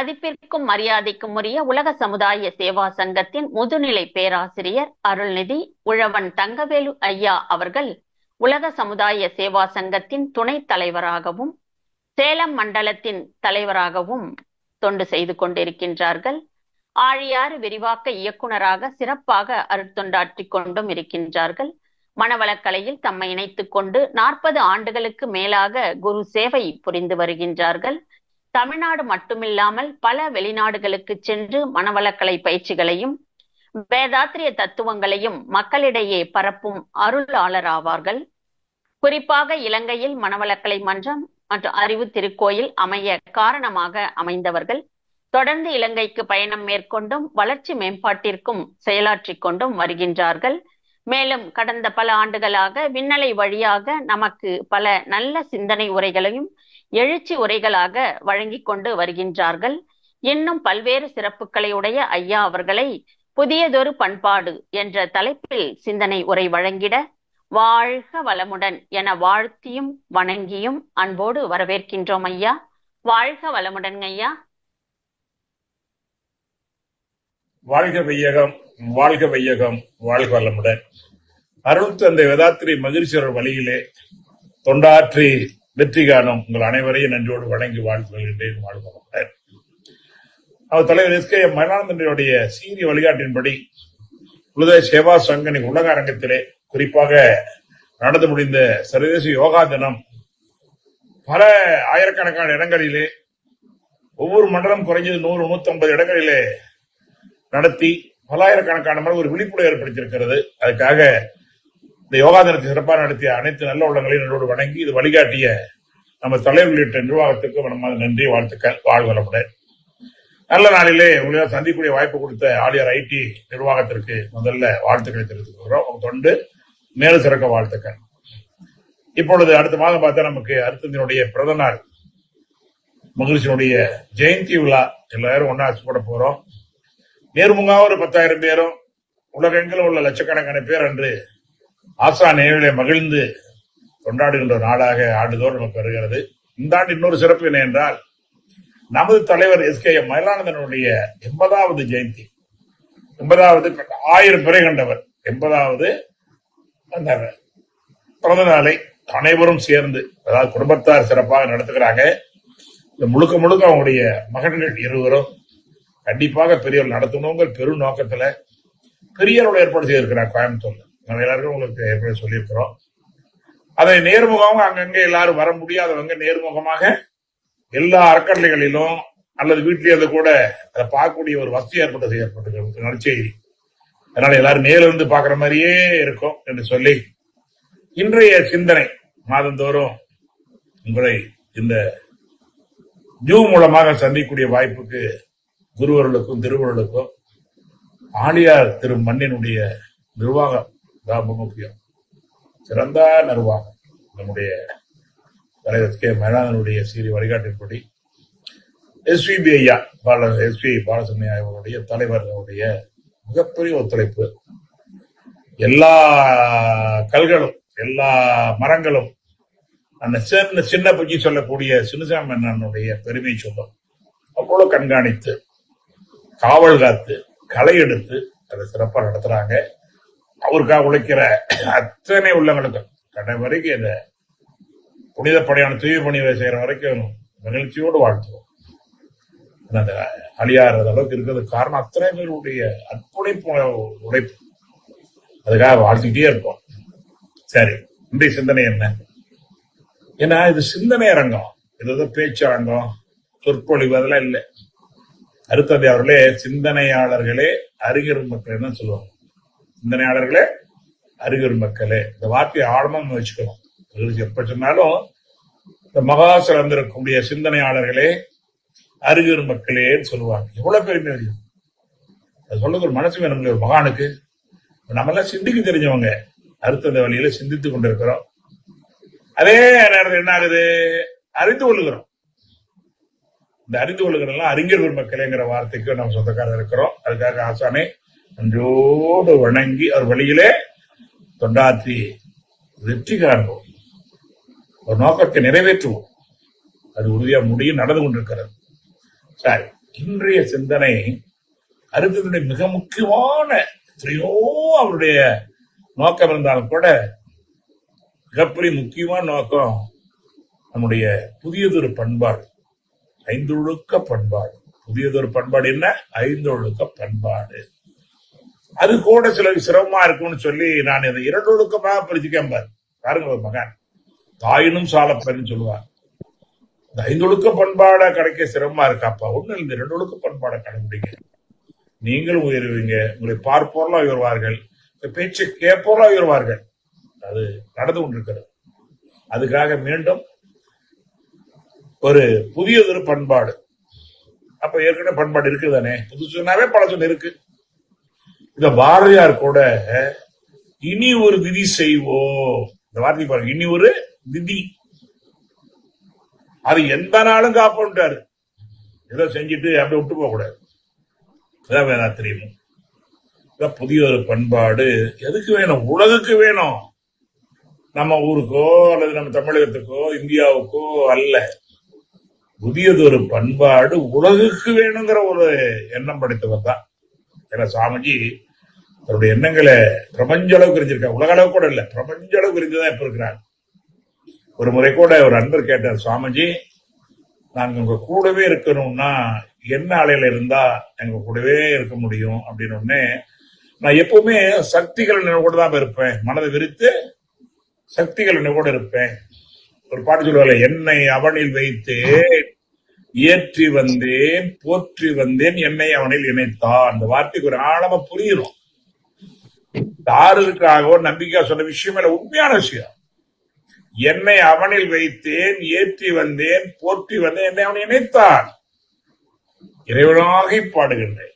மதிப்பிற்கும் மரியாதைக்கும் உரிய உலக சமுதாய சேவா சங்கத்தின் முதுநிலை பேராசிரியர் அருள்நிதி உழவன் தங்கவேலு ஐயா அவர்கள் உலக சமுதாய சேவா சங்கத்தின் துணைத் தலைவராகவும் சேலம் மண்டலத்தின் தலைவராகவும் தொண்டு செய்து கொண்டிருக்கின்றார்கள். ஆழியாறு விரிவாக்க இயக்குனராக சிறப்பாக அருட்தொண்டாற்றிக் கொண்டும் இருக்கின்றார்கள். மனவளக்கலையில் தம்மை இணைத்துக் கொண்டு 40 ஆண்டுகளுக்கு மேலாக குரு சேவை புரிந்து வருகின்றார்கள். தமிழ்நாடு மட்டுமில்லாமல் பல வெளிநாடுகளுக்கு சென்று மனவளக்கலை பயிற்சிகளையும் வேதாத்திரிய தத்துவங்களையும் மக்களிடையே பரப்பும் அருளாளர் ஆவார்கள். குறிப்பாக இலங்கையில் மனவளக்கலை மன்றம் மற்றும் அறிவு திருக்கோயில் அமைய காரணமாக அமைந்தவர்கள். தொடர்ந்து இலங்கைக்கு பயணம் மேற்கொண்டும் வளர்ச்சி மேம்பாட்டிற்கும் செயலாற்றிக் கொண்டும் வருகின்றார்கள். மேலும் கடந்த பல ஆண்டுகளாக விண்ணலை வழியாக நமக்கு பல நல்ல சிந்தனை உரைகளையும் எழுச்சி உரைகளாக வழங்கிக் கொண்டு வருகின்றார்கள். இன்னும் பல்வேறு சிறப்புகளை உடைய ஐயா அவர்களை புதியதொரு பண்பாடு என்ற தலைப்பில் சிந்தனை உரை வழங்கிட வாழ்க வளமுடன் என வாழ்த்தியும் வணங்கியும் அன்போடு வரவேற்கின்றோம் ஐயா. வாழ்க வளமுடன் ஐயா. வாழ்க வையகம், வாழ்க வையகம், வாழ்க வளமுடன். அருள் தந்தை வேதாத்திரி மகிழ்ச்சியர் வழியிலே தொண்டாற்றி வெற்றி காணும் உங்கள் அனைவரையும் நன்றியோடு வணங்கி வாழ்த்துகின்றேன். வாழ்க வளமுடன். அவர் தலைவர் எஸ்.கே.எம். மயிலானந்தனுடைய சீரிய வழிகாட்டின்படி உலக சேவா சங்கனின் உலக அரங்கத்திலே குறிப்பாக நடந்து முடிந்த சர்வதேச யோகா தினம் பல ஆயிரக்கணக்கான இடங்களிலே ஒவ்வொரு மண்டலம் குறைஞ்சது 100-150 இடங்களிலே நடத்தி பல்லாயிரக்கணக்கான ஒரு விழிப்புணர்வு ஏற்படுத்தியிருக்கிறது. அதுக்காக இந்த யோகா தினத்தை சிறப்பாக நடத்திய அனைத்து நல்ல உள்ளங்களையும் நன்றோடு வணங்கி இது வழிகாட்டிய நம்ம தலைவர் உள்ளிட்ட நிர்வாகத்துக்கு நம்ம நன்றி வாழ்த்துக்கள். வாழ்க வளமுடன். நல்ல நாளிலே உங்களை சந்திக்கக்கூடிய வாய்ப்பு கொடுத்த ஆழியார் ஐடி நிர்வாகத்திற்கு முதல்ல வாழ்த்துக்களை தெரிவித்துக் கொள்கிறோம். தொண்டு மேலும் சிறக்க வாழ்த்துக்கள். இப்பொழுது அடுத்த மாதம் பார்த்தா நமக்கு அருத்தந்தினுடைய பிறந்த நாள் மகிழ்ச்சியினுடைய ஜெயந்தி விழா எல்லாரும் ஒன்னா கூட போறோம். நேர்முகாக ஒரு 10,000 பேரும் உலகெங்கிலும் உள்ள லட்சக்கணக்கான பேர் அன்று ஆசா நினைவிலே மகிழ்ந்து கொண்டாடுகின்ற நாளாக ஆண்டுதோறும் நமக்கு வருகிறது. இந்த ஆண்டு இன்னொரு சிறப்பு என்ன என்றால் நமது தலைவர் எஸ்.கே.எம். மயிலானந்தனுடைய 80வது ஜெயந்தி. 80வது 1000 பிறை கண்டவர் 80வது அந்த பிறந்த நாளை அனைவரும் சேர்ந்து, அதாவது குடும்பத்தார் சிறப்பாக நடத்துகிறாங்க. இந்த முழுக்க முழுக்க அவங்களுடைய மகன்கள் இருவரும் கண்டிப்பாக பெரியவர் நடத்தணுங்கிற பெரும் நோக்கத்துல பெரியவரோட ஏற்பாடு செய்திருக்கிறார் கோயம்புத்தூர்ல. நம்ம எல்லாருக்கும் உங்களுக்கு ஏற்பாடு சொல்லியிருக்கிறோம். அதை நேர்முகமாக அங்கங்க எல்லாரும் வர முடியாதவங்க நேர்முகமாக எல்லா அறக்கட்டளைகளிலும் அல்லது வீட்டிலேயே கூட அதை பார்க்கக்கூடிய ஒரு வசதி ஏற்பட்டு செய்யப்பட்டிருக்கிறது நற்செய்தி. அதனால எல்லாரும் நேரில் இருந்து பாக்குற மாதிரியே இருக்கும் என்று சொல்லி இன்றைய சிந்தனை மாதந்தோறும் உங்களை இந்த ஜூம் மூலமாக சந்திக்கக்கூடிய வாய்ப்புக்கு குருவர்களுக்கும் திருவர்களுக்கும் ஆழியார் திரு மண்ணினுடைய நிர்வாகம் தான் முக்கியம். சிறந்த நிர்வாகம் நம்முடைய தலைவர் எஸ்.கே. மயிலானந்தனுடைய சீரிய வழிகாட்டின்படி எஸ்.வி.பி. ஐயா எஸ்.பி. பாலசுப்ரமணிய அவருடைய தலைவர் அவருடைய மிகப்பெரிய ஒத்துழைப்பு. எல்லா கல்களும் எல்லா மரங்களும் அந்த சின்ன பற்றி சொல்லக்கூடிய சின்னசாமி அண்ணனுடைய பெருமை சொல்லும். அப்போது கண்காணித்து காவல் காத்து களை எடுத்து அதை சிறப்பாக நடத்துறாங்க. அவருக்காக உழைக்கிற அத்தனை உள்ளங்களுக்கும் கடை வரைக்கும் இந்த புனித பணியான தூய பணி செய்யற வரைக்கும் மகிழ்ச்சியோடு வாழ்த்துவோம். அந்த அழியாத அளவுக்கு இருக்கிறது காரணம் அத்தனை பேருடைய அர்ப்பணிப்பு உழைப்பு. அதுக்காக வாழ்த்துக்கிட்டே இருப்போம். சரி, இன்றைய சிந்தனை என்ன? ஏன்னா இது சிந்தனை அரங்கம், இது பேச்சு அரங்கம், சொற்பொழிவு அதெல்லாம் இல்லை. அருத்தந்தை அவர்களே சிந்தனையாளர்களே அறிஞர் மக்கள் தான் சொல்லுவாங்க. சிந்தனையாளர்களே அறிஞர் மக்களே, இந்த வார்த்தையை ஆழமா வச்சுக்கணும். எப்ப சொன்னாலும் இந்த மகா சிறந்திருக்கக்கூடிய சிந்தனையாளர்களே அறிஞர் மக்களேன்னு சொல்லுவாங்க. எவ்வளவு பெருமை அறியும் அது சொல்றது ஒரு மனசு வேணும் ஒரு மகானுக்கு. நம்ம எல்லாம் சிந்திக்க தெரிஞ்சவங்க அருத்தந்தை வழியில சிந்தித்துக் கொண்டிருக்கிறோம். அதே நேரத்தில் என்ன ஆகுது, அறிந்து கொள்ளுகிறோம். இந்த அறிந்து கொள்ளுகிறோம் அறிஞர் மக்களேங்கிற வார்த்தைக்கு நம்ம சொந்தக்காரர் இருக்கிறோம். அதுக்காக ஆசானை நன்றோடு வணங்கி அவர் வழியிலே தொண்டாற்றி வெற்றி காண்போம், ஒரு நோக்கத்தை நிறைவேற்றுவோம். அது உறுதியா முடியும், நடந்து கொண்டிருக்கிறது. சரி, இன்றைய சிந்தனை அருத்தனுடைய மிக முக்கியமான எத்தனையோ அவருடைய நோக்கம் இருந்தாலும் கூட மிகப்பெரிய முக்கியமான நோக்கம் நம்முடைய புதியதொரு பண்பாடு, ஐந்தொழுக்க பண்பாடு. புதியதொரு பண்பாடு என்ன? ஐந்தொழுக்க பண்பாடு. அது கூட சிலருக்கு சிரமமா இருக்கும்னு சொல்லி நான் இதை இரண்டு ஒழுக்கமாக பிரிச்சுக்கேன் பாருங்க. ஒரு மகன் தாயினும் சாலப்பன்னு சொல்லுவார். இந்த ஐந்தொழுக்க பண்பாடை கிடைக்க சிரமமா இருக்காப்பா, ஒண்ணு இந்த இரண்டு ஒழுக்க பண்பாடை கடைபிடிங்க. நீங்களும் உயர்வீங்க, உங்களை பார்ப்போர்லாம் உயர்வார்கள், பேச்சு கேட்போர்லாம் உயர்வார்கள். அது நடந்து கொண்டிருக்கிறது. அதுக்காக மீண்டும் ஒரு புதியதொரு பண்பாடு. அப்ப ஏற்கனவே பண்பாடு இருக்குதானே, புதுசுனாவே பழசொன்னு இருக்கு. இந்த பாரதியார் கூட இனி ஒரு விதி செய்வோம், இந்த வார்த்தை பாருங்க, இனி ஒரு விதி. அது எந்த நாளும் காப்பாட்டாரு, ஏதோ செஞ்சுட்டு அப்படி விட்டு போக கூடாது. அதான் வேதாத்திரியம். புதிய ஒரு பண்பாடு எதுக்கு வேணும்? உலகுக்கு வேணும், நம்ம ஊருக்கோ அல்லது நம்ம தமிழகத்துக்கோ இந்தியாவுக்கோ அல்ல. புதியதொரு பண்பாடு உலகுக்கு வேணுங்கிற ஒரு எண்ணம் படைத்தவர் தான். ஏன்னா சாமிஜி அவருடைய எண்ணங்களை பிரபஞ்ச அளவுக்கு இருந்திருக்காங்க, உலக அளவு கூட இல்ல, பிரபஞ்ச அளவுக்கு இருந்துதான் இப்ப இருக்கிறாங்க. ஒரு முறை கூட ஒரு அன்பர் கேட்டார், சாமிஜி நாங்க உங்க கூடவே இருக்கணும்னா என்ன அலையில இருந்தா எங்க கூடவே இருக்க முடியும் அப்படின்னு. உடனே நான் எப்பவுமே சக்திகள் நினைவோடு தான் இருப்பேன், மனதை விரித்து சக்திகள் நினைவோடு இருப்பேன். ஒரு பாட்டு சொல்லுவாங்க, என்னை அவனில் வைத்தேன் ஏற்றி வந்தேன் போற்றி வந்தேன் என்னை அவனில் இணைத்தான். அந்த வார்த்தைக்கு ஒரு ஆழமா புரியணும். யாருக்காகவோ நம்பிக்கையா சொன்ன விஷயம் இல்ல, உண்மையான விஷயம். என்னை அவனில் வைத்தேன் ஏற்றி வந்தேன் போற்றி வந்தேன் என்னை அவன் இணைத்தான். இறைவனாகி பாடுகின்றேன்.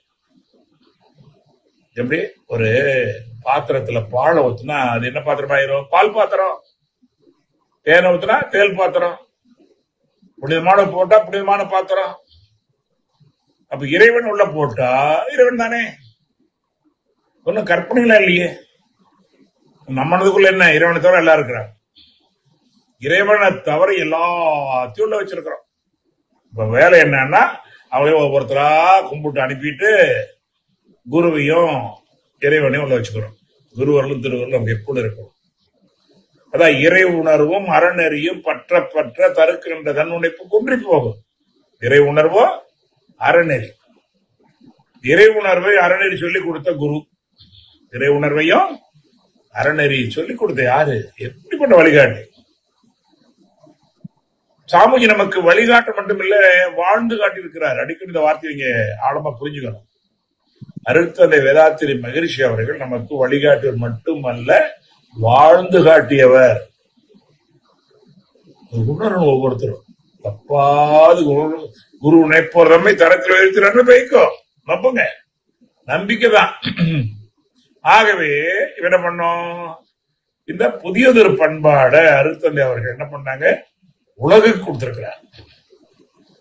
எப்படி ஒரு பாத்திரத்துல பாலை ஊத்துனா அது என்ன பாத்திரமாயிரும்? பால் பாத்திரம். தேனை ஊத்துனா தேல் பாத்திரம். புனிதமான போட்டா புனிதமான பாத்திரம். அப்ப இறைவன் உள்ள போட்டா இறைவன் தானே, ஒன்னும் கற்பனைகளா இல்லையே. நம்மனதுக்குள்ள என்ன, இறைவனை தவிர எல்லாம் இருக்கிறாங்க. இறைவனை தவிர எல்லாத்தையும் உள்ள வச்சிருக்கிறோம். இப்ப வேலை என்னன்னா அவங்களே ஒவ்வொருத்தரா கும்பிட்டு அனுப்பிட்டு குருவையும் இறைவனையும் உள்ள வச்சுக்கிறோம். குருவர்களும் திருவர்களும் நம்ம எப்பொழுது இருக்கணும். அதான் இறை உணர்வும் அறநெறியும் பற்ற பற்ற தருக்கின்ற தன்னுணைப்பு குன்றி போகும். இறை உணர்வோ அறநெறி. இறை உணர்வை அறநெறி சொல்லிக் கொடுத்த குரு, இறை உணர்வையும் அறநெறி சொல்லிக் கொடுத்த யாரு? எப்படிப்பட்ட வழிகாட்டி! சாமிஜி நமக்கு வழிகாட்ட மட்டுமில்ல, வாழ்ந்து காட்டியிருக்கிறார். அடிக்கடி இந்த வார்த்தையை இங்க ஆழமா புரிஞ்சுக்கணும். அருட்தந்தை வேதாத்திரி மகரிஷி அவர்கள் நமக்கு வழிகாட்டுவர் மட்டுமல்ல, வாழ்ந்து காட்டியவர். உணரணும் ஒவ்வொருத்தரும். தப்பாது குரு நினைப்போர் நம்மை தரத்தில் வைத்து வைக்கும், நம்புங்க, நம்பிக்கைதான். ஆகவே என்ன பண்ணோம்? இந்த புதியதொரு பண்பாடை அருட்தந்தை அவர்கள் என்ன பண்ணாங்க? உலகுக்கு கொடுத்திருக்கிறார்.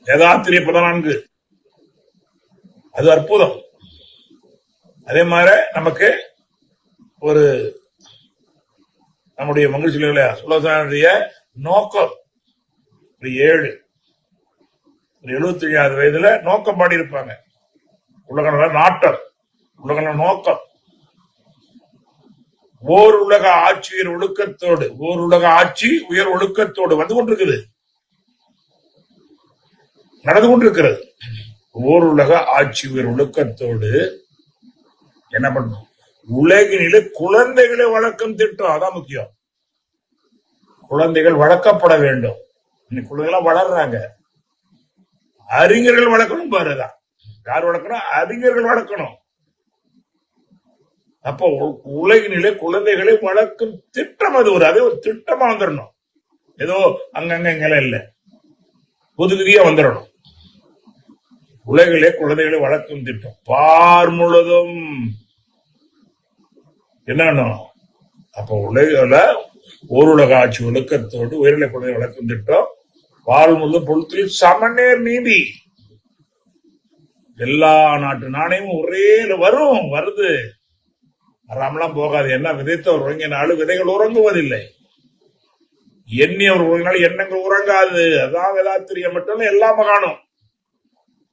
வேதாத்திரிய 14, அது அற்புதம். அதே மாதிரி நமக்கு ஒரு நம்முடைய மகிழ்ச்சியில சுலோசனுடைய நோக்கம் 7 75வது வயதுல நோக்கம் பாடி இருப்பாங்க. உலக நாட்டம், உலக நோக்கம். ஓர் உலக ஆட்சி உயர் ஒழுக்கத்தோடு, ஓர் உலக ஆட்சி உயர் ஒழுக்கத்தோடு வந்து கொண்டிருக்குது, நடந்து கொண்டிருக்கிறது. ஓர் உலக ஆட்சி உயர் ஒழுக்கத்தோடு என்ன பண்ணும்? உலகினிலே குழந்தைகளை வளர்க்கும் திட்டம். அதான் முக்கியம். குழந்தைகள் வளர்க்கப்பட வேண்டும். இன்னைக்கு குழந்தைகள் வளர்றாங்க, அறிஞர்கள் வளர்க்கணும் பாருதான். யார் வளர்க்கணும்? அறிஞர்கள் வளர்க்கணும். அப்போ உலகினிலே குழந்தைகளை வளர்க்கும் திட்டம் அது. அதே ஒரு திட்டமா வந்துடணும். ஏதோ அங்கங்க இங்கெல்லாம் இல்ல, பொது விதியா வந்துடணும். உலகிலே குழந்தைகளை வளர்க்கும் திட்டம் பார் முழுதும் என்னன்னு. அப்போ உலகில ஓருலக ஆட்சி ஒழுக்கத்தோடு உயர்நிலை குழந்தை வளர்க்கும் திட்டம் பால் முழுதும் பொழுத்தில் சமநேர் நீதி. எல்லா நாட்டு நாணயமும் ஒரே வருது, வராமலாம் போகாது. என்ன விதைத்தவர் உறங்கினாலும் விதைகள் உறங்குவதில்லை, எண்ணியவர் உறங்கினாலும் எண்ணங்கள் உறங்காது. அதான் வேதாத்திரியம் மட்டும் எல்லா மகானும்.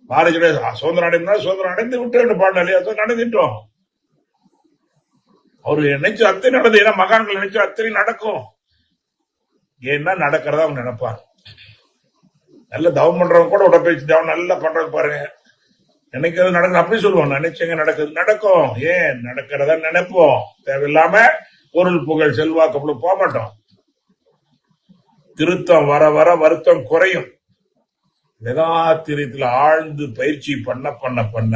பாரதிய சுதந்திரம் அடைந்தா சுதந்திரம் அடைந்து விட்டு பாடினா இல்லையா, நடந்துட்டோம். அவரு நினைச்சு அத்தனை நடந்து, ஏன்னா மகான்கள் நினைச்சு அத்தனை நடக்கும். ஏன்னா நடக்கிறதா அவங்க நினைப்பாங்க. நல்ல தவம் பண்றவங்க கூட உடற்பயிற்சி தவம் நல்லா பண்றது பாருங்க, நினைக்கிறது நடக்கும் அப்படி சொல்லுவோம். நினைச்சங்க நடக்குது, நடக்கும். ஏன் நடக்கிறதா நினைப்போம். தேவையில்லாம பொருள் புகழ் செல்வாக்கு போக மாட்டோம். திருத்தம் வர வர வருத்தம் குறையும். வேதாத்திரியத்தில் ஆழ்ந்து பயிற்சி பண்ண பண்ண பண்ண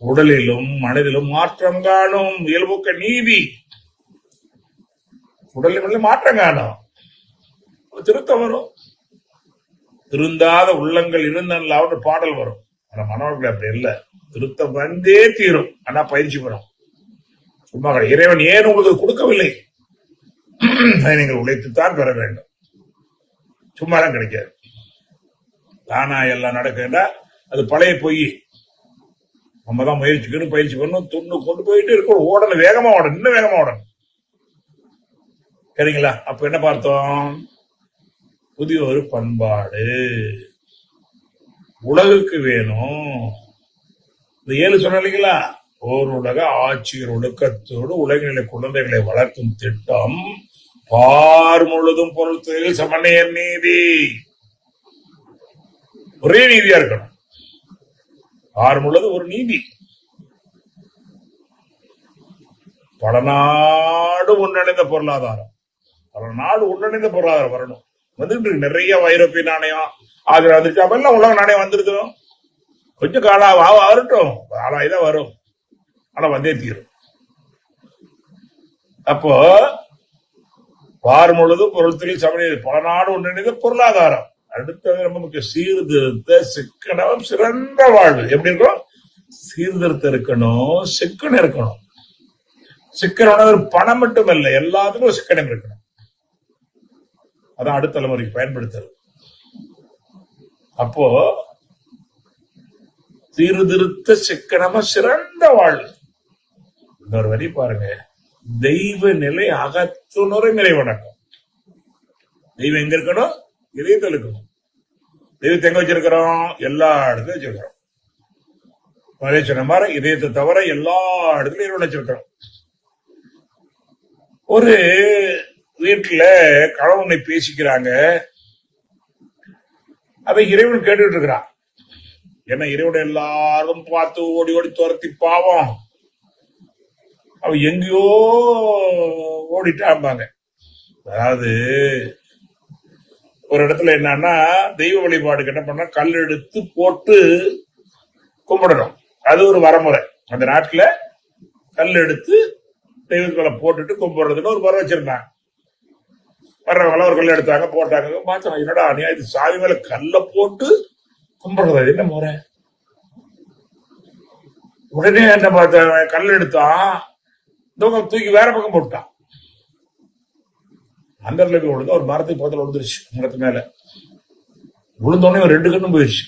உடலிலும் மனதிலும் மாற்றம் காணும். இயல்புக்க நீதி உடலிலும் மாற்றம் காணும், திருத்தம் வரும். திருந்தாத உள்ளங்கள் இருந்த பாடல் வரும். ஆனா மனவர்கள் அப்படி இல்லை, திருத்தம் வந்தே தீரும். ஆனா பயிற்சி வரும். சும்மா இறைவன் ஏன் உங்களுக்கு கொடுக்கவில்லை, நீங்கள் உழைத்துத்தான் பெற வேண்டும். சும்மாதான் கிடைக்காது. தானா எல்லாம் நடக்குதுன்னா அது பழைய பொய். நம்ம தான் முயற்சிக்கணும், பயிற்சி பண்ணணும், துண்ணு கொண்டு போயிட்டு இருக்கணும். ஓடணும், வேகமா ஓடணும், இன்னும் வேகமா ஓடணும். சரிங்களா? அப்ப என்ன பார்த்தோம்? புதிய ஒரு பண்பாடு உலகுக்கு வேணும். இந்த 7 சொன்ன இல்லைங்களா, ஓருலக ஆட்சியர் ஒடுக்கத்தோடு உலகினிலை குழந்தைகளை வளர்க்கும் திட்டம் பார் முழுதும் பொருள் சமநிலையர் நீதி. ஒரே நீதியா இருக்கணும். பார் முழுது ஒரு நீதி. பல நாடு ஒன்றிணைந்த பொருளாதாரம், பல நாடு ஒன்றிணைந்த பொருளாதாரம் வரணும். வந்துட்டு நிறைய ஐரோப்பிய நாணயம் ஆகிற வந்துருச்சு. அப்பெல்லாம் உலக நாணயம் வந்துருது. கொஞ்சம் வரட்டும், காலாய்தான் வரும். ஆனா வந்தே தீரும். அப்போ பார் முழுதும் பொருள் சமநிலை, பல நாடு ஒன்றிணைந்த பொருளாதாரம். அடுத்தது ரொம்ப முக்கியம், சீர்திருத்த சிக்கனம் சிறந்த வாழ்வு. எப்படி இருக்கும்? சீர்திருத்தம் இருக்கணும், சிக்கனம் இருக்கணும். சிக்கனம் பணம் மட்டும் இல்ல, எல்லாத்துக்கும் சிக்கனம் இருக்கணும். அதான் அடுத்த தலைமுறைக்கு பயன்படுத்துறது. அப்போ சீர்திருத்த சிக்கனமா சிறந்த வாழ்வு. இன்னொரு வரி பாருங்க, தெய்வ நிலை அகத்துணரை நிறை வணக்கம். தெய்வம் எங்க இருக்கணும்? இதயத்தில் இருக்கணும். தெய்வத்தை எங்க வச்சிருக்கிறோம்? எல்லா இடத்துலயும் வச்சிருக்கிறோம். அதே சொன்ன மாதிரி இதயத்தை தவிர எல்லா இடத்துலயும் இறைவன் வச்சிருக்கிறோம். ஒரு வீட்டுல கணவனை பேசிக்கிறாங்க, அதை இறைவன் கேட்டுட்டு இருக்கிறான். ஏன்னா இறைவன் எல்லாரும் பார்த்து ஓடி ஓடி துரத்தி பாவம் அவ எங்கேயோ ஓடிட்டாம்பாங்க. அதாவது ஒரு இடத்துல என்னன்னா, தெய்வ வழிபாடுக்கு என்ன பண்ணா, கல் எடுத்து போட்டு கும்பிடணும். அது ஒரு வரமுறை. அந்த நாட்டுல கல் எடுத்து தெய்வங்களை போட்டுட்டு கும்பிடுறதுன்னு ஒரு முறை வச்சிருந்தாங்க. வர்றவங்க ஒரு கல் எடுத்தாங்க, போட்டாங்க. பார்த்தோம், என்னடா இது சாமி மேல கல்ல போட்டு கும்பிடுறது என்ன முறை? உடனே என்ன பார்த்த, கல் எடுத்தான், தூக்கி வேற பக்கம் போட்டான். அந்த போய் விழுந்து ஒரு மரத்துக்கு பக்கத்துல விழுந்துருச்சு. மரத்து மேல விழுந்தோடனே ஒரு 2 கண்ணும் போயிடுச்சு.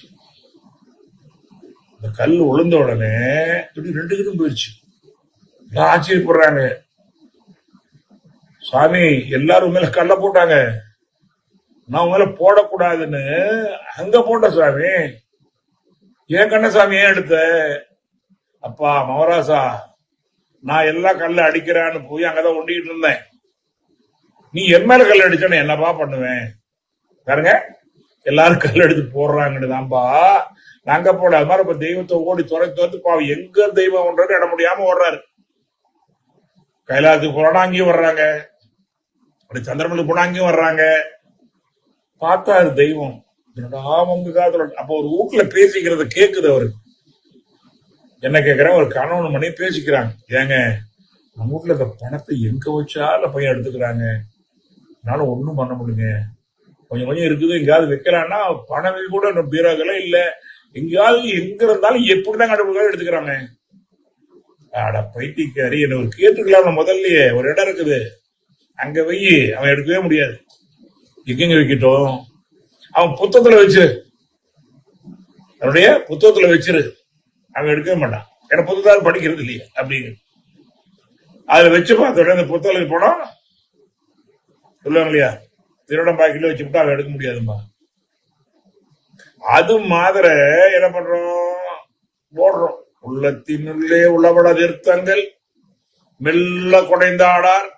இந்த கல் விழுந்த உடனே 2 கண்ணும் போயிடுச்சு. ஆச்சரியப்படுறாங்க, சாமி எல்லாரும் மேல கல்ல போட்டாங்க, நான் மேல போடக்கூடாதுன்னு அங்க போட்ட சாமி, ஏன் கண்ண சாமி ஏன் எடுத்த? அப்பா மவராசா, நான் எல்லாம் கல்ல அடிக்கிறான்னு போய் அங்கதான் ஒண்டிக்கிட்டு இருந்தேன். நீ என் மேல கல் அடிச்சா என்னப்பா பண்ணுவேன்? பாருங்க, எல்லாரும் கல் எடுத்து போடுறாங்கன்னு தான்பா நாங்க போட. அது மாதிரி இப்ப தெய்வத்தை ஓடி துரத்து பாவம் எங்க தெய்வம் ஒன்றது இட முடியாம ஓடுறாரு. கைலாசத்துக்கு போனா அங்கேயும் வர்றாங்க, அப்படி சந்திரமலுக்கு போனா அங்கேயும் வர்றாங்க. பார்த்தா அது தெய்வம். அப்ப ஒரு வீட்டுல பேசிக்கிறத கேக்குது அவருக்கு. என்ன கேக்குறேன், ஒரு கணவன் மணி பேசிக்கிறாங்க. ஏங்க நம்ம வீட்டுல இந்த பணத்தை எங்க வச்சாலும் பையன் எடுத்துக்கிறாங்க, என்னால ஒண்ணும் பண்ண முடியுங்க. கொஞ்சம் கொஞ்சம் இருக்குது, எங்கேயாவது வைக்கலாம்னா பணமே கூட பீரோக்கெல்லாம் இல்ல, எங்கேயாவது எங்க இருந்தாலும் எப்படிதான் கண்டுபிடிக்க எடுத்துக்கிறாங்க. ஆட பைத்தியக்காரி, என்ன ஒரு கேட்டுக்கலாம். முதல்லயே ஒரு இடம் இருக்குது, அங்க வை. அவன் எடுக்கவே முடியாது. எங்கெங்க வைக்கட்டும், அவன் புத்தகத்துல வச்சிரு, அவனுடைய புத்தகத்துல வச்சிரு, அவன் எடுக்கவே மாட்டான். ஏன்னா புத்தகத்தால் படிக்கிறது இல்லையா அப்படிங்க. அதுல வச்சு பார்த்தோட அந்த புத்தகத்துக்கு போனா சொல்லுவாங்க இல்லையா, திருடம் பாக்கில வச்சுக்கிட்டா அவன் எடுக்க முடியாதுமா. அது மாதிரி என்ன பண்றோம், போடுறோம். உள்ளத்தினுள்ளே உளவள திருத்தங்கள் மெல்ல குடைந்தாடார்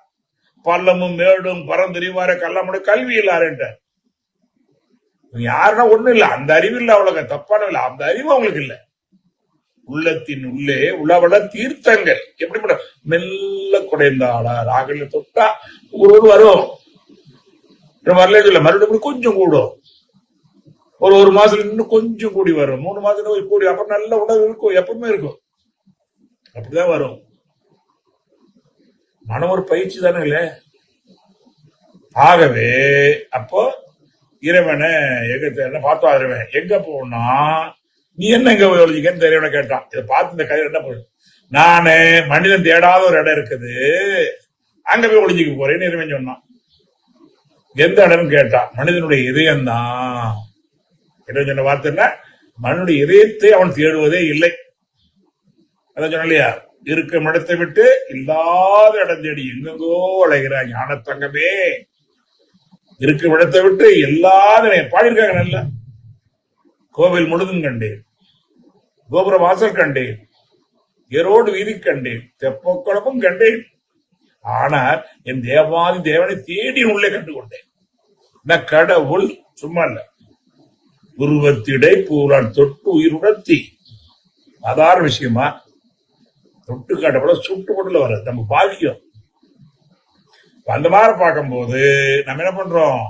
பள்ளமும் மேடும் பரந்தறிவார கள்ளமுட கல்வி இல்லாருன்ற. யாருன்னா ஒண்ணு இல்ல, அந்த அறிவு இல்ல, அவ்வளவு தப்பான இல்ல, அந்த அறிவு அவங்களுக்கு இல்ல. உள்ளத்தின் உள்ளே உளவள தீர்த்தங்கள் எப்படிப்பட்ட மெல்ல குடைந்தாடார் ஆகல தொட்டா ஒரு வரும், வரல இல்ல, மறுபடியும் கொஞ்சம் கூடும், ஒரு மாசத்துல இன்னும் கொஞ்சம் கூடி வரும், 3 மாசத்துல கூடி, அப்புறம் நல்ல உணவு இருக்கும், எப்பவுமே இருக்கும், அப்படிதான் வரும். மனம் ஒரு பயிற்சி தானே இல்ல. ஆகவே அப்போ இறைவனை எங்க பார்த்தா எங்க போனா நீ என்ன எங்க ஒழிக்கன்னு தெரியவன கேட்டான். இதை பார்த்து இந்த கதை என்ன போய், நானு மனிதன் தேடாத ஒரு இடம் இருக்குது, அங்க போய் ஒளிஞ்சிக்க போறேன்னு இறைவன் சொன்னான். எந்த இடம்னு கேட்டான். மனிதனுடைய இதயம் தான். என்ன சொன்ன வார்த்தை என்ன, மனிதனுடைய இதயத்தை அவன் தேடுவதே இல்லை. அதான் சொன்ன இல்லையா, இருக்கும் இடத்தை விட்டு இல்லாத இடம் தேடி எங்கெங்கோ அழைகிறான் ஞானத்தங்கமே. இருக்கும் இடத்தை விட்டு எல்லாரும் பாடியிருக்காங்க. நல்லா கோவில் முழுதும் கண்டேன், கோபுர வாசல் கண்டேன், ஏரோடு வீதி கண்டேன், தெப்பக்குளமும் கண்டேன், ஆனால் என் தேவாதி தேவனை தேடி உள்ளே கண்டு கொண்டேன். நான் கடவுள் சும்மா இல்ல, உருவத்திடை பூரான் தொட்டு உயிருடத்தி. சாதாரண விஷயமா தொட்டு காட்டப்பட சுட்டு போட்டுல வர்றது நம்ம பாக்கியம். அந்த மாதிரி பார்க்கும்போது நம்ம என்ன பண்றோம்,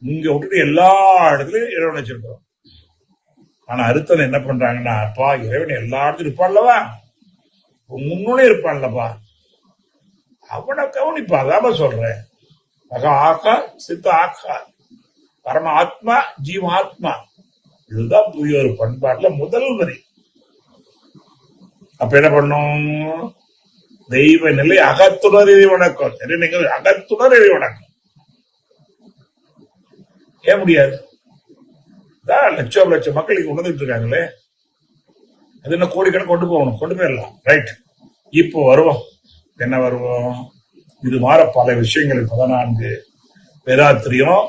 இங்க விட்டுட்டு எல்லா இடத்துலயும் இறைவன் வச்சிருக்கிறோம். ஆனா அறுத்தன் என்ன பண்றாங்கன்னா, அப்பா இறைவன் எல்லா இடத்துலயும் இருப்பான்லவா, முன்னோட இருப்பான்லப்பா, அவனை கவனிப்பா. அதான் சொல்றேன், மகா ஆக்கா சித்த ஆக்கா பரம ஆத்மா ஜீவாத்மா. இதுதான் புதிய ஒரு பண்பாட்டுல முதல் வரி. அப்ப என்ன பண்ணும், தெய்வ நிலை அகத்துணர் இறை வணக்கம். நீங்கள் அகத்துணர் இறை வணக்கம் ஏன் முடியாது? லட்சம் லட்சம் மக்களுக்கு உணர்ந்துட்டு இருக்காங்களே, அது என்ன கோடிக்கணக்கு கொண்டு போகணும், கொண்டு போயிடலாம். ரைட், இப்போ வருவோம். என்ன வருவோம், இது மாற பல விஷயங்கள். 14 பேராத்திரியம்,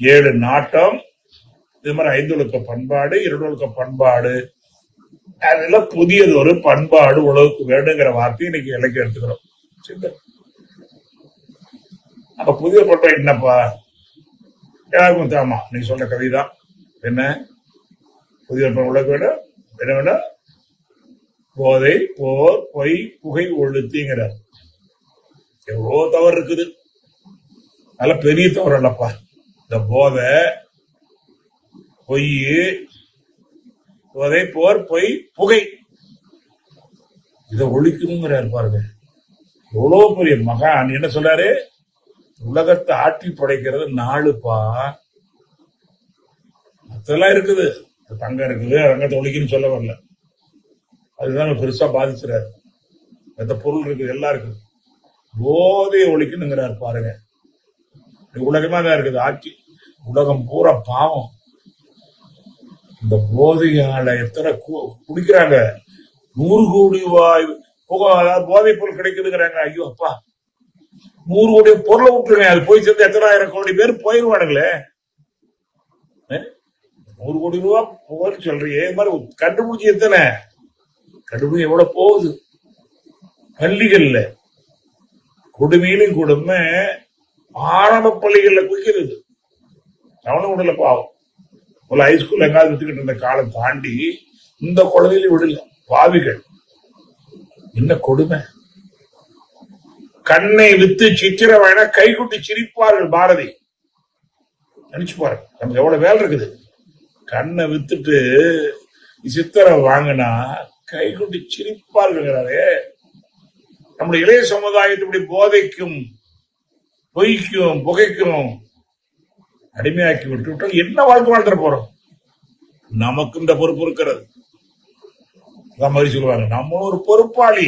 7 நாட்டம், இது மாதிரி 5 ஒழுக்க பண்பாடு, 2 ஒழுக்க பண்பாடு, அதெல்லாம் புதியது ஒரு பண்பாடு உலகுக்கு வேண்டுங்கிற வார்த்தையை இன்னைக்கு இலக்கியம் எடுத்துக்கிறோம். அப்ப புதிய பண்பாடு என்னப்பா, யாருக்கும் தாமா நீங்க சொல்ற கவிதான் என்ன, புதிய உலக வேணும் என்ன வேணும், போதை போர் பொய் புகை ஒழுத்திங்கிறார். எவ்வளோ தவறு இருக்குது, நல்ல பெரிய தவறு அல்லப்பா. இந்த போதை பொய், போதை போர் பொய் புகை, இதை ஒழிக்கணுங்கிறாரு பாருங்க. எவ்வளவு பெரிய மகான். என்ன சொல்றாரு, உலகத்தை ஆட்டி படைக்கிறது 4பா, அதெல்லாம் இருக்குது, தங்கம் இருக்குது, ரங்கத்தை ஒழிக்கணும்னு சொல்ல வரல, அதுதான் பெருசா பாதிச்சுறாரு. மற்ற பொருள் இருக்குது, எல்லாம் இருக்குது, போதையை ஒழிக்கணுங்கிறாரு பாருங்க. உலகமா தான் இருக்குது ஆட்சி, உலகம் பூரா பாவம். இந்த போதையால எத்தனை குடிக்கிறாங்க, 100 கோடி போதை பொருள் கிடைக்குதுங்கிறாங்க. ஐயோ அப்பா, 100 கோடி பொருளை விட்டுருங்க, அது போய் சேர்ந்து எத்தனை ஆயிரம் கோடி பேர் போயிருவானுங்களே. 100 கோடி ரூபா போன்னு சொல்றீங்க, இது மாதிரி கண்டுபிடிச்சி எத்தனை கண்டுபிடிச்சி எவ்வளவு போகுது. பள்ளிகள்ல கொடுமையிலும் கொடுமை, ஆரம்ப பள்ளிகள்ல குடிக்கிறது கவனம் விடல பாவம். ஹைஸ்கூல் எங்காவது வித்துக்கிட்டு இருந்த காலம் தாண்டி இந்த குழந்தையில விடல பாவிகள். என்ன கொடுமை, கண்ணை வித்து சித்திரவன கைகுட்டி சிரிப்பார்கள் பாரதி. நினைச்சு பாருங்க, நமக்கு எவ்வளவு வேலை இருக்குது. கண்ணை வித்துட்டு சித்திரை வாங்கினா கைகுட்டி சிரிப்பார்களே. நம்முடைய இளைய சமுதாயத்தை இப்படி போதைக்கும் பொய்க்கும் புகைக்கும் அடிமையாக்கி விட்டு என்ன வாழ்க்கை வாழ்ந்துட போறோம்? நமக்கு இந்த பொறுப்பு இருக்கிறது. மாதிரி சொல்லுவாங்க, நம்மளும் ஒரு பொறுப்பாளி,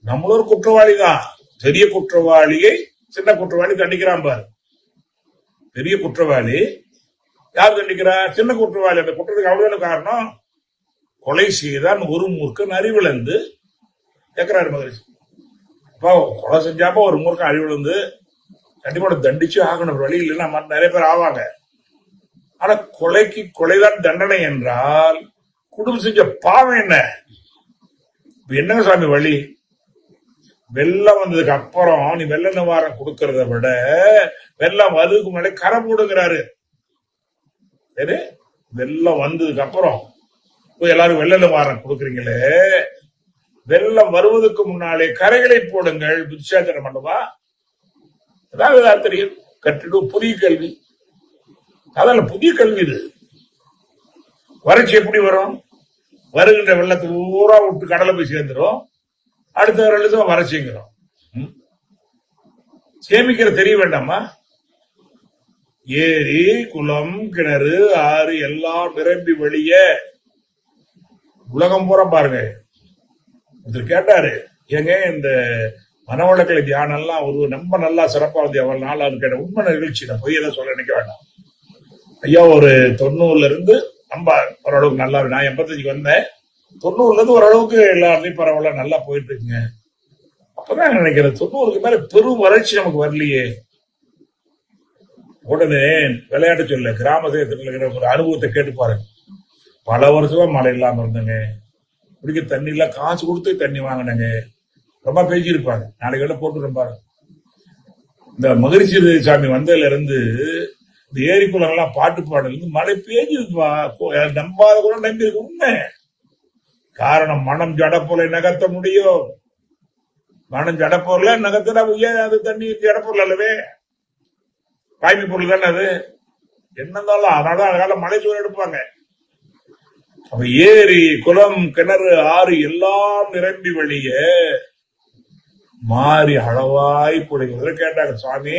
நம்மளும் ஒரு குற்றவாளி தான். பெரிய குற்றவாளியை சின்ன குற்றவாளி தண்டிக்கிறான் பாரு. பெரிய குற்றவாளி யார் தண்டிக்கிறார்? சின்ன குற்றவாளி. அந்த குற்றத்துக்கு அவ்வளவு காரணம், கொலை செய்தான் ஒரு மூர்க்கன் அறிவிழந்து கேட்கிறாரு மகரிஷி. அப்பா கொலை செஞ்சாப்ப ஒரு மூர்க்கன் அறிவிழந்து கண்டிப்பா தண்டிச்சு ஆகணும், வழி இல்லைன்னா நிறைய பேர் ஆவாங்க. ஆனா கொலைக்கு கொலைதான் தண்டனை என்றால் குடும்பம் செஞ்ச பாவம் என்ன? என்னங்க சாமி வழி? வெள்ளம் வந்ததுக்கு அப்புறம் நீ வெள்ள நிவாரணம் கொடுக்கறத விட வெள்ளம் வந்ததுக்கு முன்னாடி கரை போடுங்கிறாரு. வெள்ளம் வந்ததுக்கு அப்புறம் எல்லாரும் வெள்ள நிவாரணம் கொடுக்குறீங்களே, வெள்ளம் வருவதற்கு முன்னாலே கரைகளை போடுங்கள். புத்திசாலித்தனம் பண்ணவா? அதான் தெரியும். கட்டிடு புதிய கல்வி. அதனால புதிய கல்வி இது. வறட்சி எப்படி வரும்? வருகின்ற வெள்ளத்தை ஊரா விட்டு கடலை போய் சேர்ந்துரும். அடுத்த 2 வருஷம் வறட்சிங்கிறோம். சேமிக்கிற தெரிய வேண்டாமா? ஏரி, குளம், கிணறு, ஆறு எல்லாம் நிரம்பி வெளிய உலகம் பூரா பாருங்க. ஒருத்தர் கேட்டாரு, ஏங்க இந்த மனவளக்கலை தியானம் எல்லாம் ஒரு ரொம்ப நல்லா சிறப்பா வந்து எவ்வளவு நாள் கேட்ட. உண்மை நிகழ்ச்சி, நான் பொய் எதாவது சொல்ல நினைக்க வேண்டாம். ஐயா ஒரு 90ல இருந்து நம்ம ஓரளவுக்கு நல்லா, நான் 85க்கு வந்தேன். 90ல இருந்து ஓரளவுக்கு எல்லாருமே பரவாயில்ல நல்லா போயிட்டு இருக்குங்க. அப்பதான் நினைக்கிறேன் 90க்கு மேல பெரும் வறட்சி நமக்கு வரலையே. உடனே விளையாட்டு சொல்ல கிராம சேகத்துல ஒரு அனுபவத்தை கேட்டு பாருங்க. பல வருஷமா மழை இல்லாம இருந்தங்க, குடிக்க தண்ணி இல்ல, காசு கொடுத்து தண்ணி வாங்கினங்க. ரொம்ப பேசியிருப்பாங்க. நாளைக்கு விட போட்டு பாருங்க. இந்த மகிழ்ச்சி சாமி வந்ததுல இருந்து இந்த ஏரி குளங்கள்லாம் பாட்டு பாடல மழை பேஞ்சிருப்பா. நம்பாத கூட நம்பி இருக்கு. உண்மை காரணம் மனம் ஜட போல நகர்த்த முடியும். மனம் ஜட பொருள நகர்த்தினா அது தண்ணி ஜட பொருள் அல்லவே, காய்மை பொருள் தானே அது. என்னந்தாலும் அதனால அதனால மழை சூழல் எடுப்பாங்க. அப்ப ஏரி, குளம், கிணறு, ஆறு எல்லாம் நிரம்பி வழிய மாறி அளவாய் பொழிவது. கேட்டாங்க, சுவாமி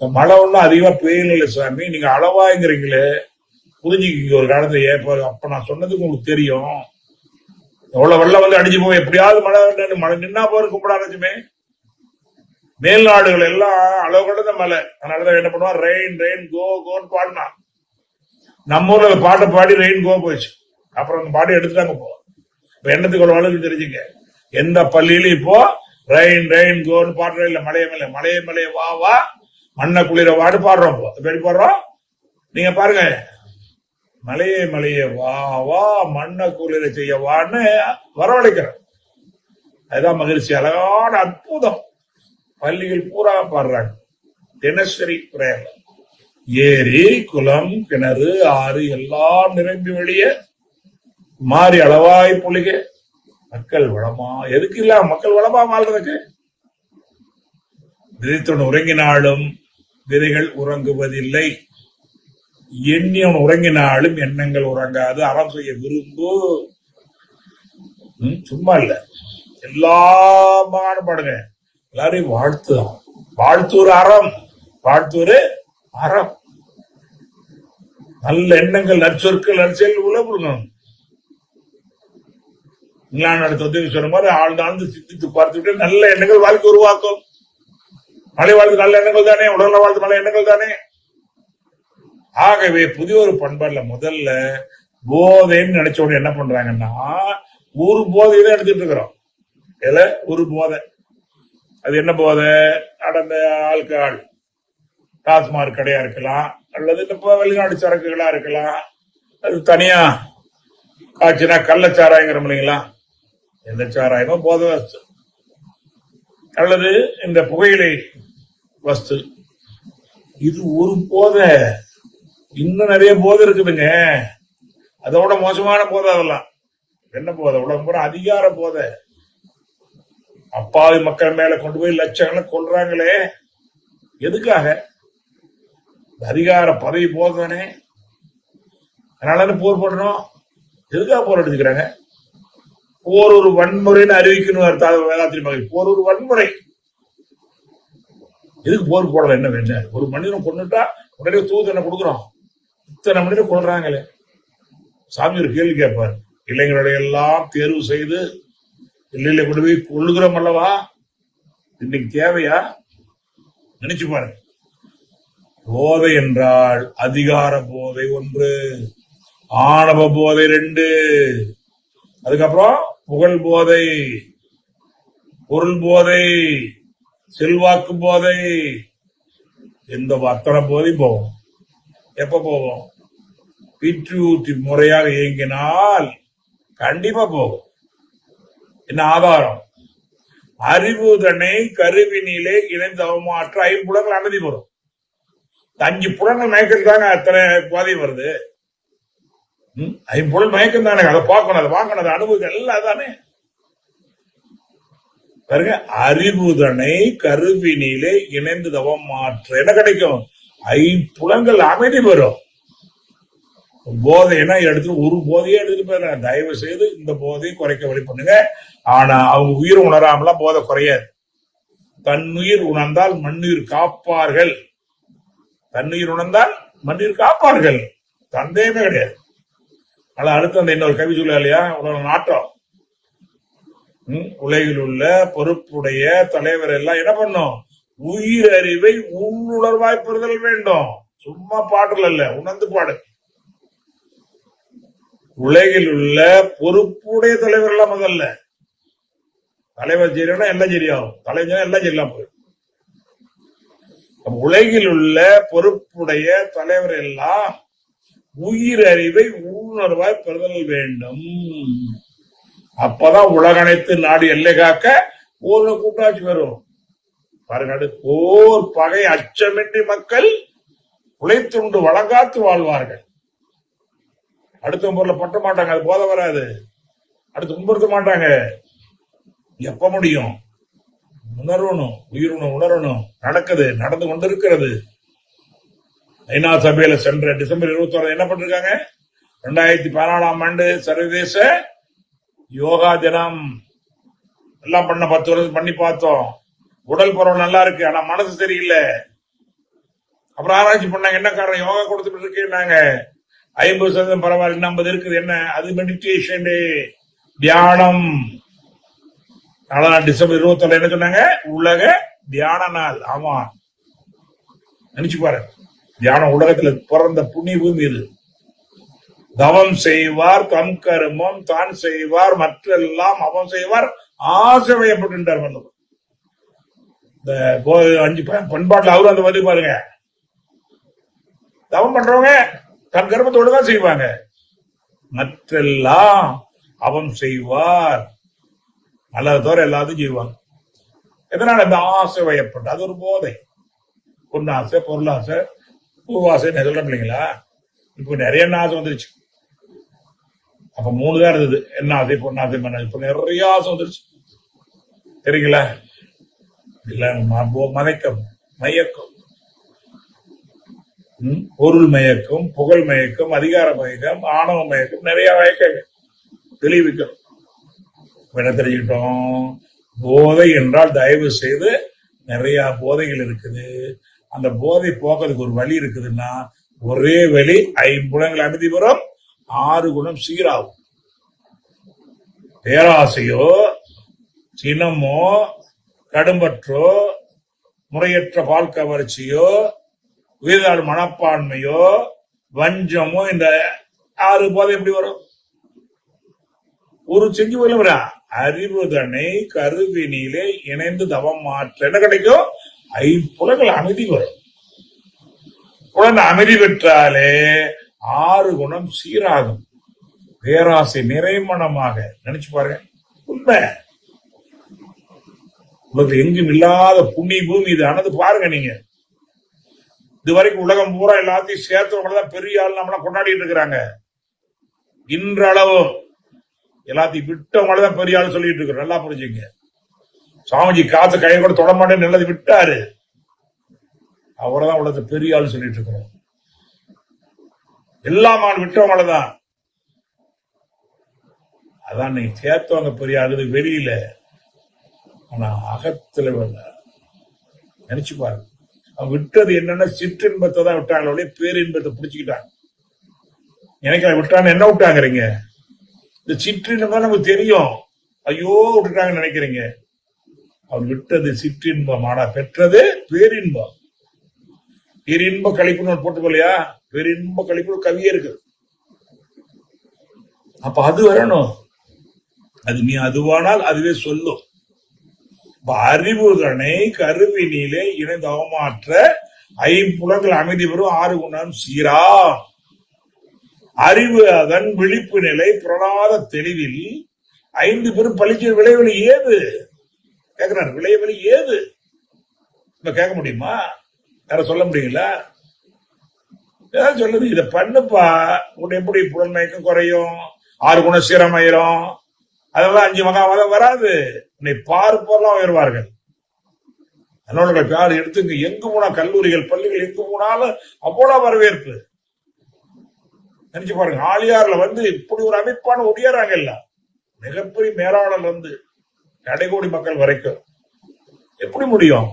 மழை ஒண்ணும் அதிகமா பெய்யல சாமி, நீங்க அளவாய்ங்கிறீங்களே, புரிஞ்சுக்கிங்க ஒரு காலத்துல. அப்ப நான் சொன்னதுக்கு உங்களுக்கு தெரியும். எவ்வளவு வெள்ளம் வந்து அடிச்சு போய் எப்படியாவது மழை நின்னா போற கும்பிடாச்சுமே. மேல்நாடுகள் எல்லாம் அளவு கடந்த மழை. அதனாலதான் என்ன பண்ணுவா, ரெயின் ரெயின் கோ கோன்னு பாடினா. நம்ம ஊர்ல பாட்டை பாடி ரெயின் கோ போயிடுச்சு. அப்புறம் அந்த பாடி எடுத்துட்டாங்க. போ இப்ப எண்ணத்துக்கு ஒரு வளர்ச்சி தெரிஞ்சுங்க. எந்த பள்ளியிலும் இப்போ ரெயின் ரெயின் கோன்னு பாடுறோம் இல்ல, மலைய மலை மலைய மலைய வா வா மண்ணை குளிர வாடு பாடுறோம். எப்படி பாடுறோம் நீங்க பாருங்க. மலையே மலையே வா வா மண்ணை குளிர செய்ய வான்னு வரவழைக்கிறேன். அதுதான் மகிழ்ச்சி. அழகான அற்புதம். பள்ளிகள் பூரா பாடுறாங்க தினசரி பிரேயர். ஏரி, குளம், கிணறு, ஆறு எல்லாம் நிரம்பி வெளியே மாறி அளவாய் பொழிக. மக்கள் வளமா எதுக்கு இல்ல, மக்கள் வளமா வாழ்றதுக்கு. விதைத்துடன் உறங்கினாலும் விதைகள் உறங்குவதில்லை. எண்ணியவன் உறங்கினாலும் எண்ணங்கள் உறங்காது. அறம் செய்ய விரும்பு. சும்மா இல்ல, எல்லாமான பாடுங்க. எல்லாரையும் வாழ்த்துதான். வாழ்த்தூர் அறம், வாழ்த்தூர் அறம். நல்ல எண்ணங்கள், நற்சொற்கள், நற்செயல் உலகம். இங்கிலாந்து தொந்தரவு சொன்ன மாதிரி ஆழ்ந்தாழ்ந்து சிந்தித்து பார்த்துட்டு நல்ல எண்ணங்கள் வாழ்க்கை உருவாக்கும். மலை வாழ்த்து நல்ல எண்ணங்கள் தானே, உடல்ல வாழ்த்து நல்ல எண்ணங்கள் தானே. ஆகவே புதிய ஒரு பண்பாடுல முதல்ல போதைன்னு நினைச்ச உடனே என்ன பண்றாங்கன்னா, ஒரு போதை தான் எடுத்துட்டு இருக்கிறோம். இதுல ஒரு போதை. அது என்ன போதை? நடந்த ஆல்கஹால், டாஸ்மாக் கடையா இருக்கலாம், அல்லது இந்த வெளிநாடு சரக்குகளா இருக்கலாம். அது தனியா காய்ச்சினா கள்ளச்சாராயங்கிற இல்லைங்களா, எந்த சாராயமோ போதை வஸ்து, அல்லது இந்த புகையிலை வஸ்து. இது ஒரு போதை. இன்னும் நிறைய போதை இருக்குதுங்க. அதோட மோசமான போதை. அதெல்லாம் என்ன போதை? உடம்பு அதிகார போதை. அப்பாவி மக்கள் மேல கொண்டு போய் லட்சங்களை கொள்றாங்களே, எதுக்காக? அதிகார பதவி போதானே. அதனால போர் போடணும். எதுக்காக போர் எடுத்துக்கிறாங்க? போர் ஒரு வன்முறைன்னு அறிவிக்கணும். வேதாத்திரி மகள் போர் ஒரு வன்முறை. எதுக்கு போர் போடல? என்ன வேணும்? ஒரு மனிதனை கொண்டுட்டா உடனே தூதனை கொடுக்குறோம். இத்தனை மனிதனை கொள்றாங்களே. சாமி ஒரு கேள்வி கேட்பார். இளைஞர்களை எல்லாம் தேர்வு செய்து இல்லையில கொண்டு போய் கொள்ளுகிறோம் அல்லவா? இன்னைக்கு தேவையா? நினைச்சு பாருங்க. போதை என்றால் அதிகார போதை 1, ஆணவ போதை 2, அதுக்கப்புறம் புகழ் போதை, பொருள் போதை, செல்வாக்கு போதை. எந்த அத்தனை போதையும் போவோம். எப்ப போவோம்? பிட்ரூட்டி முறையாக இயங்கினால் கண்டிப்பா போகும். என்ன ஆதாரம்? அறிவுதனை கருவினிலே இணைந்து அவமாற்ற 5 புலங்கள் அமைதி வரும். 5 புலங்கள் மயக்கம் தாங்க அத்தனை பாதை வருது. 5 புலன் மயக்கம் தானே, அதை பார்க்கணும், அதை வாங்கணும், அதை அனுபவிக்கணும், எல்லாம் தானே பாருங்க. அறிவுதனை கருவினிலே இணைந்து தவம் மாற்ற என்ன கிடைக்கும்? 5 புலங்கள் அமைதி வரும். போதைன்னா எடுத்து ஒரு போதையே எடுத்துட்டு போயிருங்க. தயவு செய்து இந்த போதையை குறைக்க வழி பண்ணுங்க. ஆனா அவங்க உயிர் உணராமலாம் போதை குறையாது. தன்னுயிர் உணர்ந்தால் மண்ணுயிர் காப்பார்கள். தன்னுயிர் உணர்ந்தால் மண்ணுயிர் காப்பார்கள். சந்தேகமே கிடையாது. ஆனா அடுத்து அந்த இன்னொரு கவி சொல்ல இல்லையா, உலக நாட்டம். உலகில் உள்ள பொறுப்புடைய தலைவர் எல்லாம் என்ன பண்ணும்? உயிர் அறிவை உள்ளுணர்வாய் பெறுதல் வேண்டும். சும்மா பாடல் அல்ல, உணர்ந்து பாடு. உலகில் உள்ள பொறுப்புடைய தலைவர் எல்லாம் முதல்ல. தலைவர் சரியா எல்லாம் சரியாகும், தலைவர் எல்லாம் சரியில்லாம் போயிடும். உலகில் உள்ள பொறுப்புடைய தலைவர் எல்லாம் உயிர் அறிவை உள்ளுணர்வாய் பெறுதல் வேண்டும். அப்பதான் உலக அனைத்து நாடு எல்லை காக்க ஒரு கூட்டாட்சி வரும். பாருங்க, போர் பகை அச்சமின்றி மக்கள் உழைத்துண்டு வழங்காத்து வாழ்வார்கள். அடுத்த பொருளை பட்ட மாட்டாங்க, அது போத வராது. அடுத்து துன்புறுத்த மாட்டாங்க. எப்ப முடியும்? உணரணும், உயிரினும் உணரணும். நடக்குது, நடந்து கொண்டிருக்கிறது. ஐநா சபையில சென்ற டிசம்பர் 21 என்ன பண்ணிருக்காங்க? 2014ஆம் ஆண்டு சர்வதேச யோகா தினம் எல்லாம் பண்ண 10 வருஷம் பண்ணி பார்த்தோம். உடல் பருவம் நல்லா இருக்கு, ஆனா மனசு சரியில்லை. அப்புறம் ஆராய்ச்சி பண்ணாங்க, என்ன காரணம்? யோகா கொடுத்துட்டு இருக்கேன்னாங்க. 50% பரவாயில்ல, 50 இருக்குது. என்ன அது? மெடிடேஷன், தியானம். டிசம்பர் 21 என்ன சொன்னாங்க? உலக தியான நாள். ஆமா, நினைச்சு பாரு. தியானம் உலகத்துல பிறந்த புண்ணிய பூமி இது. தவம் செய்வார் தம் கருமம் தான் செய்வார், மற்றெல்லாம் அவன் செய்வார், ஆசை வயப்பட்டுட்டார் வள்ளுவர். இந்த 5 பண்பாட்டுல அவரும் அந்த மாதிரி பாருங்க. தவம் பண்றவங்க தன் கர்மத்தோடு தான் செய்வாங்க, மற்றெல்லாம் அவன் செய்வார், நல்லது தவிர எல்லாத்தையும் செய்வாங்க. எதனால? இந்த ஆசை வயப்பட்டு. அது ஒரு போதை. பொன்னாசை, பொருளாசை, பூவாசை சொல்றேன் இல்லைங்களா? இப்ப நிறைய ஆசை வந்துருச்சு. அப்ப 3 தான் இருந்தது, என்ன ஆசை, பொன்னாசை, மண்ணாசை. இப்ப நிறைய ஆசை வந்துருச்சு, சரிங்களா? இல்ல மயக்கம், மயக்கம், பொருள் மயக்கம், புகழ் மயக்கம், அதிகார மயக்கம், ஆணவ மயக்கம், நிறைய மயக்கங்கள் தெளிவிக்கும். என்ன தெரிஞ்சுக்கிட்டோம்? போதை என்றால் தயவு செய்து நிறைய போதைகள் இருக்குது. அந்த போதை போக்குறதுக்கு ஒரு வழி இருக்குதுன்னா ஒரே வழி, 5 குணங்கள் அமைதி வரும், 6 குணம் சீராகும். பேராசையோ, சினமோ, கடும்பற்றோ, முறையற்ற பால் கவர்ச்சியோ, உயர்தாள் மனப்பான்மையோ, வஞ்சமோ, இந்த 6 போதை எப்படி வரும்? ஒரு செஞ்சு போயில அறிவுதனை கருவினிலே இணைந்து தவம் மாற்ற என்ன கிடைக்கும்? 5 புலங்கள் அமைதி வரும். குழந்தை அமைதி பெற்றாலே 6 குணம் சீராகும். பேராசை நிறைமணமாக. நினைச்சு பாருங்க, உண்மை. உலகத்தில் எங்கும் இல்லாத புண்ணிய பூமி இது. ஆனது பாருங்க நீங்க. இதுவரைக்கும் உலகம் பூரா எல்லாத்தையும் சேர்த்தவங்களதான் பெரிய ஆள் நம்மள கொண்டாடிட்டு இருக்கிறாங்க. இன்றளவும் எல்லாத்தையும் விட்டவங்களதான் பெரிய ஆள் சொல்லிட்டு இருக்கிறோம். நல்லா புரிஞ்சுங்க. சாமிஜி காசு கையை கூட தொட மாட்டேன்னு நல்லது விட்டாரு, அவரதான் உலகத்தை பெரிய ஆள் சொல்லிட்டு இருக்கிறோம். எல்லா விட்டவங்களதான். அதான் நீ சேர்த்தவங்க பெரிய ஆளு வெளியில, ஆனா அகத்துல நினைச்சு பாருங்க. அவன் விட்டது என்னன்னா சிற்றின்பத்தை தான் விட்டாங்களே, பேரின்பத்தை பிடிச்சுக்கிட்டாங்க. எனக்கு விட்டான்னு என்ன விட்டாங்கிறீங்க? இந்த சிற்றின்பம் நமக்கு தெரியும், ஐயோ விட்டுட்டாங்கன்னு நினைக்கிறீங்க. அவன் விட்டது சிற்றின்பம், ஆனா பெற்றது பேரின்பம். பேரின்ப கழிப்புன்னு போட்டுக்கலையா? பேரின்ப கழிப்பு கவியே இருக்கு. அப்ப அது வரணும். அது நீ அதுவானால் அதுவே சொல்லும். அறிவுதனை கருவினிலே இணைந்து அவமாற்ற 5 புலங்கள் அமைதி வரும், 6 குணம் சீரா. அறிவு அதன் விழிப்பு நிலை புரளாத தெளிவில் 5 பேரும் பழிக்க விளைவெளி ஏது கேட்கிறார். விளைவெளி ஏது கேட்க முடியுமா? யார சொல்ல முடியுங்களா? ஏதாவது சொல்லுது, இதை பண்ணுப்பா, உன்னை எப்படி புலன்மயக்கம் குறையும், 6 குணம் சீரமாயிரும், அதெல்லாம் 5 மகாவாதம் வராது. உன்னை பார்ப்பெல்லாம் உயர்வார்கள். அதனோட பேர் எடுத்துங்க. எங்கு போனா கல்லூரிகள் பள்ளிகள் எங்கு போனாலும் அவ்வளவு வரவேற்பு. நினைச்சு பாருங்க, ஆழியார்ல இப்படி ஒரு அமைப்பான ஒடியாராங்க எல்லாம். மிகப்பெரிய மேலாளர் கடைகோடி மக்கள் வரைக்கும் எப்படி முடியும்?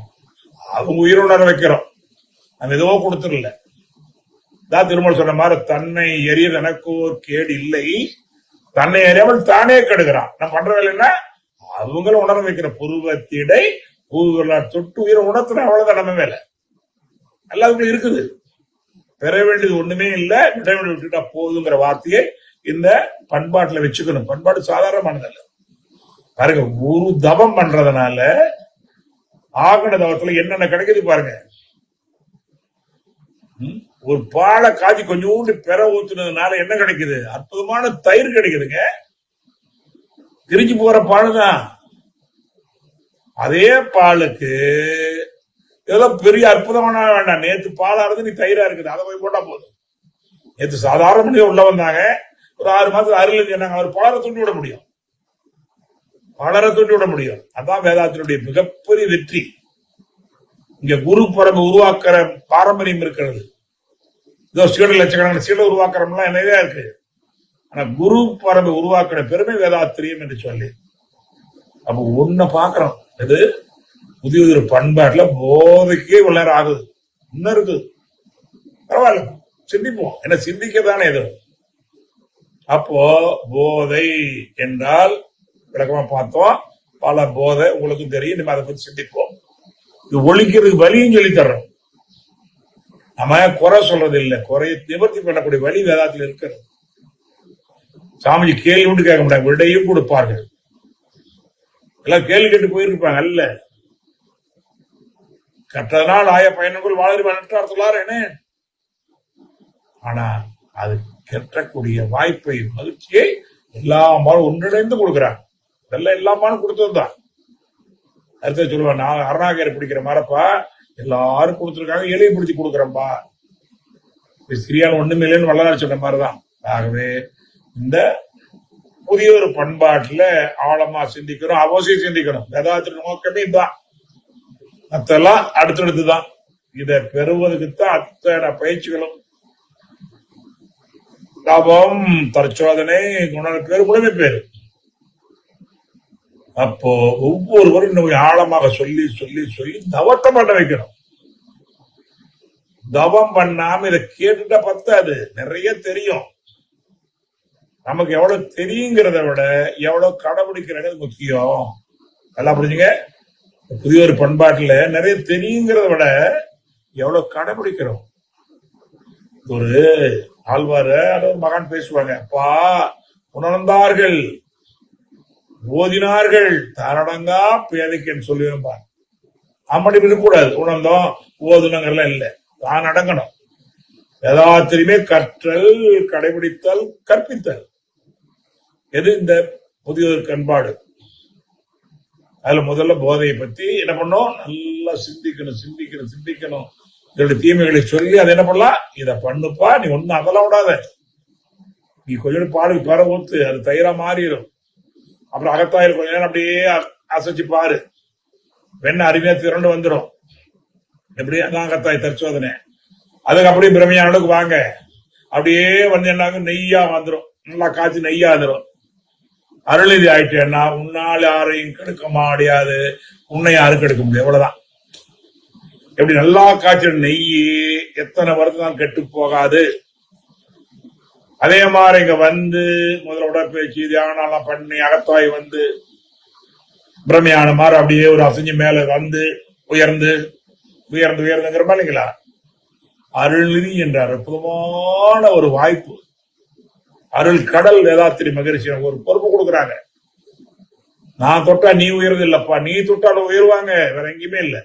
அவங்க உயிரோட வைக்கிறோம், நம்ம எதுவோ கொடுத்துடல. தான் திருமல் சொன்ன மாதிரி தன்னை எரிய எனக்கு ஒரு கேடு இல்லை, தன்னை அறியாமல் தானே கெடுகிறான். நம்ம பண்ற வேலை என்ன? அவங்களும் உணர வைக்கிற புருவத்திடை தொட்டு உயிரை உணர்த்துற, அவ்வளவுதான் நம்ம வேலை. எல்லாத்துக்கும் இருக்குது. பெற வேண்டியது ஒண்ணுமே இல்ல, விட வேண்டிய விட்டுட்டா போதுங்கிற வார்த்தையை இந்த பண்பாட்டுல வச்சுக்கணும். பண்பாடு சாதாரணமானதல்ல. பாருங்க, ஒரு தவம் பண்றதுனால ஆகண தவத்துல என்னென்ன கிடைக்குது பாருங்க. ஒரு பாலை காய்ச்சி கொஞ்சோண்டு பெற ஊத்துனதுனால என்ன கிடைக்குது? அற்புதமான தயிர் கிடைக்குதுங்க. திரிஞ்சு போற பாலுதான். அதே பாலுக்கு இதெல்லாம் பெரிய அற்புதமான வேண்டாம். நேத்து பாலா இருந்து நீ தயிரா இருக்குது, அதை போய் போட்டா போதும். நேற்று சாதாரண மனிதர் உள்ள வந்தாங்க, ஒரு 6 மாசம் அருள் சொன்னாங்க, அவர் பலரை தூண்டி விட முடியும், பலரை தூண்டி விட முடியும். அதான் வேதாத்தினுடைய மிகப்பெரிய வெற்றி. இங்க குரு பரம்பை உருவாக்குற பாரம்பரியம் இருக்கிறது. இதோ சீடர் லட்சக்கணக்கான சீடர் உருவாக்குறோம்லாம் என்னதே இருக்கு. ஆனா குரு பரம்பை உருவாக்குற பெருமை வேதாத்திரியம் என்று சொல்லி அப்ப ஒன்ன பாக்குறோம். இது புதிய ஒரு பண்பாட்டுல போதைக்கே இவ்வளவு நேரம் ஆகுது. இன்னும் இருக்குது, பரவாயில்ல, சிந்திப்போம். என்ன சிந்திக்கதானே இது. அப்போ போதை என்றால் விளக்கமா பார்த்தோம். பல போதை உங்களுக்கும் தெரியும். நம்ம அதை பத்தி சிந்திப்போம். இது ஒழிக்கிறதுக்கு வழியும் சொல்லி தர்றோம். நம்ம குறை சொல்றது இல்லை, குறையை நிவர்த்தி பண்ணக்கூடிய வழி வேதாத்துல இருக்கிறது. சாமிஜி கேள்வி உண்டு கேட்க மாட்டாங்க, விடையும் கொடுப்பார்கள். எல்லாம் கேள்வி கேட்டு போயிருப்பாங்க. அல்ல, கற்றதனால் ஆய பயணங்கள் வாழ. ஆனா அது கற்றக்கூடிய வாய்ப்பை மகிழ்ச்சியை எல்லாமாலும் ஒன்றிணைந்து கொடுக்கிறாங்க. இதெல்லாம் எல்லாமாலும் கொடுத்ததுதான். அடுத்த சொல்லுவேன், நான் அருணாகரை பிடிக்கிற மாதிரிப்பா எல்லாரும் கொடுத்துருக்காங்க, எளிய பிடிச்சி கொடுக்குறேன்பா. சிறியான ஒண்ணுமே இல்லைன்னு வள்ளலார் சொன்ன மாதிரிதான். ஆகவே இந்த புதிய ஒரு பண்பாட்டுல ஆழமா சிந்திக்கணும், அவசியம் சிந்திக்கணும். வேதாத்திர நோக்கமே இதுதான். மத்தெல்லாம் அடுத்தடுத்துதான். இதை பெறுவதுக்குத்தான் அத்தனை பயிற்சிகளும். தவம், தற்சோதனை, பேரு முழுமை பேரு. அப்போ ஒவ்வொருவரும் இன்னும் ஆழமாக சொல்லி சொல்லி சொல்லி தவத்தை பண்ண வைக்கணும். தவம் பண்ணாம இதை கேட்டுட்டா பத்தாது. நிறைய தெரியும். நமக்கு எவ்வளவு தெரியுங்கிறத விட எவ்வளவு கடைபிடிக்கிறது முக்கியம். நல்லா புரிஞ்சுங்க. புதிய ஒரு பண்பாட்டுல நிறைய தெரியுங்கிறத விட எவ்வளவு கடைபிடிக்கிறோம். ஒரு ஆழ்வார மகான் பேசுவாங்க, அப்பா உணர்ந்தார்கள், ஓதினார்கள், தாரடங்கா பேதைக்குன்னு சொல்லுவேன். அப்படி இருக்கக்கூடாது. உணர்ந்தோம் ஓதுனங்கள்லாம் இல்லை, தான் அடங்கணும். எல்லாத்திலுமே கற்றல், கடைபிடித்தல், கற்பித்தல். எது இந்த புதிய ஒரு பண்பாடு. அதுல முதல்ல போதையை பத்தி என்ன பண்ணோம், நல்லா சிந்திக்கணும் சிந்திக்கணும் சிந்திக்கணும். இதோட தீமைகளை சொல்லி அதை என்ன பண்ணலாம், இதை பண்ணுப்பா, நீ ஒன்னும் அதெல்லாம் விடாத, நீ கொஞ்சம் பாலுக்கு பெற ஊத்து, அது தயிரா மாறிடும். அப்புறம் அகத்தாயில் கொஞ்ச நேரம் அப்படியே அசைச்சு பாரு, வெண்ணெய் அருமையா திரண்டு வந்துடும். எப்படி அதான் அகத்தாய் தற்சோதனை. அதுக்கு அப்படியே பிரமையான அளவுக்கு வாங்க, அப்படியே வந்து என்ன நெய்யா வந்துடும், நல்லா காய்ச்சி நெய்யா வந்துடும். அருள்நிதி ஆயிட்டேன்னா உன்னால் யாரையும் கெடுக்க முடியாது, உன்னை யாரும் கெடுக்க முடியாது. அவ்வளவுதான். எப்படி நல்லா காய்ச்சல் நெய் எத்தனை வருடம் கெட்டு போகாது. அதே மாதிரி இங்க வந்து முதல்ல உடற்பயிற்சி தியானம் பண்ணி அகத்தாய் வந்து பிரமையான மாதிரி அப்படியே ஒரு அசைஞ்சு மேல வந்து உயர்ந்து உயர்ந்து உயர்ந்துங்கிற மாதிரி இல்லைங்களா. அருள்நிதி என்ற அற்புதமான ஒரு வாய்ப்பு. அருள் கடல் வேதாத்திரி மகிழ்ச்சி ஒரு பொறுப்பு கொடுக்குறாங்க. நான் தொட்டா நீ உயர்வு இல்லப்பா, நீ தொட்டாலும் உயர்வாங்க, வேற எங்கேயுமே இல்லை.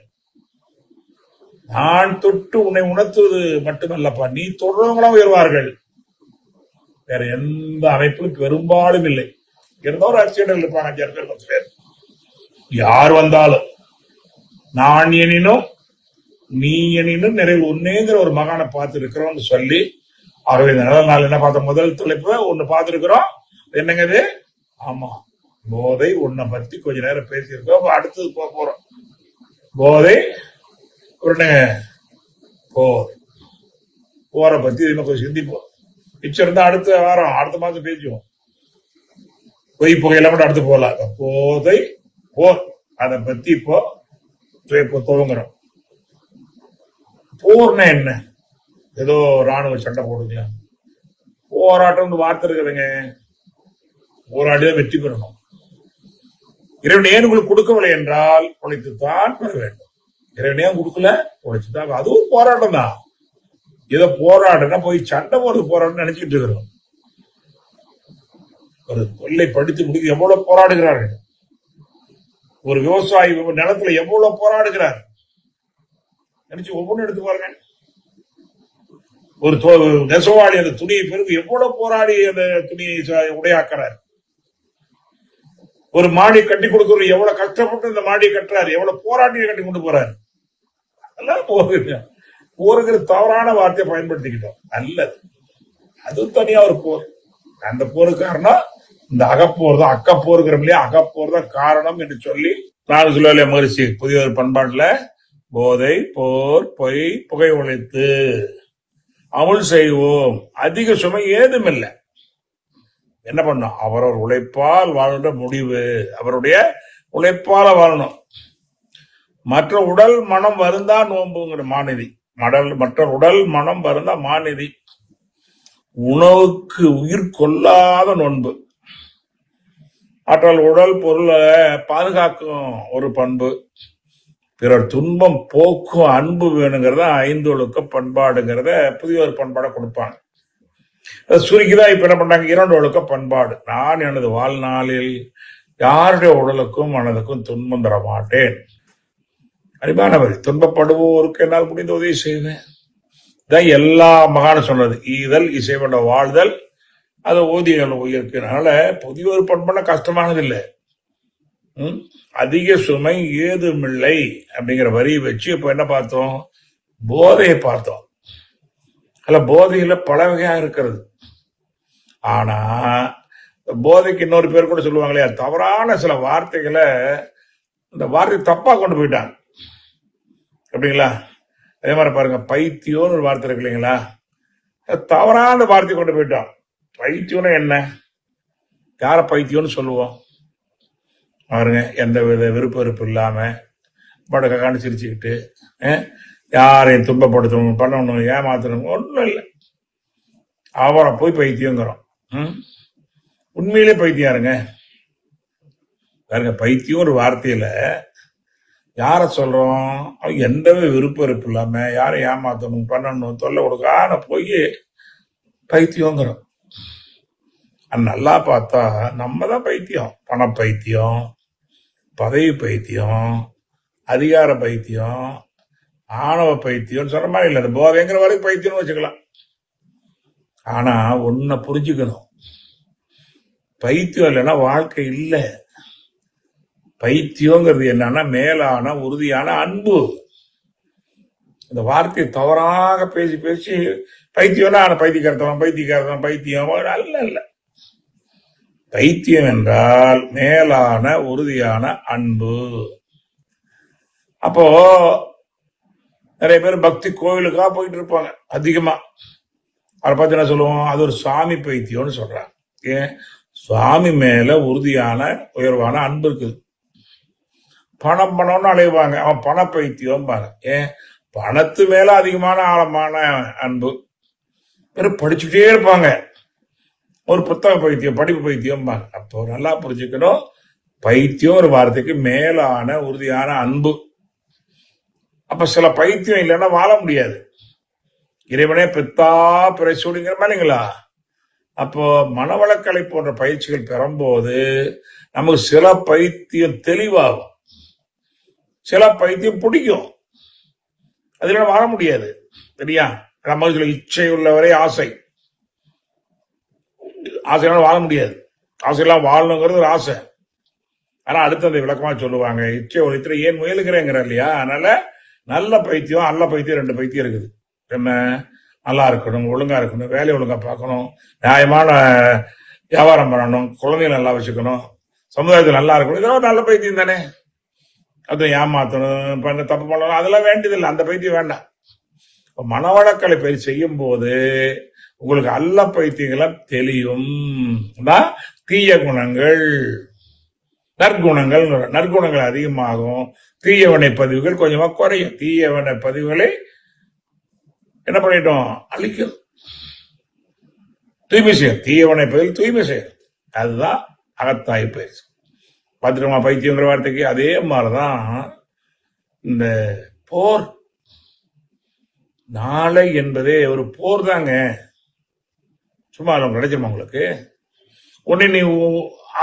நான் தொட்டு உன்னை உணர்த்துவது மட்டுமல்லப்பா, நீ தொடர்றவங்களும் உயர்வார்கள். வேற எந்த அமைப்பிலும் பெரும்பாலும் இல்லை. இருந்தோ ஒரு அரசியல் இருப்பாங்க 5 பேர் 10 பேர். யார் வந்தாலும் நான் எனினும் நீ எனினும் நிறைவு ஒன்னேங்கிற ஒரு மகானை பார்த்து இருக்கிறோம்னு சொல்லி, ஆகவே இந்த நல்ல நாள் என்ன பார்த்தோம்? முதல் தலைப்பு ஒண்ணு பார்த்திருக்கிறோம். என்னங்க இது? ஆமா, போதை ஒன்ன பத்தி கொஞ்ச நேரம் பேசியிருக்கோம். அடுத்தது போறோம். போதை போற பத்தி கொஞ்சம் சிந்திப்போம். மிச்சம் இருந்தா அடுத்த வாரம் அடுத்த மாசம் பேசுவோம். பொய் புகையெல்லாம் கூட அடுத்து போகலாம். போதை போர் அதை பத்தி இப்போ துவங்குறோம். போர்னா என்ன? ஏதோ ராணுவ சண்டை போடுக்கலாம். போராட்டம் வார்த்தை இருக்குதுங்க. போராடிதான் வெற்றி பெறணும். இறைவன் ஏன் உங்களுக்கு கொடுக்கவில்லை என்றால் உழைத்துத்தான் பெற வேண்டும். இறைவன் ஏன் கொடுக்கல? உழைச்சுதான். அது ஒரு போராட்டம் தான். ஏதோ போராடுனா போய் சண்டை போறது போராட்டம் நினைச்சிட்டு இருக்கிறோம். ஒரு தொல்லை படித்து முடிக்க எவ்வளவு போராடுகிறார்கள். ஒரு விவசாயி நிலத்துல எவ்வளவு போராடுகிறார் நினைச்சு ஒவ்வொன்றும் எடுத்து பாருங்க. ஒரு நெசவாளி அந்த துணியை பிறகு எவ்வளவு போராடி அந்த துணியை உடையாக்குறார். ஒரு மாடி கட்டி கொடுக்கறது எவ்வளவு கஷ்டப்பட்டு இந்த மாடியை கட்டுறாரு, எவ்வளவு போராட்டியை கட்டி கொண்டு போறாரு. அதெல்லாம் போருங்கிற தவறான வார்த்தையை பயன்படுத்திக்கிட்டோம். நல்லது, அது தனியா ஒரு போர். அந்த போருக்கு காரணம் இந்த அகப்போர் தான். அக்கப்போருங்கிற இல்லையா, அகப்போர் தான் காரணம் என்று சொல்லி நான் சொல்லலையா மகிழ்ச்சி. புதிய ஒரு பண்பாட்டுல போதை, போர், பொய், புகை உழைத்து அமுல் செய்வோம். அதிக சுமை ஏதும் இல்லை. என்ன பண்ணும்? அவரவர் உழைப்பால் வாழ்கின்ற முடிவு. அவருடைய உழைப்பால வாழணும். மற்ற உடல் மனம் வருந்தா நோம்புங்கிற மாநிதி. மற்ற உடல் மனம் வருந்தா மாநிதி. உணவுக்கு உயிர் கொள்ளாத நோன்பு. ஆற்றல் உடல் பொருளை பாதுகாக்கும் ஒரு பண்பு. பிறர் துன்பம் போக்கும் அன்பு வேணுங்கிறத 5 ஒழுக்க பண்பாடுங்கிறத புதிய ஒரு பண்பாடை கொடுப்பாங்க. சுருக்கிதான் இப்ப என்ன பண்றாங்க? 2 ஒழுக்க பண்பாடு. நான் எனது வாழ்நாளில் யாருடைய உடலுக்கும் மனதுக்கும் துன்பம் தர மாட்டேன். அறிவானவர் துன்பப்படுவோருக்கு என்னால் முடிந்த உதவி செய்வேன். இதான் எல்லா மகானும் சொன்னது. ஈதல் இசைவன வாழ்தல் அதை ஓதிகள் உயிருக்கு. அதனால புதிய ஒரு பண்பான கஷ்டமானது இல்லை. அதிக சுமை ஏதுமில்லை அப்படிங்கிற வரியை வச்சு இப்ப என்ன பார்த்தோம்? போதையை பார்த்தோம். அல்ல, போதையில பல வகையா இருக்கிறது. ஆனா போதைக்கு இன்னொரு பேர் கூட சொல்லுவாங்க இல்லையா, தவறான சில வார்த்தைகளை, இந்த வார்த்தை தப்பா கொண்டு போயிட்டாங்க. அப்படிங்களா? அதே மாதிரி பாருங்க, பைத்தியம்னு ஒரு வார்த்தை இருக்கு இல்லைங்களா, தவறான வார்த்தை கொண்டு போயிட்டோம். பைத்தியம்னா என்ன? யார பைத்தியம்னு சொல்லுவோம்? பாருங்க, எந்த வித விருப்ப வெறுப்பு இல்லாம படக்கான்னு சிரிச்சுக்கிட்டு யாரையும் துன்பப்படுத்தணும், பண்ணணும், ஏமாத்தணும் ஒன்றும் இல்லை. அவரை போய் பைத்தியங்கிறோம். உண்மையிலே பைத்தியாருங்க. பாருங்க, பைத்தியம் ஒரு வார்த்தையில யார சொல்றோம்? எந்த விருப்ப வெறுப்பு இல்லாம யாரை ஏமாத்தணும், பண்ணணும், தொல்லை கொடுக்கான போய் பைத்தியங்கிறோம். நல்லா பார்த்தா நம்ம தான் பைத்தியம். பண பைத்தியம், பதவி பைத்தியம், அதிகார பைத்தியம், ஆணவ பைத்தியம் சொன்ன மாதிரி இல்லை. அந்த போதைங்கிற வரைக்கும் பைத்தியம்னு வச்சுக்கலாம். ஆனா ஒன்ன புரிஞ்சுக்கணும், பைத்தியம் இல்லைன்னா வாழ்க்கை இல்லை. பைத்தியங்கிறது என்னன்னா மேலான உறுதியான அன்பு. இந்த வார்த்தையை தவறாக பேசி பேசி பைத்தியம்னா பைத்தியக்காரத்தனம் பைத்தியம் அல்ல. பைத்தியம் என்றால் மேலான உறுதியான அன்பு. அப்போ நிறைய பேர் பக்தி கோவிலுக்காக போயிட்டு இருப்பாங்க அதிகமா. அதை பார்த்து என்ன சொல்லுவோம்? அது ஒரு சாமி பைத்தியம்னு சொல்றாங்க. ஏன்? சுவாமி மேல உறுதியான உயர்வான அன்பு இருக்குது. பணம்னு அலைவாங்க, அவன் பண பைத்தியம் பாங்க. ஏன்? பணத்து மேல அதிகமான ஆழமான அன்பு. பேர் படிச்சுட்டே இருப்பாங்க, ஒரு புத்தக பைத்தியம், படிப்பு பைத்தியம் பாங்க. அப்போ நல்லா புரிஞ்சுக்கணும், பைத்தியம் ஒரு வார்த்தைக்கு மேலான உறுதியான அன்பு. அப்ப சில பைத்தியம் இல்லைன்னா வாழ முடியாது. இறைவனே பித்தா பிறைசூடிங்கிற மாதிரிங்களா. அப்போ மனவளக்கலை போன்ற பயிற்சிகள் பெறும்போது நமக்கு சில பைத்தியம் தெளிவாகும், சில பைத்தியம் பிடிக்கும், அதுல வாழ முடியாது. சரியா? நம்ம இச்சை உள்ளவரை ஆசை. ஆசையெல்லாம் வாழ முடியாது. ஆசையெல்லாம் வாழணுங்கிறது ஒரு ஆசை. ஆனா அடுத்து அந்த விளக்கமா சொல்லுவாங்க, இச்சை ஒழித்துல ஏன் முயலுகிறேங்கிற இல்லையா. அதனால நல்ல பைத்தியம் அல்ல பைத்தியம் 2 பைத்தியம் இருக்குது. என்ன, நல்லா இருக்கணும், ஒழுங்கா இருக்கணும், வேலையை ஒழுங்கா பார்க்கணும், நியாயமான வியாபாரம் பண்ணணும், குழந்தைகளை நல்லா வச்சுக்கணும், சமுதாயத்தில் நல்லா இருக்கணும். இதெல்லாம் நல்ல பைத்தியம் தானே. அதை ஏமாத்தணும், பண்ண தப்பு பண்ணணும், அதெல்லாம் வேண்டியதில்லை. அந்த பைத்தியம் வேண்டாம். மனவளக்கலை பயிற்சி செய்யும் போது உங்களுக்கு அல்ல பைத்தியங்களா தெளியும். தீய குணங்கள் நற்குணங்கள் அதிகமாகும், தீயவனை பதிவுகள் கொஞ்சமா குறையும். தீயவனை பதிவுகளை என்ன பண்ணிட்டோம், அழிக்கும், தூய்மை செய்யும். தீயவனை பதிவு தூய்மை செய்யும். அதுதான் அகத்தாய் பயிற்சி. பார்த்துட்டோமா பைத்தியங்கிற வார்த்தைக்கு? அதே மாதிரிதான் இந்த போர். நாளை என்பதே ஒரு போர் தாங்க. சும்மா கிடைச்சிருமா உங்களுக்கு? ஒன்னு நீ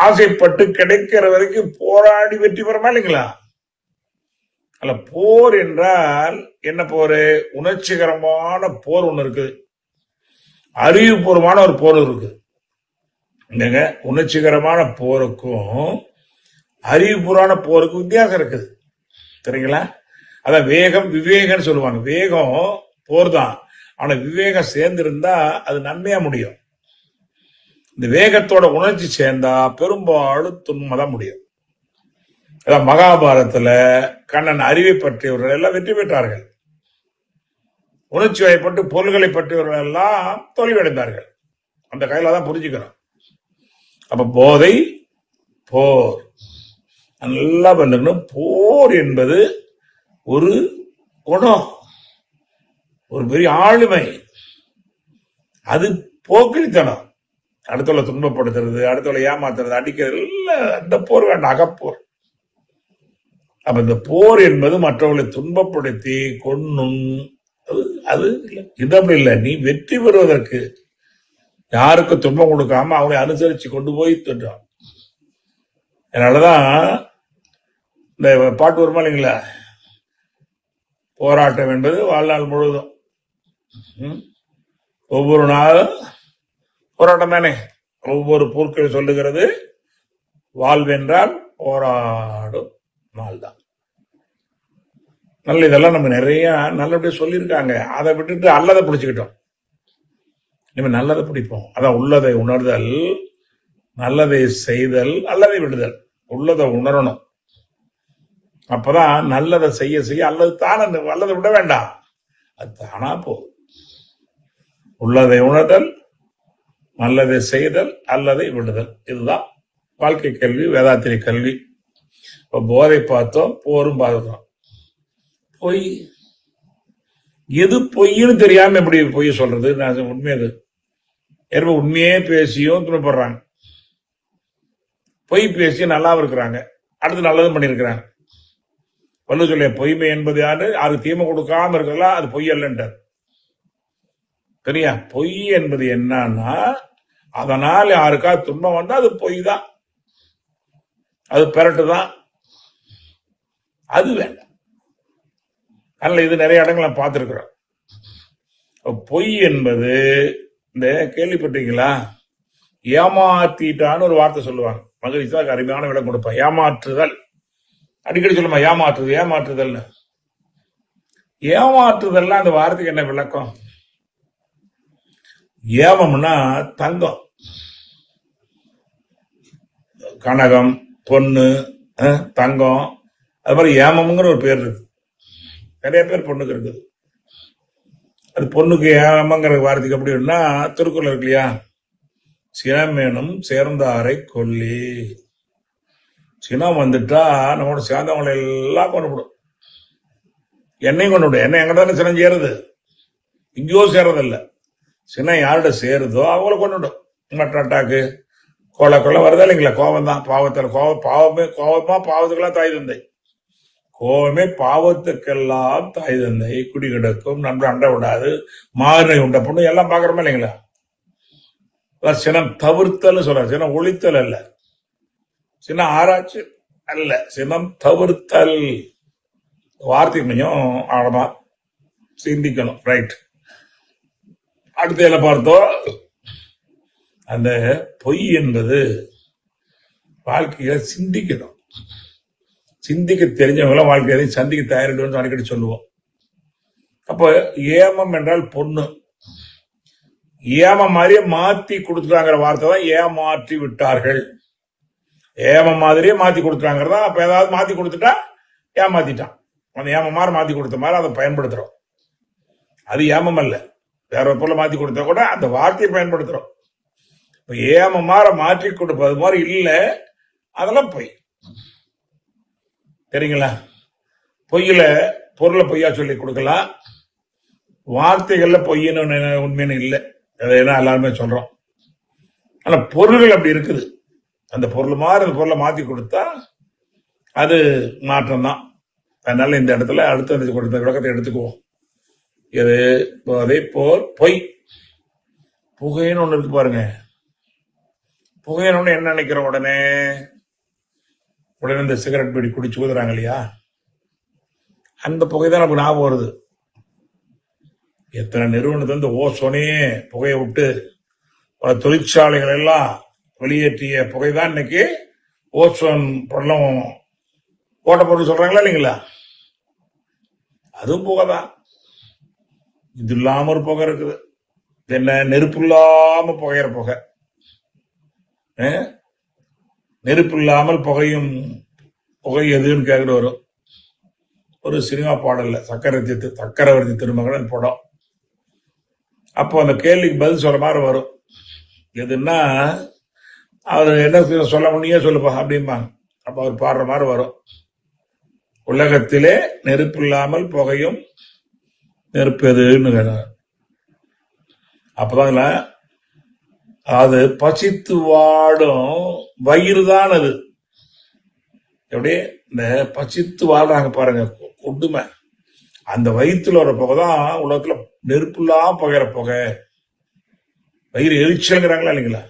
ஆசைப்பட்டு கிடைக்கிற வரைக்கும் போராடி வெற்றி பெறமா இல்லைங்களா? அல்ல, போர் என்றால் என்ன போர்? உணர்ச்சிகரமான போர் ஒண்ணு இருக்குது, அறிவுபூர்வமான ஒரு போர் இருக்குது. இல்லைங்க, உணர்ச்சிகரமான போருக்கும் அறிவுபூர்வமான போருக்கும் வித்தியாசம் இருக்குது, சரிங்களா? அதான் வேகம் விவேகம்னு சொல்லுவாங்க. வேகம் போர் தான், ஆனா விவேகம் சேர்ந்திருந்தா அது நன்மையா முடியும். இந்த வேகத்தோட உணர்ச்சி சேர்ந்தா பெரும்பாலும் துன்பதான் முடியும். அதான் மகாபாரதத்துல கண்ணன் அறிவை பற்றியவர்கள் எல்லாம் வெற்றி பெற்றார்கள், உணர்ச்சி வயப்பட்டு பொருள்களை பற்றியவர்கள் எல்லாம் தோல்வியடைந்தார்கள். அந்த கையில தான் புரிஞ்சுக்கிறோம். அப்ப போதை போர் நல்லா பண்ணணும். போர் என்பது ஒரு குணம், ஒரு பெரிய ஆளுமை. அது போக்கிரித்தனம். அடுத்தவளை துன்பப்படுத்துறது, அடுத்தவளை ஏமாத்துறது, அடிக்கிறது இல்ல. அந்த போர் வேண்டாம், அகப்போர். அப்ப இந்த போர் என்பது மற்றவர்களை துன்பப்படுத்தி கொன்னும் அது இல்லை. இது அப்படி இல்லை. நீ வெற்றி பெறுவதற்கு யாருக்கு துன்பம் கொடுக்காம அவங்களை அனுசரிச்சு கொண்டு போய் திட்டான். அதனாலதான் இந்த பாட்டு வருமா இல்லைங்களா, போராட்டம் என்பது வாழ்நாள் முழுவதும். ஒவ்வொரு நாளும் போராட்டம் தானே. ஒவ்வொரு பொருட்கள் சொல்லுகிறது வாழ்வென்றால் போராடும் நாள் தான். நல்ல இதெல்லாம் நம்ம நிறைய நல்லபடியா சொல்லியிருக்காங்க. அதை விட்டுட்டு அல்லதை பிடிச்சுக்கிட்டோம். இனிமே நல்லதை பிடிப்போம். அதான் உள்ளதை உணர்தல், நல்லதை செய்தல், அல்லதை விடுதல். உள்ளதை உணரணும், அப்பதான் நல்லதை செய்ய செய்ய அல்லது தானே. அல்லதை விட வேண்டாம், அது தானா போகும். உள்ளதை உணர்தல், நல்லதை செய்தல், அல்லதை விடுதல். இதுதான் வாழ்க்கை கல்வி, வேதாத்திரி கல்வி. இப்ப போதை பார்த்தோம், போரும் பார்த்தோம். பொய், எது பொய்ன்னு தெரியாம எப்படி பொய் சொல்றது? நான் உண்மையது உண்மையே பேசியும் துணைப்படுறாங்க, பொய் பேசி நல்லாவும் இருக்கிறாங்க, அடுத்து நல்லதும் பண்ணிருக்கிறாங்க. வள்ளுவர் சொல்லிய பொய்மை என்பது யாரு? அது தீமை கொடுக்காம இருக்கலாம், அது பொய் அல்லன்றார். சரியா? பொய் என்பது என்னன்னா, அதனால் யாருக்கா துன்பம் வந்தா அது பொய் தான், அது பெரட்டு தான், அது வேண்டாம். அதனால இது நிறைய இடங்கள் நான் பார்த்திருக்கிறோம். பொய் என்பது இந்த கேள்விப்பட்டீங்களா, ஏமாத்திட்டான்னு ஒரு வார்த்தை சொல்லுவாங்க. மகிழ்ச்சி தான் அருமையான விடம் கொடுப்பான். ஏமாற்றுதல் அடிக்கடி சொல்லுமா, ஏமாற்றுதல் ஏமாற்றுதல். ஏமாற்றுதல் அந்த வார்த்தைக்கு என்ன விளக்கம்? ஏமம்னா தங்கம், கனகம், பொண்ணு, தங்கம். அது மாதிரி ஏமம்ங்கிற ஒரு பேர் இருக்கு. நிறைய பேர் பொண்ணுக்கு இருக்குது. அது பொண்ணுக்கு ஏமங்கிற வார்த்தைக்கு அப்படின்னா திருக்குறள் இருக்கு இல்லையா, சினமேனும் சேர்ந்தாரை கொல்லி. சினம் வந்துட்டா நம்மளோட சேர்ந்தவங்களை எல்லாம் கொண்டுவிடும். என்னையும் கொண்டுவிடும். என்ன எங்க தானே சினம் சேருது, இங்கேயோ சேர்றதில்ல. சினம் யார்கிட்ட சேருதோ அவங்கள கொண்டுவிடும். மற்ற அட்டாக்கு கொலை கொலை வருதா இல்லைங்களா? கோபம் தான் பாவத்தில். பாவமே கோபமா பாவத்துக்கெல்லாம் தாய் தந்தை. கோபமே பாவத்துக்கெல்லாம் தாய் தந்தை. குடி கிடக்கும், நண்பர் அண்டை விடாது, மாறினை உண்ட பொண்ணு எல்லாம் பாக்குறோமா இல்லைங்களா? சினம் தவிர்த்தல் சொல்ற, சினம் ஒழித்தல் அல்ல, சினம் ஆராய்ச்சி அல்ல, சினம் தவிர்த்தல். வார்த்தை கொஞ்சம் ஆழமா சிந்திக்கணும். ரைட். அடுத்த என்ன பார்த்தோம்? அந்த பொய் என்பது வாழ்க்கையில சிந்திக்கணும். சிந்திக்க தெரிஞ்சவங்களாம் வாழ்க்கையை சந்திக்க தயாரிடுவோம் அடிக்கடி சொல்லுவோம். அப்ப ஏமம் என்றால் பொண்ணு. ஏம மாதிரியே மாத்தி கொடுத்துட்டாங்கிற வார்த்தை தான் ஏமாற்றி விட்டார்கள். ஏம மாதிரியே மாத்தி கொடுத்துட்டாங்கிறதா. அப்ப ஏதாவது மாத்தி கொடுத்துட்டா ஏமாத்திட்டான். அந்த ஏம மாதிரி மாத்தி கொடுத்த மாதிரி அதை பயன்படுத்துறோம். அது ஏமம் அல்ல. வேற ஒரு பொருளை மாத்தி கொடுத்தா கூட அந்த வார்த்தையை பயன்படுத்துறோம். இப்ப ஏம மாதிரி மாற்றி கொடுப்பது மாதிரி இல்ல, அதெல்லாம் பொய். சரிங்களா? பொய்யில பொருளை பொய்யா சொல்லி கொடுக்கலாம், வார்த்தைகள்ல பொய்ன்னு உண்மைன்னு இல்லை. அதையெல்லாம் எல்லாருமே சொல்றோம். ஆனா பொருள்கள் அப்படி இருக்குது. அந்த பொருள் மாதிரி அந்த பொருளை மாத்தி கொடுத்தா அது மாற்றம் தான். அதனால இந்த இடத்துல அடுத்த விளக்கத்தை எடுத்துக்குவோம். இது அதே போல் பொய். புகைன்னு ஒண்ணு இருக்கு பாருங்க. புகைன்னு என்ன நினைக்கிறோம்? உடனே இந்த சிகரெட் பீடி குடிச்சு ஊதுறாங்க இல்லையா, அந்த புகை தான் நமக்கு ஞாபகம் வருது. எத்தனை நிறுவனத்தை இந்த ஓசோனே புகையை விட்டு பல தொழிற்சாலைகள் எல்லாம் வெளியேற்றிய புகைதான் இன்னைக்கு ஓசோன் பள்ளம் ஓட்ட பொருள் சொல்றாங்களா இல்லைங்களா? அதுவும் புகைதான். இது இல்லாம ஒரு புகை இருக்குது. என்ன? நெருப்பு இல்லாம புகையிற புகை. நெருப்பு இல்லாமல் புகையும் புகை எதுன்னு கேட்டு வரும். ஒரு சினிமா பாடல்ல சக்கரவர்த்தி திருமகன் படம். அப்போ அந்த கேள்விக்கு பதில் சொல்ற மாதிரி வரும். எதுன்னா அவர் என்ன சொல்ல முடியே சொல்லுப்பா அப்படிம்பாங்க. அப்ப அவர் பாடுற மாதிரி வரும். உலகத்திலே நெருப்பு இல்லாமல் புகையும் நெருப்பு எதுன்னு. அப்பதான் அது பசித்து வாடும் வயிறு தான் அது. எப்படி இந்த பசித்து வாழ்றாங்க பாருங்க, கொடுமை. அந்த வயிற்றுல வர புகை தான் உலகத்துல நெருப்பு இல்லாம புகையிற புகை. வயிறு எரிச்சல்ங்கிறாங்களா இல்லைங்களா?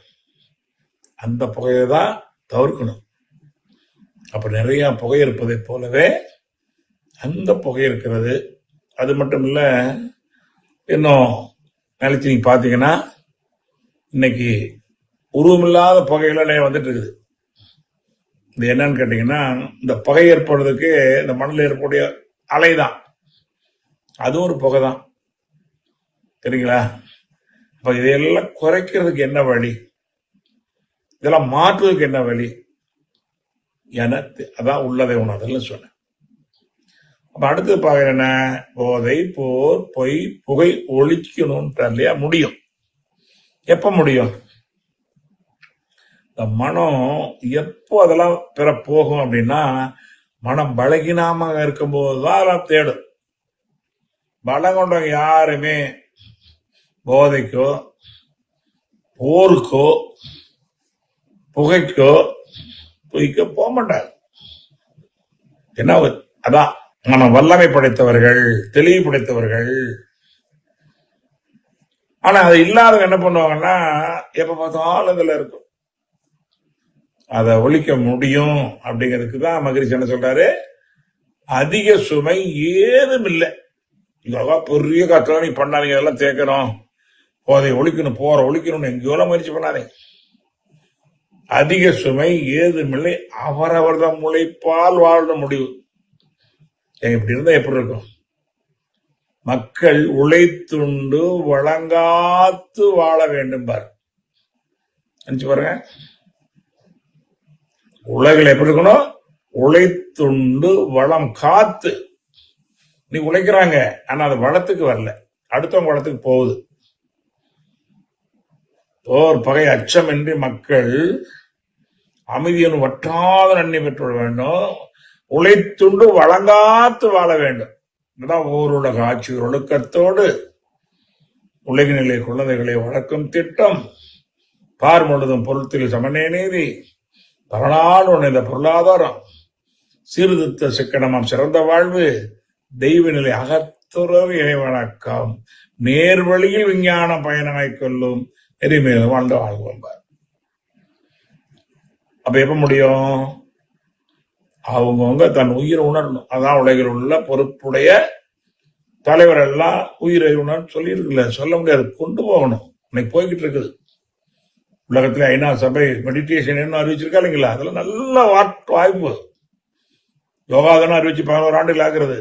அந்த புகையை தான் தவிர்க்கணும். அப்ப நிறைய புகை இருப்பதை போலவே அந்த புகை இருக்கிறது. அது மட்டும் இல்ல, இன்னும் நினைச்சு நீங்க பாத்தீங்கன்னா இன்னைக்கு உருவமில்லாத புகைகள் வந்துட்டு இருக்குது. இது என்னன்னு கேட்டீங்கன்னா, இந்த புகை ஏற்படுறதுக்கு இந்த மண்ணில் ஏற்படக்கூடிய அலைதான், அதுவும் ஒரு புகை தான். சரிங்களா? அப்ப இதையெல்லாம் குறைக்கிறதுக்கு என்ன வழி, இதெல்லாம் மாற்றுவதற்கு என்ன வழி? எனக்கு அதான் உள்ளதை உணர்தல் சொன்னேன். அப்ப அடுத்து பாக்குற என்ன? போதை, போர், பொய், புகை ஒழிக்கணும்ன்ற இல்லையா? முடியும். எப்ப முடியும்? இந்த மனம் எப்போ அதெல்லாம் பெற போகும் அப்படின்னா, மனம் பலகீனமாக இருக்கும்போதுதான் அதெல்லாம் தேடும். பலம் கொண்டவங்க யாருமே போதைக்கோ போருக்கோ புகைக்கோ பொய்க்கோ போக மாட்டாங்க. என்ன? அதான் மனம் வல்லமை படைத்தவர்கள், தெளிவு படைத்தவர்கள். ஆனா அது இல்லாதவங்க என்ன பண்ணுவாங்கன்னா, எப்ப பார்த்தாலும் இதுல இருக்கும். அதை ஒழிக்க முடியும் அப்படிங்கிறதுக்கு தான் மகிழ்ச்சி என்ன சொல்றாரு? அதிக சுமை ஏதும் இல்லை. பெரிய கஷ்டம் நீ பண்ணாதீங்க, அதெல்லாம் சேர்க்கணும், போதை ஒழிக்கணும், போற ஒழிக்கணும்னு எங்கேயோ முயற்சி பண்ணாதீங்க. அதிக சுமை ஏதுமில்லை, அவரவர் தான் முளைப்பால் வாழ்ற முடிவு. இப்படி இருந்தா எப்படி இருக்கும்? மக்கள் உழைத்துண்டு வழங்காத்து வாழ வேண்டும் பாரு. நினைச்சு பாருங்க, உலகில் எப்படி இருக்கணும்? உழைத்துண்டு வளம் காத்து. நீ உழைக்கிறாங்க, ஆனா அது வளத்துக்கு வரல, அடுத்தவங்க வளத்துக்கு போகுது. போர் பகை அச்சமின்றி மக்கள் அமைதியின் வற்றாத நன்மை பெற்றுவிட வேண்டும். உழைத்துண்டு வழங்காத்து வாழ வேண்டும். இதுதான் ஓருலக ஆட்சி ஒழுக்கத்தோடு உலகினிலே குழந்தைகளை வளர்க்கும் திட்டம். பார் முழுதும் பொருட்கள் சமநே நீதி, பரநாள் உணர்ந்த பொருளாதாரம், சீர்திருத்த சிக்கனமாம் சிறந்த வாழ்வு, தெய்வ நிலை அகத்துறவு இறைவணக்கம், நேர்வழியில் விஞ்ஞான பயணமாய் கொள்ளும் நெறிமேல் வாழ்ந்து வாழ்வோம். அப்ப எப்ப முடியும்? அவங்கவுங்க தன் உயிரை உணரணும். அதான் உலகில் உள்ள பொறுப்புடைய தலைவர் எல்லாம் உயிரை உணர்ன்னு சொல்லி இருக்குல்ல, சொல்ல முடியாது, கொண்டு போகணும். இன்னைக்கு போய்கிட்டு இருக்குது. உலகத்துல ஐநா சபை மெடிடேஷன் அறிவிச்சிருக்கா இல்லைங்களா? அதெல்லாம் நல்ல வாய்ப்பு. யோகா தினம் அறிவிச்சு 11 ஆண்டுகள் ஆகிறது,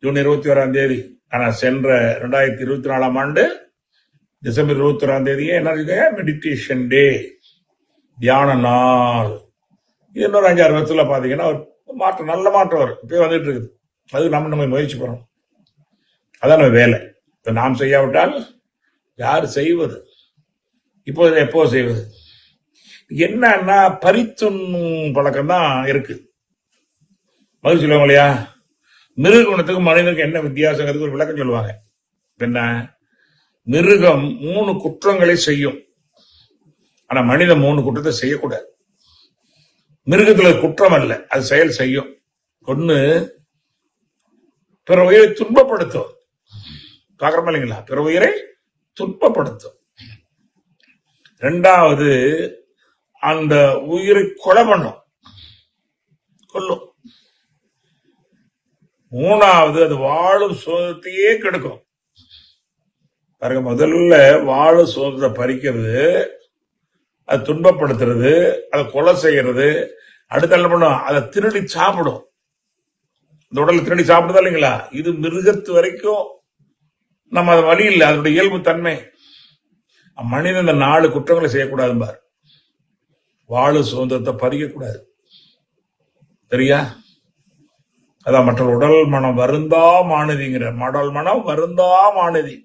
ஜூன் 21 ஆனா சென்ற 2024 டிசம்பர் 21 என்ன இருக்கு? மெடிடேஷன் டே, தியான நாள். இது இன்னொரு 5-6 வருஷத்துல பாத்தீங்கன்னா மாற்றம், நல்ல மாற்றம் வரும். இப்பயே வந்துட்டு இருக்குது. அது நம்ம முயற்சி பண்ணணும். அதான் நம்ம வேலை. நாம் செய்யாவிட்டால் யார் செய்வது? இப்போது எப்போ செய்வது? என்னன்னா பறித்துண்ணும் பழக்கம் தான் இருக்கு. மகிழ்ச்சி சொல்லுவாங்க இல்லையா? மிருக குணத்துக்கு மனிதனுக்கு என்ன வித்தியாசங்கிறதுக்கு ஒரு விளக்கம் சொல்லுவாங்க. என்ன? மிருகம் 3 குற்றங்களை செய்யும், ஆனா மனிதன் 3 குற்றத்தை செய்யக்கூடாது. மிருகத்துல குற்றம் அல்ல, அது செயல் செய்யும். ஒண்ணு, பிற உயிரை துன்பப்படுத்தும். பாக்குறோமா இல்லைங்களா? பிற உயிரை துன்பப்படுத்தும். 2வது, அந்த உயிரை கொலை பண்ணும், கொல்லும். 3வது, அது வாழும் சுதந்திரத்தையே கெடுக்கும். பாருங்க, முதல்ல வாழும் சுதந்திரத்தை பறிக்கிறது, அது துன்பப்படுத்துறது, அதை கொலை செய்யறது. அடுத்து என்ன பண்ணும்? அதை திருடி சாப்பிடும். இந்த உடலை திருடி சாப்பிடுதா இல்லைங்களா? இது மிருகத்து வரைக்கும் நம்ம அது வழி இல்லை, அதனுடைய இயல்பு தன்மை. மனிதன் இந்த 4 குற்றங்களை செய்யக்கூடாது பார். வாழு சுதந்திரத்தை பறிக்க கூடாது, சரியா? அதான் மற்ற உடல் மனம் வருந்தா மானதிங்கிற, மடல் மனம் வருந்தா மானதி.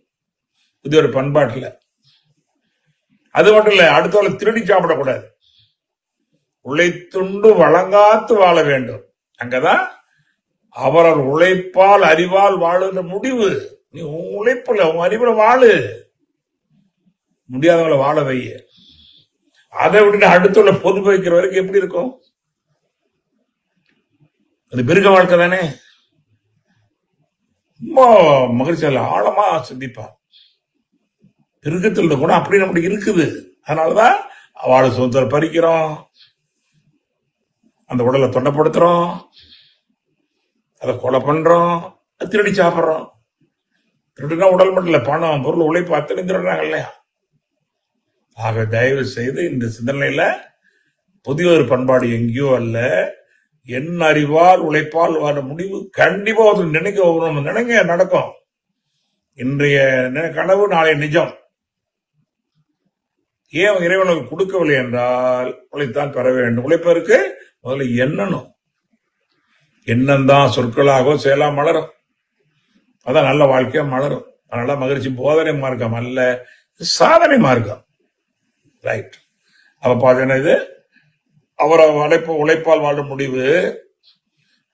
இது ஒரு பண்பாட்டுல. அது மட்டும் இல்ல, அடுத்தவளை திருடி சாப்பிடக்கூடாது. உழைத்துண்டு வழங்காத்து வாழ வேண்டும். அங்கதான் அவரவர் உழைப்பால் அறிவால் வாழுன்ற முடிவு. நீ உன் உழைப்புல உன் அறிவுல வாழு, முடியாதவங்களை வாழ வைய. அதை விட்டு அடுத்துள்ள பொது வைக்கிற வரைக்கும் எப்படி இருக்கும்? அது மிருக வாழ்க்கை தானே. ரொம்ப மகிழ்ச்சியால ஆழமா சிந்திப்பான். மிருகத்தில் கூட அப்படி நம்மளுக்கு இருக்குது. அதனாலதான் வாழ சுதந்திரம் பறிக்கிறோம், அந்த உடலை தொண்டப்படுத்துறோம், அதை கொலை பண்றோம், திருடி சாப்பிட்றோம். திருடுனா உடல் மட்டும் இல்ல, பணம் பொருள் உழைப்பு அத்தனை திருடுறாங்க இல்லையா? ஆக தயவு செய்து இந்த சிந்தனையில புதிய ஒரு பண்பாடு எங்கேயோ அல்ல, என் அறிவால் உழைப்பால் வர முடிவு கண்டிப்பா ஒரு நினைங்க நடக்கும். இன்றைய கனவு நாளைய நிஜம். ஏன் இறைவனுக்கு கொடுக்கவில்லை என்றால் உழைத்தான் பெற வேண்டும். உழைப்பதற்கு முதல்ல எண்ணணும். எண்ணம்தான் சொற்களாக செயலா மலரும். அதான் நல்ல வாழ்க்கையா மலரும். அதனால மகிழ்ச்சி போதனை மார்க்கம் அல்ல, சாதனை மார்க்கம். ரைட். அப்ப பாத்தீங்கன்னா இது அவரை உழைப்பால் வாழும் முடிவு.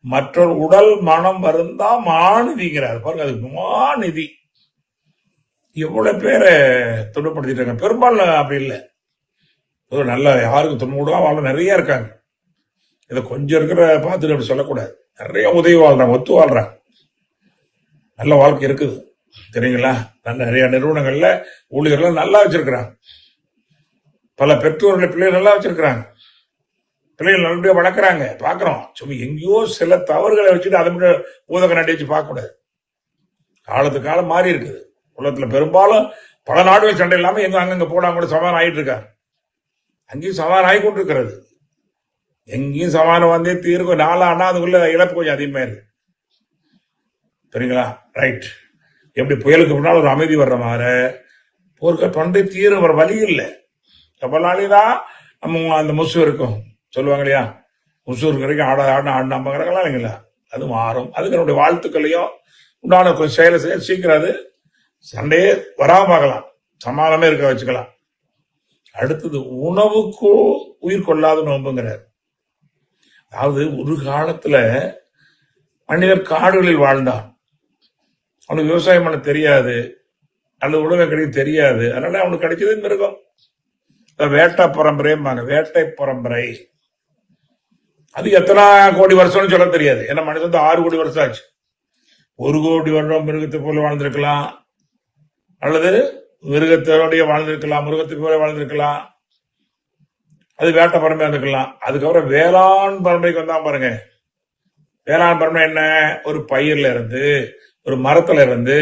மற்றொரு உடல் மனம் வருந்தா மாநிதிங்கிறார். பாருங்க, அது மாநிதி. எவ்வளவு பேரை துன்பப்படுத்திட்டாங்க. பெரும்பாலும் அப்படி இல்லை, நல்ல யாருக்கும் துன்பம் வாழ நிறைய இருக்காங்க. இதை கொஞ்சம் இருக்கிற பார்த்துட்டு அப்படி சொல்லக்கூடாது. நிறைய உதவி வாழ்றாங்க, ஒத்து வாழ்றாங்க, நல்ல வாழ்க்கை இருக்குது, தெரியுங்களா? நிறைய நிறுவனங்கள்ல ஊழியர்கள் நல்லா வச்சிருக்கிறாங்க. பல பெற்றோர்கள் பிள்ளைகள் நல்லா வச்சிருக்கிறாங்க, பிள்ளைகள் நல்லபடியா வளர்க்குறாங்க, பாக்குறோம். சும்மா எங்கேயோ சில தவறுகளை வச்சுட்டு அதை மட்டும் ஊதக நாட்டி வச்சு பார்க்க கூடாது. காலத்துக்கு காலம் மாறி இருக்குது. உலகத்துல பெரும்பாலும் பல நாடுகள் சண்டை இல்லாம எங்க அங்கங்க போனா கூட சமாதானம் ஆயிட்டு இருக்காங்க. அங்கேயும் சமாதானம் ஆகி கொண்டு இருக்கிறது. எங்கேயும் சமாதானம் வந்தே தீர்க்கும். 4 ஆனா அதுக்குள்ள இழப்பு கொஞ்சம் அதிகமா இருக்கு, சரிங்களா? ரைட். எப்படி புயலுக்கு முன்னால் ஒரு அமைதி வர்ற மாதிரி போர்கள் பண்டை தீரும், வர வழி இல்லை. ரொம்ப நாளைதான் நம்ம அந்த முசு இருக்கும் சொல்லுவாங்க இல்லையா? முசூர் வரைக்கும் ஆடினாம்பங்கிறாங்களா இல்லைங்களா? அது மாறும். அதுக்கு என்னுடைய வாழ்த்துக்களையும் உண்டான கொஞ்சம் செயலை செய்ய சீக்கிரம் அது சண்டையே வராமலாம், சமாதானமே இருக்க வச்சுக்கலாம். அடுத்தது உணவுக்கோ உயிர் கொள்ளாத நோம்புங்கிறார். அதாவது ஒரு காலத்துல மனிதர் காடுகளில் வாழ்ந்தான், அவனுக்கு விவசாயம் பண்ண தெரியாது, அல்லது உணவு கிடைக்க தெரியாது. அதனால அவனுக்கு கிடைச்சது மிருகம். வேட்டை பரம்பரைம்பாங்க, வேட்டை பரம்பரை. அது எத்தனை கோடி வருஷம்னு சொல்ல தெரியாது. ஏன்னா மனிதன் 6 கோடி வருஷம் ஆச்சு. 1 கோடி வருடம் மிருகத்தை போல வாழ்ந்திருக்கலாம், அல்லது மிருகத்தோடைய வாழ்ந்திருக்கலாம், மிருகத்தை போல வாழ்ந்திருக்கலாம். அது வேட்டை பரம்பரை இருக்கலாம். அதுக்கப்புறம் வேளாண் பரம்பரைக்கு வந்தா பாருங்க. வேளாண் பரம்பரை என்ன? ஒரு பயிர்ல இருந்து, ஒரு மரத்துல இருந்து,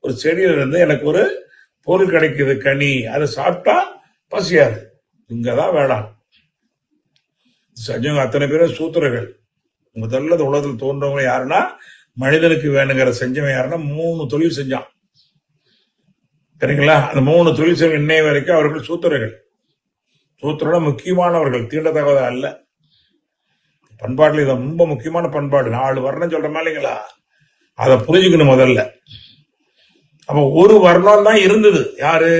ஒரு செடியில இருந்து எனக்கு ஒரு பொருள் கிடைக்குது, கனி, அதை சாப்பிட்டா பசியாது. இங்கதான் வேளாண் செஞ்சவங்க அத்தனை பேரும் சூத்திரர்கள். முதல்ல இந்த உலகத்தில் தோன்றவங்க யாருன்னா மனிதனுக்கு வேணுங்கிற செஞ்சவன் யாருன்னா 3 தொழில் செஞ்சான். சரிங்களா? அந்த 3 தொழில் செய்ய இன்னைய வரைக்கும் அவர்கள் சூத்திரர்கள். சூத்திரம் முக்கியமானவர்கள், தீண்டத்தகவத அல்ல. பண்பாட்டுல இது ரொம்ப முக்கியமான பண்பாடு. 4 வர்ணம் சொல்றமா இல்லைங்களா? அதை புரிஞ்சுக்கணும் முதல்ல. அப்ப ஒரு வர்ணம் தான் இருந்தது. யாரு?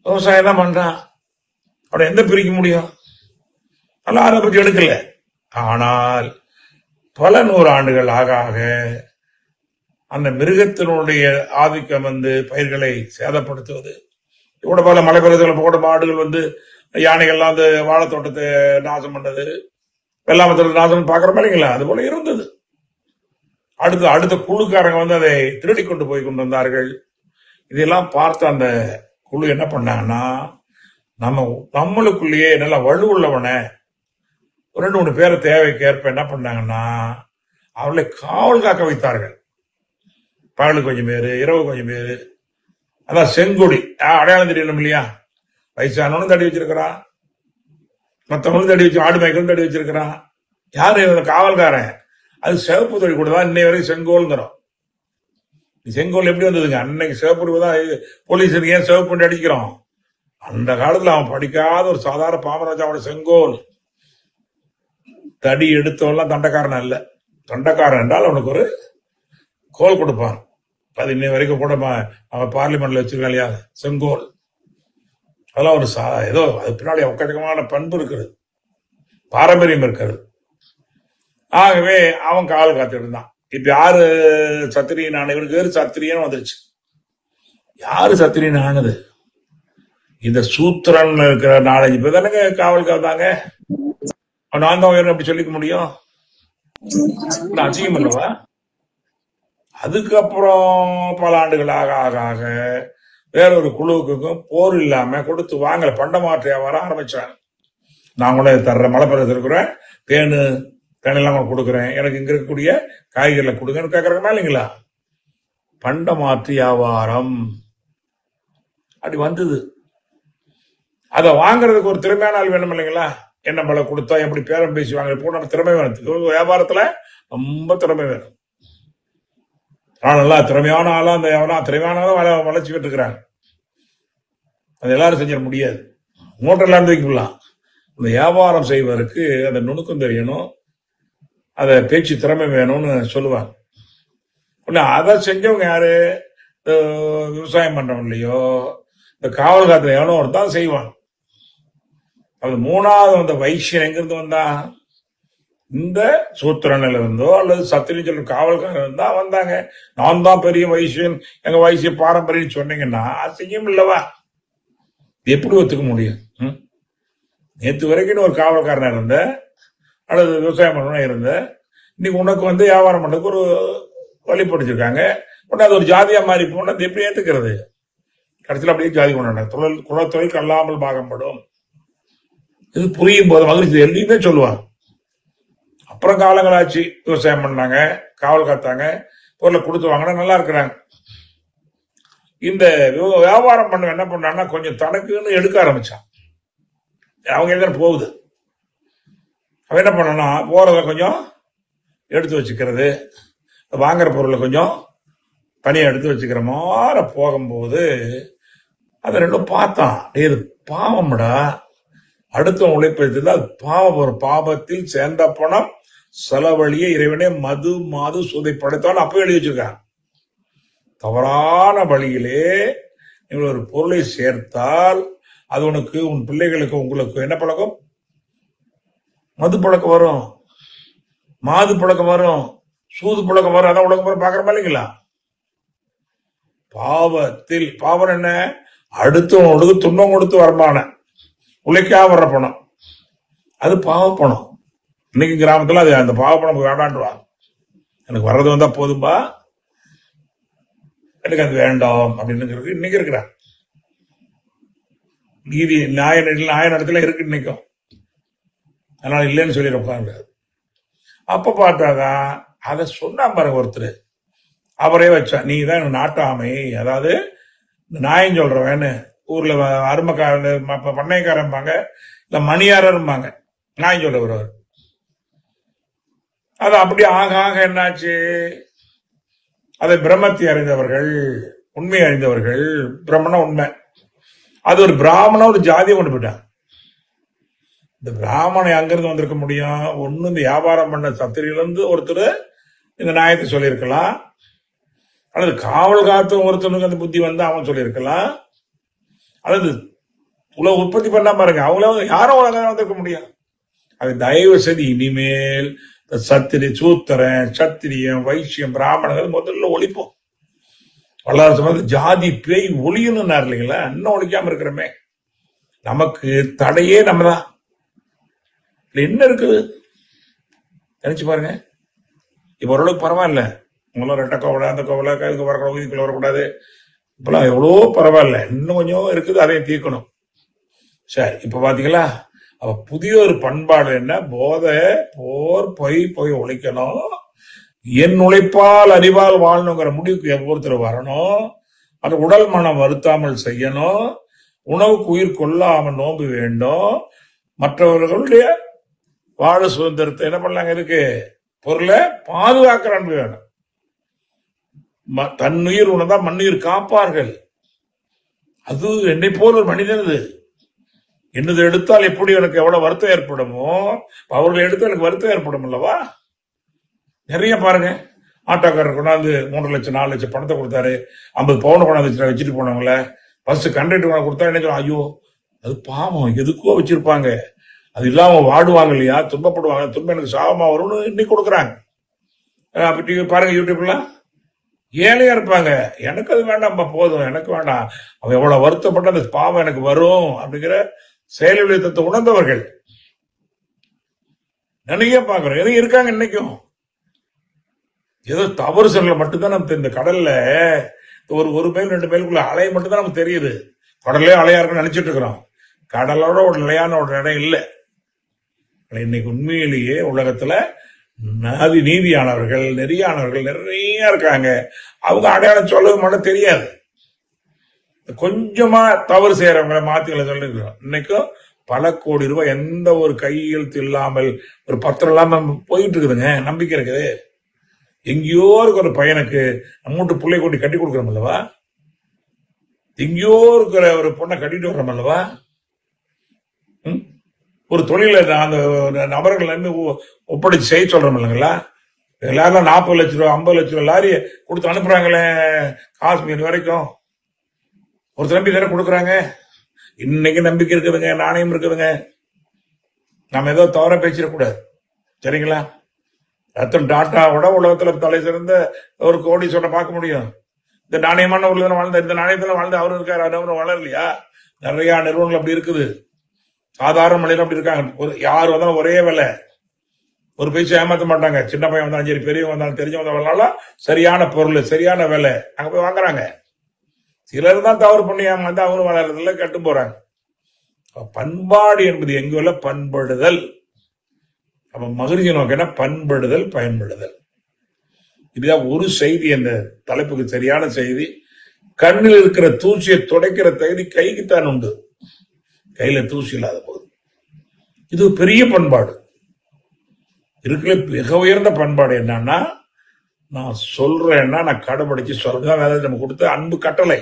விவசாயம் தான் பண்றான். அவனை எந்த பிரிக்க முடியும்? நல்லா அதை பற்றி எடுக்கல. ஆனால் பல 100 ஆண்டுகள் ஆக ஆக அந்த மிருகத்தினுடைய ஆதிக்கம் பயிர்களை சேதப்படுத்துவது, இவ்வளவு பல மலைப்பிரதேசங்கள் போட மாடுகள் யானைகள்லாம் அந்த வாழைத்தோட்டத்தை நாசம் பண்ணது, வெள்ளாமத்தில் நாசம் பாக்குறோம் இல்லைங்களா? அது போல இருந்தது. அடுத்த குழுக்காரங்க அதை திருடி கொண்டு போய் கொண்டு வந்தார்கள். இதெல்லாம் பார்த்து அந்த குழு என்ன பண்ணாங்கன்னா, நம்மளுக்குள்ளேயே நல்லா வலுவுள்ளவனை 2-3 பேரை தேவைக்கு ஏற்ப என்ன பண்ணாங்கன்னா அவளை காவல் காக்க வைத்தார்கள். பகலுக்கு கொஞ்சம் பேரு, இரவு கொஞ்சம் பேரு. அதான் செங்கொடி அடையாளம் தெரியணும் இல்லையா? வயசானவனும் தடி வச்சிருக்கிறான், மற்றவங்களும் தடி வச்சு, ஆடு மேய்க்கலும் தடி வச்சிருக்கிறான். யாரு? காவல்காரன். அது சிவப்பு தொடி கூட தான் இன்னை வரைக்கும் செங்கோல்ங்கிறோம். செங்கோல் எப்படி வந்ததுங்க? அன்னைக்கு சிவப்பு தான். போலீஸுக்கு ஏன் சிவப்பு அடிக்கிறோம்? அந்த காலத்துல அவன் படிக்காத ஒரு சாதாரண பாமராஜாவோட செங்கோல். தடி எடுத்தவெல்லாம் தண்டக்காரன் அல்ல. தண்டக்காரன் என்றால் அவனுக்கு ஒரு கோல் கொடுப்பான். அது இன்னை வரைக்கும் கூட அவன் பார்லிமெண்ட்ல வச்சிருக்கான் இல்லையா, செங்கோல். அதெல்லாம் ஒரு ஏதோ அது பின்னாடி ஒக்கச்சக்கமான பண்பு இருக்கிறது, பாரம்பரியம் இருக்கிறது. ஆகவே அவன் காவல் காத்துட்டு இருந்தான். இப்ப யாரு சத்திரியன் ஆன? இவருக்கு பேரு சத்திரியன் வந்துருச்சு. யாரு சத்திரியன் ஆனது? இந்த சூத்திரன் இருக்கிற 4-5 பேர் தானங்க காவல் காத்தாங்க. நான் தான் உயரம் அப்படி சொல்லிக்க முடியும்? அசிங்கம் இல்லவா? அதுக்கப்புறம் பல ஆண்டுகள் ஆக ஆக ஆக வேறொரு குழுவுக்கும் போர் இல்லாம கொடுத்து வாங்கல, பண்டமாற்றையா வர ஆரம்பிச்சாங்க. நான் கூட தர்றேன், மலைப்பிரதேசம் இருக்கிறேன், தேனெல்லாம் கொடுக்குறேன், எனக்கு இங்க இருக்கக்கூடிய காய்கறிகளை கொடுங்கன்னு கேட்கறதுமா இல்லைங்களா? பண்டமாற்று வியாபாரம் அப்படி வந்தது. அதை வாங்குறதுக்கு ஒரு திறமையான ஆள் வேணும் இல்லைங்களா? என்ன பல கொடுத்தா எப்படி பேரம் பேசி வாங்க போன திறமை வேணும். வியாபாரத்துல ரொம்ப திறமை வேணும். நல்லா திறமையான ஆளா அந்த திறமையான வளர்ச்சிக்கிட்டு இருக்கிறாங்க. அது எல்லாரும் செஞ்சிட முடியாது. மோட்டர்ல இருந்து வைக்கலாம். அந்த வியாபாரம் செய்வதற்கு அந்த நுணுக்கம் தெரியணும், அத பேச்சு திறமை வேணும்னு சொல்லுவாங்க. அதை செஞ்சவங்க யாரு? விவசாயம் பண்றவங்க இல்லையோ, இந்த காவல் காத்துல எவனோ ஒருத்தான் செய்வான். அது 3வது வந்த வைசியன் எங்கிருந்து வந்தா? இந்த சூத்திரனில் இருந்தோ அல்லது சத்திரி சொல்ற காவல்காரன் இருந்தா வந்தாங்க. நான் தான் பெரிய வைசியன், எங்க வைசிய பாரம்பரியம் சொன்னீங்கன்னா அசிங்கம் இல்லவா? எப்படி ஒத்துக்க முடியும்? நேற்று வரைக்கும் ஒரு காவல்காரனா இருந்த அல்லது விவசாயம் பண்ணணும் இருந்த, இன்னைக்கு உனக்கு வியாபாரம் பண்றதுக்கு ஒரு வழி படிச்சிருக்காங்க. உடனே அது ஒரு ஜாதியா மாறி போன எப்படி ஏத்துக்கிறது? கடைசியில் அப்படியே ஜாதி கொண்டாட குலத்தொழில் கல்லாமல் பாகப்படும். இது புரியும் போது மகிழ்ச்சி எல்லையுமே சொல்லுவாங்க. அப்புறம் காலங்களாச்சு, விவசாயம் பண்ணாங்க, காவல் காத்தாங்க, பொருளை கொடுத்து வாங்கினா நல்லா இருக்கிறாங்க. இந்த வியாபாரம் பண்ண என்ன பண்ணான்னா கொஞ்சம் தனக்குன்னு எடுக்க ஆரம்பிச்சான். அவங்க எங்க போகுது, அவன் என்ன பண்ணனா போறத கொஞ்சம் எடுத்து வச்சுக்கிறது, வாங்குற பொருளை கொஞ்சம் தனியா எடுத்து வச்சுக்கிற மாதிரி போகும்போது அதை ரெண்டும் பார்த்தான். இது பாவம்டா, அடுத்த உழைப்பது அது பாவம். ஒரு பாவத்தில் சேர்ந்த பணம் செலவழிய இறைவனே மது மாது சூதை படைத்தான் அப்ப எழுதி வச்சிருக்காங்க. தவறான வழியிலே நீங்கள் ஒரு பொருளை சேர்த்தால் அது உனக்கு, உன் பிள்ளைகளுக்கு, உங்களுக்கு என்ன பழக்கம்? மது பழக்கம் வரும், மாது பழக்கம் வரும், சூது பழக்கம் வரும். அதான் உலகம் வரும் பாக்குறமா இல்லைங்களா? பாவத்தில் பாவம் என்ன? அடுத்தவனுக்கு துன்பம் கொடுத்து வரமான உழைக்கா வர்ற பணம், அது பாவ பணம். இன்னைக்கு கிராமத்துல அது அந்த பாவ பணம் வேண்டான்டுவாங்க. எனக்கு வர்றது வந்தா போதும்பா, எனக்கு அது வேண்டாம் அப்படின்னு இன்னைக்கு இருக்கிறாங்க. நீதி நியாய இடத்துல இருக்கு இன்னைக்கும். அதனால இல்லைன்னு சொல்லிருப்பாங்க. அப்ப பார்த்தாதான் அதை சொன்னா பாருங்க ஒருத்தர், அவரே வச்சா, நீ தான் நாட்டாமை, அதாவது நியாயம் சொல்றவன்னு ஊர்ல அருமைக்காரன் பண்ணைக்காரம்பாங்க, இல்ல மணியாரம்பாங்க, நான் சொல்ல வருவார். அது அப்படி ஆக ஆக என்னாச்சு, அதை பிரம்மத்தை அறிந்தவர்கள், உண்மை அறிந்தவர்கள், பிரம்மண உண்மை, அது ஒரு பிராமண ஒரு ஜாதியை கொண்டு போயிட்டாங்க. இந்த பிராமணன் அங்கிருந்து வந்திருக்க முடியும்? ஒண்ணு இந்த வியாபாரம் பண்ண சத்திரியிலிருந்து ஒருத்தர் இந்த நியாயத்தை சொல்லியிருக்கலாம், அல்லது காவல் காத்த ஒருத்தனுக்கு அந்த புத்தி வந்து அவன் சொல்லியிருக்கலாம், அல்லது உலக உற்பத்தி பண்ணா பாருங்க, அவங்கள யாரும் உலகம் வந்திருக்க முடியும். அது தயவு செய்து இனிமேல் சூத்திரன், சத்திரியம், வைசியம், பிராமணர்கள் முதல்ல ஒழிப்போம். வல்லார சொன்னது ஜாதி பேய் ஒளியணும் இல்லைங்களா? இன்னும் ஒழிக்காம இருக்கிறோமே. நமக்கு தடையே நம்ம தான். என்ன இருக்குது நினைச்சு பாருங்க. இப்ப ஓரளவுக்கு பரவாயில்ல, உங்களும் ரெட்டை கோவலை, அந்த கோவலை, இதுக்கு வரக்கூடாது, இதுக்குள்ள வரக்கூடாது, இப்பெல்லாம் எவ்வளோ பரவாயில்ல. இன்னும் கொஞ்சம் இருக்குது, அதையும் தீர்க்கணும். சரி, இப்ப பாத்தீங்களா, அப்ப புதிய ஒரு பண்பாடு என்ன? போதை, போர், பொய் ஒழிக்கணும், என் உழைப்பால் அறிவால் வாழணுங்கிற முடிவுக்கு ஒவ்வொருத்தர் வரணும். அந்த உடல் மனம் வருத்தாமல் செய்யணும், உணவுக்கு உயிர் கொள்ளாமல் நோம்பு வேண்டும், மற்றவர்களுடைய வாழ சுதந்திரத்தை என்ன பண்ணலாங்க இருக்கு, பொருளை பாதுகாக்கிற அன்பு வேணும். தன்னுயிர் உணர்ந்தா மண்ணுயிர் காப்பார்கள். அது என்னை போல ஒரு மனிதன். இது என்னது எடுத்தால் எப்படி எனக்கு எவ்வளவு வருத்தம் ஏற்படுமோ, அவர்கள் எடுத்தால் எனக்கு வருத்தம் ஏற்படும் அல்லவா? நிறைய பாருங்க, ஆட்டோக்காரர் கொண்டாந்து 3 லட்சம் 4 லட்சம் பணத்தை கொடுத்தாரு, 50 பவுன் கொண்டாந்து வச்சுட்டு போனவங்கள பஸ் கண்டக்டர் கொண்டாந்து கொடுத்தா என்ன சொல்லுவாங்க, ஐயோ அது பாவம், எதுக்கோ வச்சிருப்பாங்க, அது இல்லாம வாடுவாங்க இல்லையா, துன்பப்படுவாங்க, துன்பம் எனக்கு சாபமா வரும்னு இன்னைக்கு கொடுக்குறாங்க. பாருங்க யூடியூப்லாம் ஏழையா இருப்பாங்க, எனக்கு அது வேண்டாம், போதும் எனக்கு வேண்டாம், அவன் எவ்வளவு வருத்தப்பட்ட அந்த பாவம் எனக்கு வரும் அப்படிங்கிற செயல்விளக்கத்தை உணர்ந்தவர்கள் நிறைய பாக்குறோம். எதுவும் இருக்காங்க இன்னைக்கும். ஏதோ தவறு சொல்ல மட்டும்தான் நமக்கு இந்த கடல்ல ஒரு மைல் 2 மைலுக்குள்ள அலை மட்டும்தான் நமக்கு தெரியுது. கடலே அலையா இருக்குன்னு நினைச்சிட்டு இருக்கிறோம். கடலோட ஒரு நிலையான ஒரு இடம் இல்லை. இன்னைக்கு உண்மையிலேயே உலகத்துல நீதியானவர்கள், நெறியானவர்கள் நிறைய இருக்காங்க. அவங்க அடையாளம் சொல்லவே மட்டும் தெரியாது. கொஞ்சமா தவறு செய்யறவங்களை மாத்திகளை சொல்லிருக்கிறோம். இன்னைக்கும் பல கோடி ரூபாய் எந்த ஒரு கையெழுத்து இல்லாமல், ஒரு பத்திரம் இல்லாம போயிட்டு இருக்குதுங்க. நம்பிக்கை இருக்குது. எங்கேயோ இருக்கிற ஒரு பையனுக்கு நம்ம பிள்ளை கொண்டு கட்டி கொடுக்குறோம் அல்லவா, எங்கேயோ இருக்கிற ஒரு பொண்ணை கட்டிட்டு வர்றோம் அல்லவா, ஒரு தொழில அந்த நபர்கள் ஒப்படைச்சு செய்ய சொல்றோம் இல்லைங்களா, எல்லாரும் 40 லட்சம் ரூபாய் 50 லட்சம் ரூபாய் லாரிய கொடுத்து அனுப்புறாங்களே காஷ்மீர் வரைக்கும். ஒரு நம்பி தானே கொடுக்குறாங்க. இன்னைக்கு நம்பிக்கை இருக்குதுங்க, நாணயம் இருக்குதுங்க. நம்ம ஏதோ தவற பேசிடக்கூடாது, சரிங்களா? ரத்தன் டாட்டாவோட உலகத்துல தலை சிறந்த ஒரு கோடீஸ்வரனை பார்க்க முடியும். இந்த நாணயமான ஊர்ல தானே வாழ்ந்த, இந்த நாணயத்துல வாழ்ந்து அவரும் இருக்காரு, அவரும் வளரலையா? நிறைய நிறுவனங்கள் அப்படி இருக்குது. சாதாரண மனிதன் அப்படி இருக்காங்க. யார் வந்தாலும் ஒரே வேலை, ஒரு பைசா ஏமாத்த மாட்டாங்க. சின்ன பையன் வந்தாலும் சரி, பெரியவங்க வந்தாலும் தெரிஞ்சவங்க வந்தாலும் சரியான பொருள், சரியான வேலை அங்க போய் வாங்குறாங்க. சிலர் தான் தவறு பண்ணி ஏமாந்து அவரும் வளர்றதுல கட்டு போறாங்க. பண்பாடு என்பது எங்குள்ள பண்படுதல். அப்ப மகிழ்ச்சி நோக்கினா பண்படுதல், பயன்படுதல். இதுதான் ஒரு செய்தி. அந்த தலைப்புக்கு சரியான செய்தி. கண்ணில் இருக்கிற தூசியை துடைக்கிற தகுதி கைக்குத்தான் உண்டு, கையில தூசி இல்லாத போது. இது பெரிய பண்பாடு. இருக்கிற மிக உயர்ந்த பண்பாடு என்னன்னா, நான் சொல்றேன்னா நான் கடைபிடிச்சு சொல்றேன். வேலை நம்ம கொடுத்த அன்பு கட்டளை.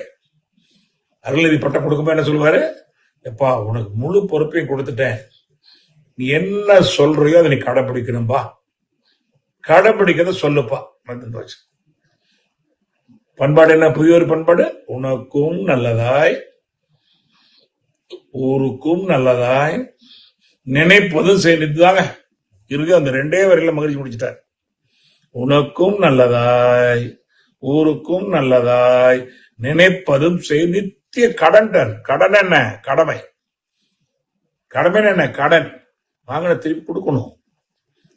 அருள்நிதி பட்டம் கொடுக்கும்போது என்ன சொல்லுவாரு, எப்பா உனக்கு முழு பொறுப்பையும் கொடுத்துட்டேன், நீ என்ன சொல்றியோ அதை நீ கடைபிடிக்கணும்பா, கடைபிடிக்கிறத சொல்லுப்பா. பண்பாடு என்ன? புதிய ஒரு பண்பாடு. உனக்கும் நல்லதாய், ஊருக்கும் நல்லதாய் நினைப்பதும் செய்தாங்க. இறுதி அந்த 2 வரையில மகிழ்ச்சி முடிச்சுட்டார். உனக்கும் நல்லதாய், ஊருக்கும் நல்லதாய் நினைப்பதும் செய். நித்திய கடன். கடன் என்ன? கடமை. கடமை என்ன? கடன் வாங்கின திருப்பி கொடுக்கணும்.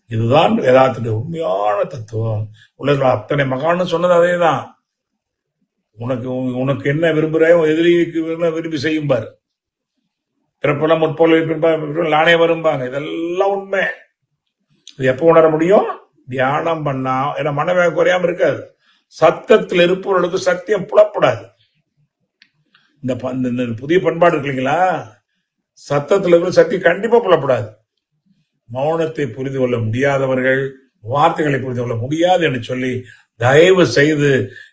இதுதான் வேதாத்தினுடைய உண்மையான தத்துவம். உலக அத்தனை மகான்னு சொன்னது அதேதான். உனக்கு என்ன விரும்புறாயோ எதிரிக்கு விரும்பி செய்யும் பாரு. பிறப்பெல்லாம் முற்போல் நானே வரும்பாங்க. இதெல்லாம் உண்மை. இது எப்ப உணர முடியும்? தியானம் பண்ணா. ஏன்னா மனவேகம் குறையாம இருக்காது. சத்தத்தில் இருப்பவர்களுக்கு சத்தியம் புலப்படாது. இந்த புதிய பண்பாடு இருக்கு இல்லைங்களா, சத்தத்துல இருக்கிற சக்தி கண்டிப்பா புலப்படாது. மௌனத்தை புரிந்து கொள்ள முடியாதவர்கள் வார்த்தைகளை புரிந்து கொள்ள முடியாது என்று சொல்லி தயவு செய்து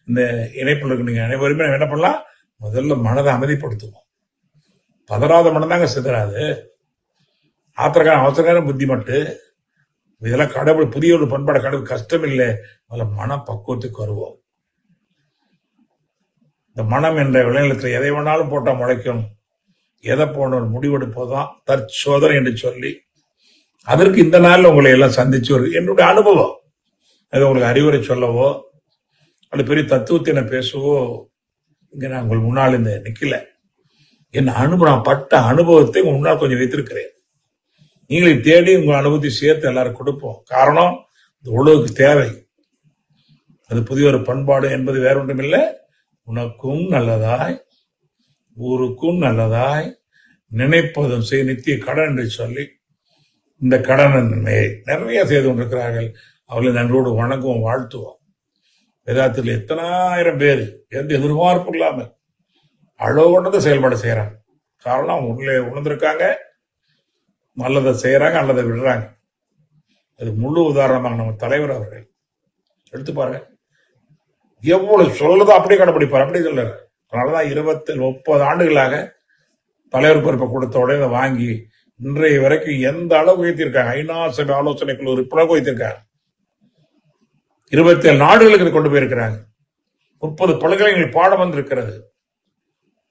இந்த இணைப்பில் இருக்கு நீங்க அனைவருமே என்ன பண்ணலாம், முதல்ல மனதை அமைதிப்படுத்துவோம். பதறாத மனம் தாங்க சிதறாது. ஆத்திரக்காரன் அவசரக்காரன் புத்தி மட்டும் இதெல்லாம் கடவுள் புதிய ஒரு பண்பாடு கடவுள் கஷ்டம் இல்லை. முதல்ல மன பக்குவத்துக்கு வருவோம். இந்த மனம் என்ற விளைநிலத்தில் எதை வேணாலும் போட்டா முளைக்கும், எதை போன முடிவெடுப்போதான் தற்சோதனை என்று சொல்லி அதற்கு இந்த நாளில் உங்களை எல்லாம் சந்திச்சு ஒரு என்னுடைய அனுபவம் அது உங்களுக்கு அறிவுரை சொல்லவோ அது பெரிய தத்துவத்தை என்ன பேசவோ இங்க நான் உங்கள் முன்னால் இந்த நிக்கல. என் நான் பட்ட அனுபவத்தை உங்க முன்னால் கொஞ்சம் வைத்திருக்கிறேன். நீங்களை தேடி உங்க அனுபவத்தை சேர்த்து எல்லாரும் கொடுப்போம். காரணம் இந்த உலகுக்கு தேவை. அது புதிய ஒரு பண்பாடு என்பது வேற ஒன்றும் இல்லை. உனக்கும் நல்லதாய் ஊருக்கும் நல்லதாய் நினைப்பதும் செய் நித்திய கடன் என்று சொல்லி இந்த கடனை நிறைய செய்து கொண்டிருக்கிறார்கள். அவர்களை நன்றோடு வணங்குவோம், வாழ்த்துவோம். வேதாத்தில் எத்தனாயிரம் பேர் எந்த எதிர்பார்ப்பு இல்லாமல் அளவுகொண்டதை செயல்பாடு செய்யறாங்க. காரணம் அவங்க உள்ளே உணர்ந்திருக்காங்க, நல்லதை செய்யறாங்க, நல்லதை விடுறாங்க. அது முழு உதாரணமாக நம்ம தலைவர் அவர்கள் எடுத்து பாருங்க. எவ்வளவு சொல்லதோ அப்படியே கடைபிடிப்பார், அப்படி சொல்றாரு. அதனாலதான் 30 ஆண்டுகளாக தலைவர் பொறுப்பை கொடுத்த உடனே வாங்கி இன்றைய வரைக்கும் எந்த அளவு உயர்த்திருக்காங்க. ஐநா சபை ஆலோசனைக்குழு உறுப்பினர் உயர்த்திருக்காங்க. 27 நாடுகளுக்கு கொண்டு போயிருக்கிறாங்க. 30 பல்கலைகள் பாடம் வந்திருக்கிறது.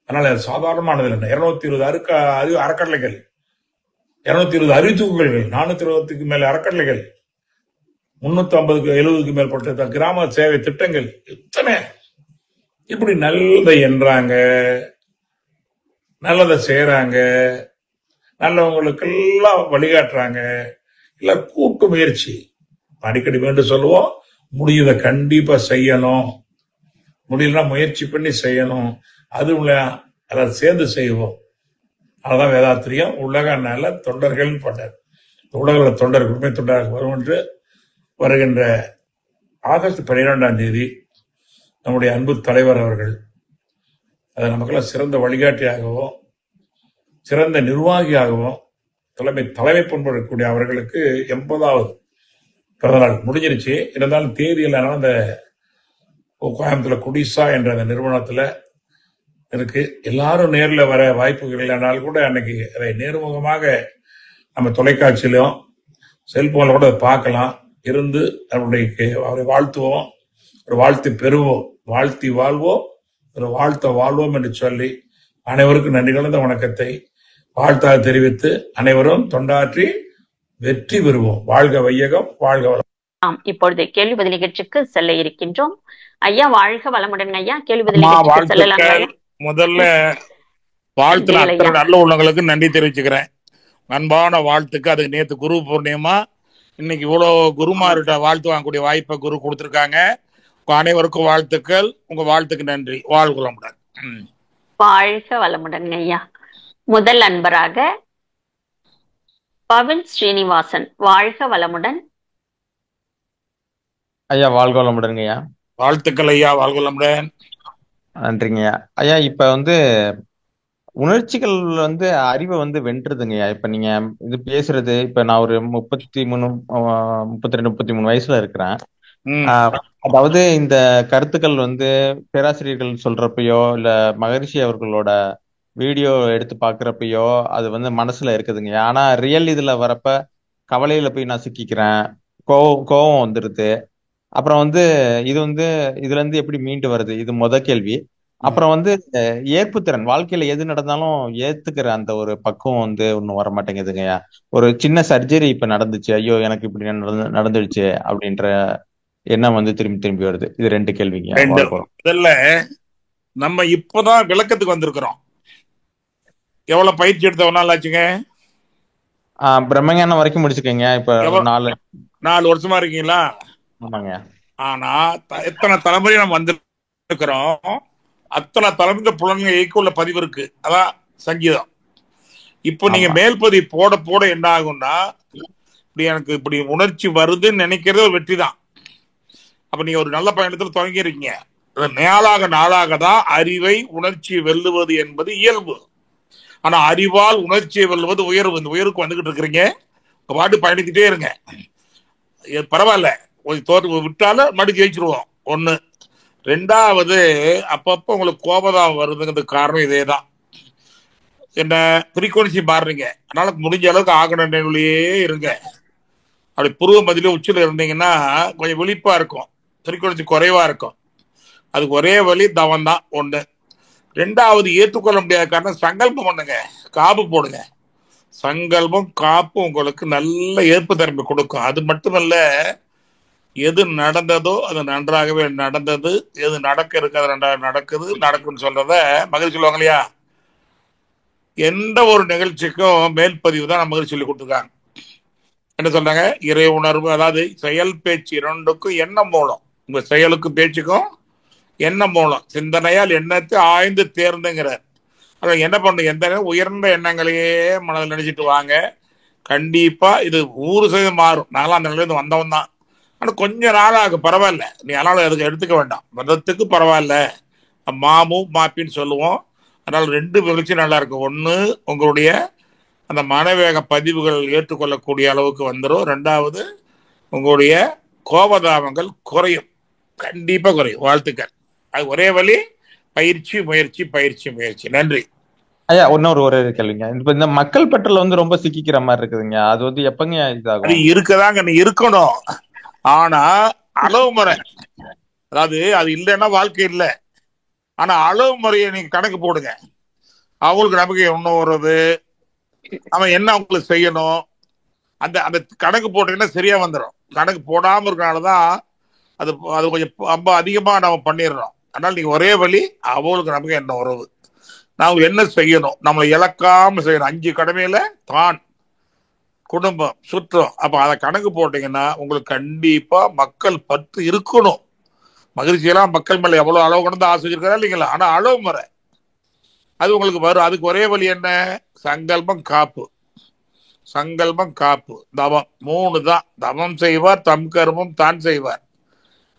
அதனால சாதாரணமானது இல்லை. 220 அறக்கட்டளைகள், 220 அறிவித்தூக்குகள், 420க்கு மேல அறக்கட்டளைகள், 350-70க்கு மேற்பட்ட கிராம சேவை திட்டங்கள், எத்தனை இப்படி நல்லதை என்றாங்க, நல்லதை செய்யறாங்க, நல்லவங்களுக்கு எல்லாம் வழிகாட்டுறாங்க. இல்ல கூட்டு முயற்சி அடிக்கடி வேண்டும் சொல்லுவோம். முடியத கண்டிப்பா செய்யணும், முடியலன்னா முயற்சி பண்ணி செய்யணும். அது அதை சேர்ந்து செய்வோம். அதான் வேதாத்திரியம் உலக நல தொண்டர்கள் பண்ணார். உலக தொண்டர்கள் உண்மை தொண்டர்கள் வரும் என்று வருகின்ற ஆகஸ்ட் 12ஆம் தேதி நம்முடைய அன்பு தலைவர் அவர்கள் அதை நமக்கெல்லாம் சிறந்த வழிகாட்டியாகவும் சிறந்த நிர்வாகியாகவும் தலைமை பண்படக்கூடிய அவர்களுக்கு 80வது பிறந்தநாள் முடிஞ்சிருச்சு. இருந்தாலும் தேதியில் அந்த கோயம்புத்தூர்ல குடிசா என்ற அந்த நிறுவனத்துல இருக்கு. எல்லாரும் நேரில் வர வாய்ப்புகள் இல்லைனாலும் கூட அன்னைக்கு அதை நேர்முகமாக நம்ம தொலைக்காட்சியிலும் செல்போன்ல கூட பார்க்கலாம். இருந்து அவரை வாழ்த்துவோம், ஒரு வாழ்த்து பெறுவோம், வாழ்த்தி வாழ்வோம், ஒரு வாழ்த்த வாழ்வோம் என்று சொல்லி அனைவருக்கும் நன்றி கலந்த வணக்கத்தை வாழ்த்தாக தெரிவித்து அனைவரும் தொண்டாற்றி வெற்றி பெறுவோம். வாழ்க வையகம், வாழ்க வளம். இப்பொழுது கேள்வி பதில் நிகழ்ச்சிக்கு செல்ல இருக்கின்றோம். ஐயா வாழ்க வளமுடன். ஐயா கேள்வி பதில் நிகழ்ச்சிக்கு செல்லலாம். முதல்ல வாழ்த்துல அத்தனை நல்ல உள்ளவங்களுக்கு நன்றி தெரிவிச்சுக்கிறேன். அன்பான வாழ்த்துக்கு. அதுக்கு நேற்று குரு பூர்ணிமா, இன்னைக்கு இவ்வளவு குருமார்கிட்ட வாழ்த்து வாங்கக்கூடிய வாய்ப்பை குரு கொடுத்திருக்காங்க. அனைவருக்கும் வாழ்த்துக்கள். உங்க வாழ்த்துக்கு நன்றி. வாழ்க வளமுடன். வாழ்க வளமுடன் ஐயா. முதல் அன்பராக பவன் ஸ்ரீனிவாசன், வாழ்க வளமுடன். ஐயா வாழ்க வளமுடன் ஐயா. வாழ்த்துக்கள் ஐயா, வாழ்க வளமுடன். நன்றிங்க ஐயா. ஐயா இப்ப உணர்ச்சிகள் அறிவை வென்றுதுங்கய்யா. இப்ப நீங்க இது பேசுறது, இப்ப நான் ஒரு 32 33 வயசுல இருக்கிறேன். அதாவது இந்த கருத்துக்கள் பேராசிரியர்கள் சொல்றப்பயோ இல்ல மகரிஷி அவர்களோட வீடியோ எடுத்து பாக்குறப்பயோ அது மனசுல இருக்குதுங்க. ஆனா ரியல் இதுல வரப்ப கவலையில போய் நான் சிக்கிக்கிறேன், கோவம் வந்துருது. அப்புறம் இது இதுல இருந்து எப்படி மீண்டு வருது, இது முத கேள்வி. அப்புறம் ஏற்புத்திறன், வாழ்க்கையில எது நடந்தாலும் ஏத்துக்கிற அந்த ஒரு பக்குவம் ஒன்னும் வர மாட்டேங்குதுங்கய்யா. ஒரு சின்ன சர்ஜரி இப்ப நடந்துச்சு, ஐயோ எனக்கு இப்படி நடந்துடுச்சு அப்படின்ற எண்ணம் திரும்பி திரும்பி வருது. இது 2 கேள்விங்க. முதல்ல நம்ம இப்பதான் விளக்கத்துக்கு வந்திருக்கிறோம். எவ்வளவு பயிற்சி எடுத்தவனால ஆச்சுங்க? பிரம்மஞானம் வரைக்கும் முடிச்சுக்கங்க. இப்ப 4 வருஷமா இருக்கீங்களா? ஆமாங்க. ஆனா எத்தனை தலைமுறை நம்ம வந்திருக்கிறோம், அத்தனை தலைமுறை புலன்கள் இயக்குள்ள பதிவு இருக்கு. அதான் சங்கீதம். இப்போ நீங்க மேல் பதிவு போட போட என்ன ஆகும்னா, இப்படி எனக்கு இப்படி உணர்ச்சி வருதுன்னு நினைக்கிறது ஒரு வெற்றி தான். அப்ப நீங்க ஒரு நல்ல பயணத்துல தொடங்கி இருக்கீங்க. நாளாக நாளாக தான் அறிவை உணர்ச்சியை வெல்லுவது என்பது இயல்பு. ஆனா அறிவால் உணர்ச்சியை வெல்லுவது உயர்வு. இந்த உயர்வுக்கு வந்துகிட்டு இருக்கிறீங்க, பாட்டு பயணிக்கிட்டே இருங்க, பரவாயில்ல. தோற்று விட்டாலும் மறுபடி ஜெயிச்சிருவோம். ஒண்ணு. ரெண்டாவது, அப்பப்ப உங்களுக்கு கோபம் வருதுங்கிறது காரணம் இதே தான். என்ன ஃப்ரீக்வன்சி மாறுறீங்க, அதனால முடிஞ்ச அளவுக்கு ஆகணும்லேயே இருங்க. அப்படி புருவ மதியில உச்சில இருந்தீங்கன்னா கொஞ்சம் விழிப்பா இருக்கும், ஃப்ரீக்வன்சி குறைவா இருக்கும். அதுக்கு ஒரே வழி தவம் தான். ஒண்ணு. ரெண்டாவது, ஏற்றுக்கொள்ள முடியாத காரணம் சங்கல்பம் பண்ணுங்க, காப்பு போடுங்க. சங்கல்பம் காப்பு உங்களுக்கு நல்ல ஏற்பு தன்மை கொடுக்கும். அது மட்டுமல்ல, எது நடந்ததோ அது நன்றாகவே நடந்தது, எது நடக்க இருக்கு அது நன்றாக நடக்குது, நடக்குன்னு சொல்றத மகிழ்ச்சி சொல்லுவாங்க இல்லையா. எந்த ஒரு நிகழ்ச்சிக்கும் மேல்பதிவு தான் மகிழ்ச்சி சொல்லி கொடுத்துருக்காங்க. என்ன சொல்றாங்க? இறை உணர்வு, அதாவது செயல் பேச்சு இரண்டுக்கும் எண்ணம் மூலம். உங்க செயலுக்கும் பேச்சுக்கும் எண்ணம் மூலம். சிந்தனையால் எண்ணத்தை ஆய்ந்து தேர்ந்துங்கிறார். அதை என்ன பண்ணுங்க, எந்த உயர்ந்த எண்ணங்களையே மனதில் நினைச்சிட்டு வாங்க. கண்டிப்பா இது 100% மாறும். நான்லாம் அந்த நிலையில வந்தவன் தான். ஆனா கொஞ்ச நாளாக பரவாயில்ல, நீ அதனால அதுக்கு எடுத்துக்க வேண்டாம், மதத்துக்கு பரவாயில்ல, மாமு மாப்பின்னு சொல்லுவோம். அதனால 2 மகிழ்ச்சி நல்லா இருக்கும். ஒண்ணு, உங்களுடைய அந்த மனவேக பதிவுகள் ஏற்றுக்கொள்ளக்கூடிய அளவுக்கு வந்துடும். ரெண்டாவது, உங்களுடைய கோபதாபங்கள் குறையும், கண்டிப்பா குறையும். வாழ்த்துக்கள். அது ஒரே வழி, பயிற்சி முயற்சி, பயிற்சி முயற்சி. நன்றி ஐயா. ஒரு கேள்விங்க. இப்ப இந்த மக்கள் பற்றல வந்து ரொம்ப சிக்கிக்கிற மாதிரி இருக்குதுங்க, அது வந்து எப்பங்க அது இதாகும்? இருக்கதாங்க, நீ இருக்கணும். ஆனா அளவு முறை, அதாவது அது இல்லைன்னா வாழ்க்கை இல்லை. ஆனா அளவு முறையை நீங்க கணக்கு போடுங்க. அவங்களுக்கு நமக்கு ஒன்றும் வருது, அவன் என்ன அவங்களுக்கு செய்யணும், அந்த அந்த கணக்கு போட்டீங்கன்னா சரியா வந்துடும். கணக்கு போடாம இருக்கனாலதான் அது அது கொஞ்சம் ரொம்ப அதிகமா நம்ம பண்ணிடுறோம். அதனால நீங்க ஒரே வழி, அவங்களுக்கு நமக்கு என்ன உறவு, நாம என்ன செய்யணும், நம்மளை இழக்காம செய்யணும். 5 கடமையில தான் குடும்பம், சுற்றம். அப்ப அதை கணக்கு போட்டீங்கன்னா உங்களுக்கு கண்டிப்பா மக்கள் பற்று இருக்கணும். மகிழ்ச்சியெல்லாம் மக்கள் மேல எவ்வளவு அளவு கொண்டு ஆசை இருக்கிறா இல்லைங்களா. ஆனா அளவு முறை அது உங்களுக்கு வரும். அதுக்கு ஒரே வழி என்ன? சங்கல்பம் காப்பு. சங்கல்பம் காப்பு தவம் 3 தான். தவம் செய்வார் தம் கர்மம் தான் செய்வார்.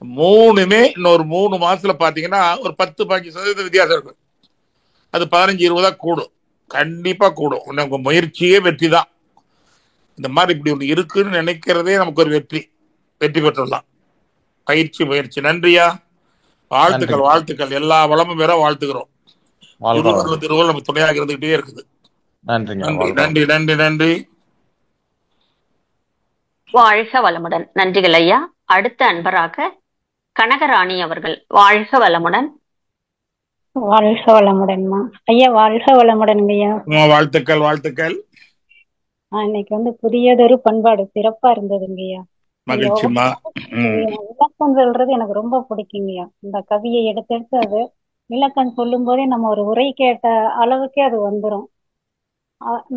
3மே இன்னொரு 3 மாசத்துல பாத்தீங்கன்னா ஒரு 10-15% வித்தியாசம் இருக்கு. அது 15-20 கூடும், கண்டிப்பா கூடும். உங்க முயற்சியே வெற்றி தான். இந்த மாதிரி இப்படி ஒன்று இருக்குன்னு நினைக்கிறதே நமக்கு ஒரு வெற்றி. வெற்றி பெற்றலாம். பயிற்சி முயற்சி. நன்றியா, வாழ்த்துக்கள், நன்றிங்க. வாழ்த்துக்கள். எல்லா வளமும் வேற வாழ்த்துக்கிறோம். வாழ்க திருவள்ளுவர் வளமுடன். திருவள்ளுவர் நம்ம துணையாக இருந்துகிட்டே இருக்குது. நன்றிங்க. நன்றி வாழ்க நன்றி வளமுடன். நன்றி நன்றி. வாழ்க வளமுடன். நன்றிகள் ஐயா. அடுத்த அன்பராக கனகராணி அவர்கள். வாழ்க வளமுடன். வாழ்க வளமுடன்மா ஐயா. வாழ்க வளமுடனுங்க ஐயா. வாழ்த்துக்கள் வாழ்த்துக்கள். இன்னைக்கு வந்து புதியதொரு பண்பாடு சிறப்பா இருந்ததுங்க ஐயா. மகிழ்ச்சிமா. விளக்கம் சொல்றது எனக்கு ரொம்ப பிடிக்குங்கய்யா. இந்த கவியை எடுத்து அது விளக்கம் சொல்லும் போதே நம்ம ஒரு உரை கேட்ட அளவுக்கே அது வந்துடும்.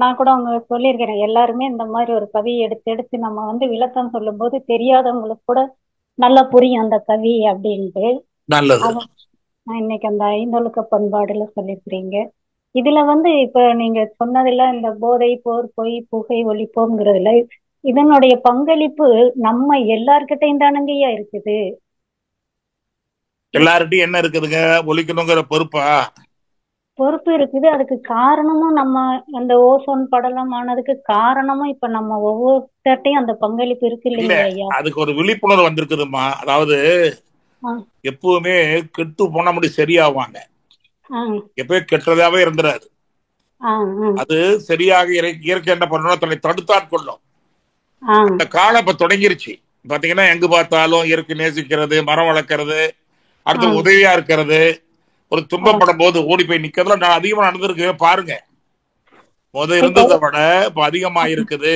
நான் கூட அவங்க சொல்லியிருக்கிறேன், எல்லாருமே இந்த மாதிரி ஒரு கவியை எடுத்து நம்ம வந்து விளக்கம் சொல்லும் போது தெரியாதவங்களுக்கு கூட நல்லா புரியும் அந்த கவி அப்படின்ட்டு. நல்லது. இன்னைக்கு அந்த 5 பண்பாடுல சொல்லியிருக்கிறீங்க. இதுல வந்து இப்ப நீங்க சொன்னதுல இந்த போதை போர் பொய் புகை ஒழிப்போங்கிறதுல இதனுடைய பங்களிப்பு நம்ம எல்லார்கிட்டையும் தானங்கய்யா இருக்குது. எல்லார்கிட்டையும் என்ன இருக்குதுங்க? ஒழிக்கணுங்கிற பொறுப்பு இருக்குது. அதுக்கு காரணமும் நம்ம அந்த ஓசோன் படலம் ஆனதுக்கு காரணமும் இப்ப நம்ம ஒவ்வொருத்தையும் அந்த பங்களிப்பு இருக்கு இல்லைங்களா ஐயா? அதுக்கு ஒரு விழிப்புணர்வு வந்திருக்குதுமா. அதாவது எப்பவுமே கெட்டு போனா முடி சரியாவாங்க, எப்பயும் கெட்டதாவே இருந்துடாது. அது சரியாக இயற்கை என்ன பண்ணணும், தன்னை தடுத்தாட்கொள்ளும். அந்த காலம் இப்ப தொடங்கிருச்சு. பாத்தீங்கன்னா எங்க பார்த்தாலும் இயற்கை நேசிக்கிறது, மரம் வளர்க்கறது, அடுத்து உதவியா இருக்கிறது, ஒரு துன்பப்படும் போது ஓடி போய் நிக்கிறதுல நான் அதிகமா நடந்திருக்கு. பாருங்க, முத இருந்ததை விட இப்ப அதிகமா இருக்குது.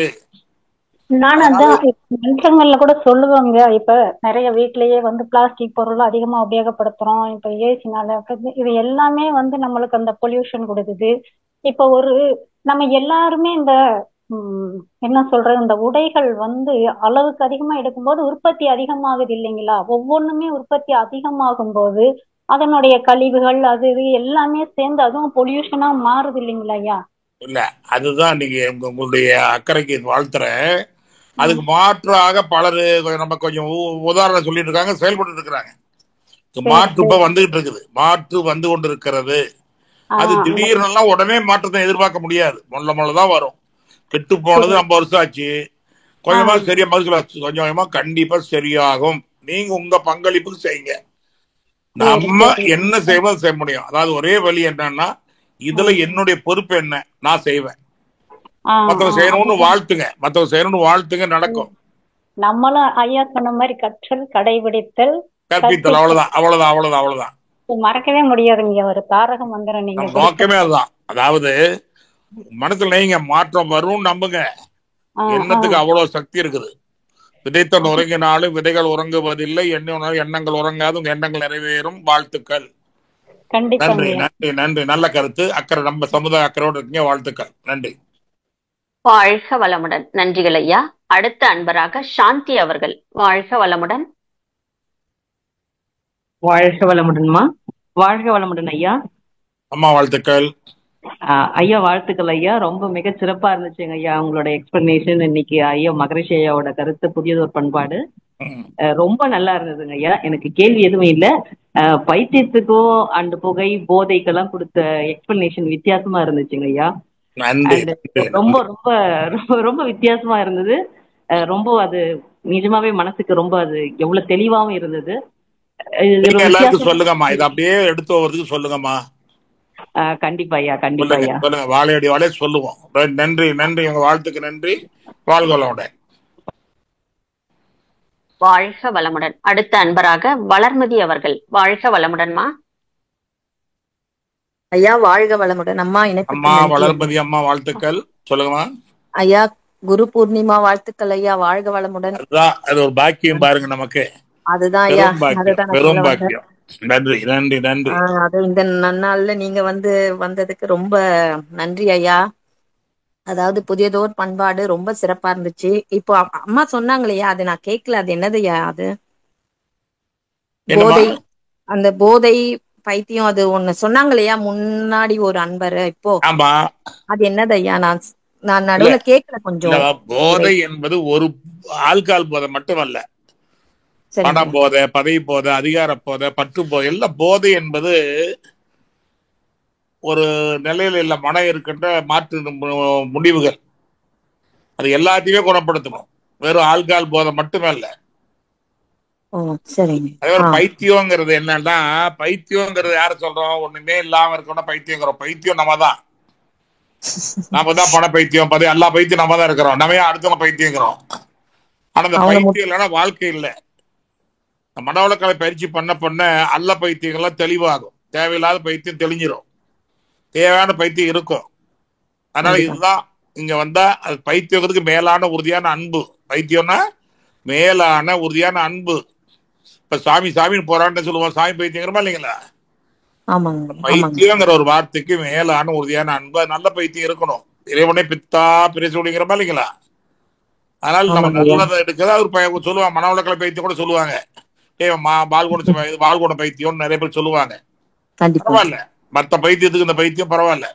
நானும் அதான் மனுஷங்கள்ல கூட சொல்லுவாங்க, இப்ப நிறைய வீட்லயே வந்து பிளாஸ்டிக் பொருள் அதிகமா உபயோகப்படுத்துறோம். இப்ப ஏசினால இது எல்லாமே வந்து நம்மளுக்கு அந்த பொல்யூஷன் கொடுக்குது. இப்ப நம்ம எல்லாருமே இந்த என்ன சொல்றது, இந்த உடைகள் வந்து அளவுக்கு அதிகமா எடுக்கும்போது உற்பத்தி அதிகமாகுது இல்லைங்களா? ஒவ்வொன்றுமே உற்பத்தி அதிகமாகும் போது அதனுடைய கழிவுகள் அது இது எல்லாமே சேர்ந்து அதுவும் பொல்யூஷனா மாறுது இல்லைங்களா ஐயா? இல்ல, அதுதான் நீங்க உங்களுடைய அக்கறைக்கு வாழ்த்துறேன். அதுக்கு மாற்றாக பலர் நம்ம கொஞ்சம் உதாரணம் சொல்லிட்டு இருக்காங்க, செயல்பட்டு இருக்கிறாங்க. மாற்று இப்ப வந்துகிட்டு இருக்குது, மாற்று வந்து கொண்டு இருக்கிறது. அது திடீர்னு உடனே மாற்றத்தை எதிர்பார்க்க முடியாது, மொல்லதான் வரும். கெட்டு போனது 50 வருஷம் ஆச்சு, கொஞ்சமா சரியா மறுக்கலாச்சு, கொஞ்சம் கொஞ்சமா கண்டிப்பா சரியாகும். நீங்க உங்க பங்களிப்புக்கு செய்யுங்க. நம்ம என்ன செய்வோம் செய்ய முடியும். அதாவது ஒரே வழி என்னன்னா, இதுல என்னுடைய பொறுப்பு என்ன, நான் செய்வேன். மத்தவங்க செய்யணும்னு வாழ்த்துங்க, மத்தவங்க செய்யணும்னு வாழ்த்துங்க, நடக்கும். நம்மளும் ஐயா சொன்ன மாதிரி கற்றல், கடைபிடித்தல், கற்பித்தல், அவ்வளவுதான் அவ்வளவுதான் அவ்வளவுதான் அவ்வளவுதான். மறக்கவே முடியாதுங்க. ஒரு தாரக மந்திரம் நீங்க நோக்கமே அதுதான். அதாவது மனசுல நீங்க மாற்றம் வரும் நம்புங்க. எண்ணத்துக்கு அவ்வளவு சக்தி இருக்குது. விதைத்த உறங்கினாலும் விதைகள் உறங்குவதில்லை, எண்ணங்கள் உறங்காது, உங்க எண்ணங்கள் நிறைவேறும். வாழ்த்துக்கள். நன்றி நன்றி நன்றி. நல்ல கருத்து, அக்கறை, நம்ம சமுதாய அக்கறையோடு இருக்கீங்க. வாழ்த்துக்கள், நன்றி. வாழ்க வளமுடன். நன்றிகள் ஐயா. அடுத்த அன்பராக சாந்தி அவர்கள். வாழ்க வளமுடன். வாழ்க வளமுடன்மா. வாழ்க வளமுடன் ஐயா. அம்மா வாழ்த்துக்கள். ஐயா வாழ்த்துக்கள் ஐயா. ரொம்ப மிக சிறப்பா இருந்துச்சுங்க ஐயா உங்களோட எக்ஸ்பிளனேஷன். இன்னைக்கு ஐயா மகரிஷி ஐயாவோட கருத்து புதியதொரு பண்பாடு ரொம்ப நல்லா இருந்ததுங்க ஐயா. எனக்கு கேள்வி எதுவும் இல்லை. பைத்தியத்துக்கும் அண்ட் புகை போதைக்கெல்லாம் கொடுத்த எக்ஸ்பிளனேஷன் வித்தியாசமா இருந்துச்சுங்க ஐயா. ரொம்ப ரொம்ப ரொம்ப வித்தியாசமா இருந்தது. ரொம்ப அது நிஜமாவே மனசுக்கு ரொம்ப அது எவ்வளவு தெளிவாவும் இருந்தது. எல்லாருக்கும் சொல்லுங்கம்மா, இதை அப்படியே எடுத்து வருவதுக்கு சொல்லுங்கம்மா. கண்டிப்பா ஐயா, கண்டிப்பா ஐயா. சொல்லுங்க, வாழையடி வாழை சொல்லுவோம். நன்றி நன்றி, உங்க வாழ்த்துக்கு நன்றி. வாழ்க வளமுடன். வாழ்க வளமுடன். அடுத்த அன்பராக வளர்மதி அவர்கள். வாழ்க வளமுடன்மா. ஐயா வாழ்க வளமுடன். அம்மா அம்மா வளர்மதி அம்மா வாழ்த்துக்கள். சொல்லுங்கம்மா. ஐயா குரு பூர்ணிமா வாழ்த்துக்கள் ஐயா. வாழ்க வளமுடன். அது ஒரு பாக்கியம் பாருங்க நமக்கு. அதுதான் ஐயா, அதுதான் பெரும் பாக்கியம். நன்றி நன்றி நன்றி. அது இந்த நன்னாள்ல நீங்க வந்ததுக்கு ரொம்ப நன்றி ஐயா. அதாவது புதியதோர் பண்பாடு ரொம்ப சிறப்பா இருந்துச்சு. இப்போ அம்மா சொன்னாங்களையா, அது நான் கேட்கல, அது என்னதுயா அது? போதை, அந்த போதை பைத்தியம் அது ஒண்ணு சொன்னாங்களையா முன்னாடி ஒரு அன்பர். இப்போ அது என்னது ஐயா? நான் நடுவுல கேட்கல கொஞ்சம். போதை என்பது ஒரு ஆல்கால் போதை மட்டுமல்ல, பண போதை, பதவி போதை, அதிகார போதை, பற்று போதை, எல்லாம் போதை என்பது ஒரு நிலையில இல்ல மனம் இருக்கின்ற மாற்று முடிவுகள். அது எல்லாத்தையுமே குணப்படுத்தணும். வெறும் ஆல்கால் போதை மட்டுமே இல்ல. அதே பைத்தியங்கிறது என்னன்னா, பைத்தியங்கிறது யார சொல்றோம்? ஒண்ணுமே இல்லாம இருக்கணும் பைத்தியங்கிறோம். பைத்தியம் நம்ம தான் பண பைத்தியம், பதவி, எல்லா பைத்தியம் நம்ம தான் இருக்கிறோம். நம்ம அடுத்தவங்க பைத்தியங்கிறோம். ஆனா அந்த பைத்தியம் இல்லைன்னா வாழ்க்கை இல்லை. மனவளக்கலை பயிற்சி பண்ண அல்ல பைத்தியங்கள்லாம் தெளிவாகும். தேவையில்லாத பைத்தியம் தெளிஞ்சிடும், தேவையான பைத்தியம் இருக்கும். அதனால இதுதான் இங்க வந்தா அது பைத்தியங்கிறதுக்கு மேலான உறுதியான அன்பு. பைத்தியம்னா மேலான உறுதியான அன்பு. இப்ப சாமி சாமின்னு போறான்னு சொல்லுவோம், சாமி பைத்தியங்கிறமா இல்லைங்களா? பைத்தியங்கிற ஒரு வார்த்தைக்கு மேலான உறுதியான அன்பு. நல்ல பைத்தியம் இருக்கணும். இறைவனை பித்தா பிரசுடிங்கிறமா இல்லைங்களா? அதனால நம்ம நல்லதை எடுக்கிறது அவர் சொல்லுவாங்க. மனவளக்கலை பைத்தியம் கூட சொல்லுவாங்க, பால்குண பைத்தியம் நிறைய பேர் சொல்லுவாங்க. பரவாயில்ல, மத்த பைத்தியத்துக்கு இந்த பைத்தியம் பரவாயில்ல,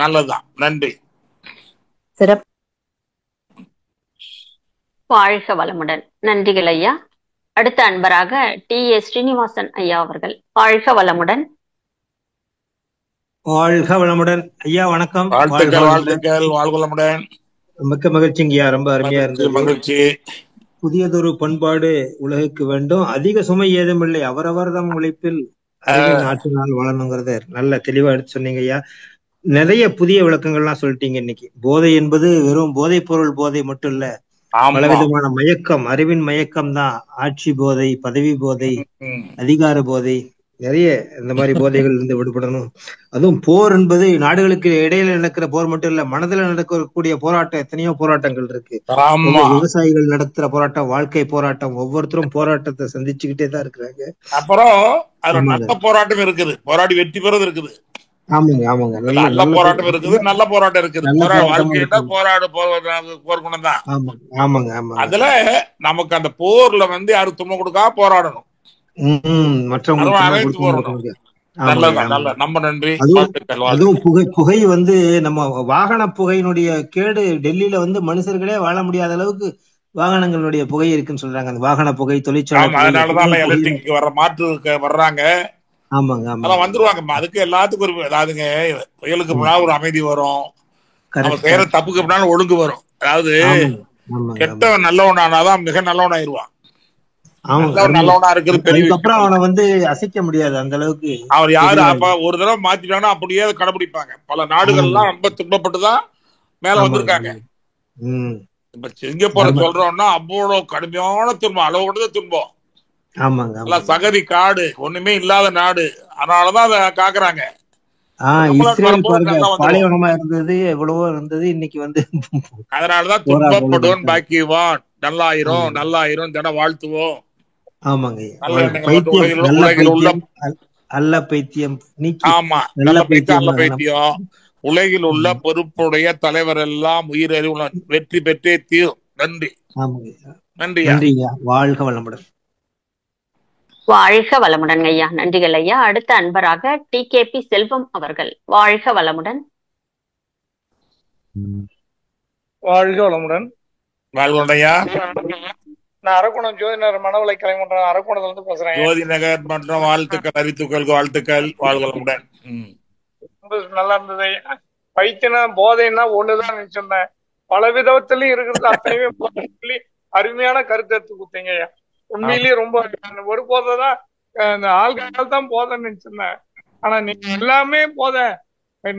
நல்லதுதான். நன்றி. வாழ்க வளமுடன். நன்றிகள் ஐயா. அடுத்த அன்பராக டி.ஏ. ஸ்ரீனிவாசன் ஐயா அவர்கள். வாழ்க வளமுடன். வாழ்க வளமுடன் ஐயா. வணக்கம். வாழ்க வளமுடன். மிக்க மகிழ்ச்சிங்கய்யா. ரொம்ப அருமையா இருந்தது. மகிழ்ச்சி. புதியதொரு பண்பாடு உலகுக்கு வேண்டும், அதிக சுமை ஏதுமில்லை, அவரவர் தம் உழைப்பில் நாட்டு நாள் வளரணுங்கிறத நல்ல தெளிவா எடுத்து சொன்னீங்க ஐயா. நிறைய புதிய விளக்கங்கள்லாம் சொல்லிட்டீங்க. இன்னைக்கு போதை என்பது வெறும் போதை பொருள் போதை மட்டும் இல்ல, பலவிதமான மயக்கம், அறிவின் மயக்கம் தான். ஆட்சி போதை, பதவி போதை, அதிகார போதை, நிறைய இந்த மாதிரி போதைகள் இருந்து விடுபடணும். அதுவும் போர் என்பது நாடுகளுக்கு இடையில நடக்கிற போர் மட்டும் இல்ல, மனதில் நடக்கக்கூடிய போராட்டம், எத்தனையோ போராட்டங்கள் இருக்கு. விவசாயிகள் நடத்துற போராட்டம், வாழ்க்கை போராட்டம், ஒவ்வொருத்தரும் போராட்டத்தை சந்திச்சுக்கிட்டே தான் இருக்கிறாங்க. அப்புறம் நல்ல போராட்டம் இருக்குது, போராடி வெற்றி பெறது இருக்குது. ஆமாங்க ஆமாங்க, நல்ல போராட்டம் இருக்குது, நல்ல போராட்டம் இருக்குது. வாழ்க்கையில போர்க்குணம் தான். ஆமாங்க ஆமாங்க. அதுல நமக்கு அந்த போர்ல யாரும் தும்ம கொடுக்காம போராடணும், அதுவும் புகை நம்ம வாகன புகையினுடைய கேடு டெல்லியில மனுஷர்களே வாழ முடியாத அளவுக்கு வாகனங்களுடைய புகை இருக்குன்னு சொல்றாங்க. அந்த வாகன புகை, தொழிற்சாலை ஆமா, புகை, அதனாலதான் புகை. எலக்ட்ரிக் வர மாற்று வர்றாங்க. ஆமாங்க அதான் ஆமாங்க வந்துருவாங்கம்மா. அதுக்கு எல்லாத்துக்கும் ஒரு அதாவதுங்க, புயலுக்கு முன்னாடி ஒரு அமைதி வரும், நம்ம கரெக்ட் செய்யற கரெக்ட். தப்புக்கு முன்னாலும் ஒழுங்கு வரும். அதாவது ஆமாங்க ஆமாங்க ஆமாங்க கெட்டவன் நல்லவன் ஆனாதான் மிக நல்லவன் ஆயிடுவான். ஆமாங்க நல்லவன் அருமை. நல்லவனா இருக்கிறது பெரிய விஷயம் அதுக்கப்புறம் இல்ல. அவனை அசைக்க முடியாது அந்த அளவுக்கு அவர் யாரு எதிரியா அப்ப ஒரு தடவை மாத்திட்டாங்கன்னா அப்படியே அதை கடைபிடிப்பாங்க. பல நாடுகள்லாம் ரொம்ப துன்பப்பட்டுதான் மேல ஆமாங்க வந்திருக்காங்க. ம் இப்ப சிங்கப்பூரை அருமை. சொல்றோம்னா அவ்வளவு கடுமையான துன்பம், அளவு கொடுத்த துன்பம். ஆமாங்க எல்லாம் ஆமாங்க. சகதி காடு, ஒண்ணுமே இல்லாத நாடு. அதனாலதான் அதை காக்குறாங்க. தமிழ்நாடு இஸ்ரேல் வரும்போது பாருங்க, நல்லா வந்துடும். பாலைவனமா இருந்தது, எவ்வளவோ இருந்தது, இன்னைக்கு அதனாலதான் போரா துன்பப்படுவோம் போகுது. பாக்கியவான், நல்லாயிரும் ஆமாங்க நல்லாயிரும் தினம் வாழ்த்துவோம். ஆமாங்க. நல்ல எண்ணங்கள் வந்து பைத்தியம் நல்ல உலகில் உள்ள பைத்தியம் அல்ல பைத்தியம் நீக்கி ஆமா, நல்ல நல்ல பைத்தியம் அல்ல பைத்தியம். பைத்தியம். உலகில் உள்ள பொறுப்புடைய தலைவர் எல்லாம் உயிரறிவு வெற்றி பெற்றே தீரும். நன்றி. ஆமாங்க. நன்றியா. நன்றிங்க. வாழ்க வளமுடன். வாழ்க வளமுடன் ஐயா. நன்றிகள் ஐயா. அடுத்த அன்பராக TKP செல்வம் அவர்கள். வாழ்க வளமுடன். வாழ்க வளமுடன். வாழ்வுடையா. நான் அரக்கோணம் ஜோதிநகர் மனவளை கலைமன்றம் அரக்கோணத்துல இருந்து பேசுறேன். ஜோதி நகர் மன்றம் வாழ்த்துக்கள், அறிவித்துக்கள், வாழ்த்துக்கள். வாழ்க வளமுடன். ரொம்ப நல்லா இருந்தது. பைத்தியனா போதைன்னா ஒண்ணுதான் நினைச்சிருந்தேன். பல விதத்திலயும் இருக்கிறது அத்தனையுமே சொல்லி அருமையான கருத்து எடுத்து கொடுத்தீங்க. உண்மையிலேயே ரொம்ப ஒரு போதைதான், இந்த ஆள்கால் தான் போதைன்னு நினைச்சிருந்தேன். ஆனா நீங்க எல்லாமே போதை,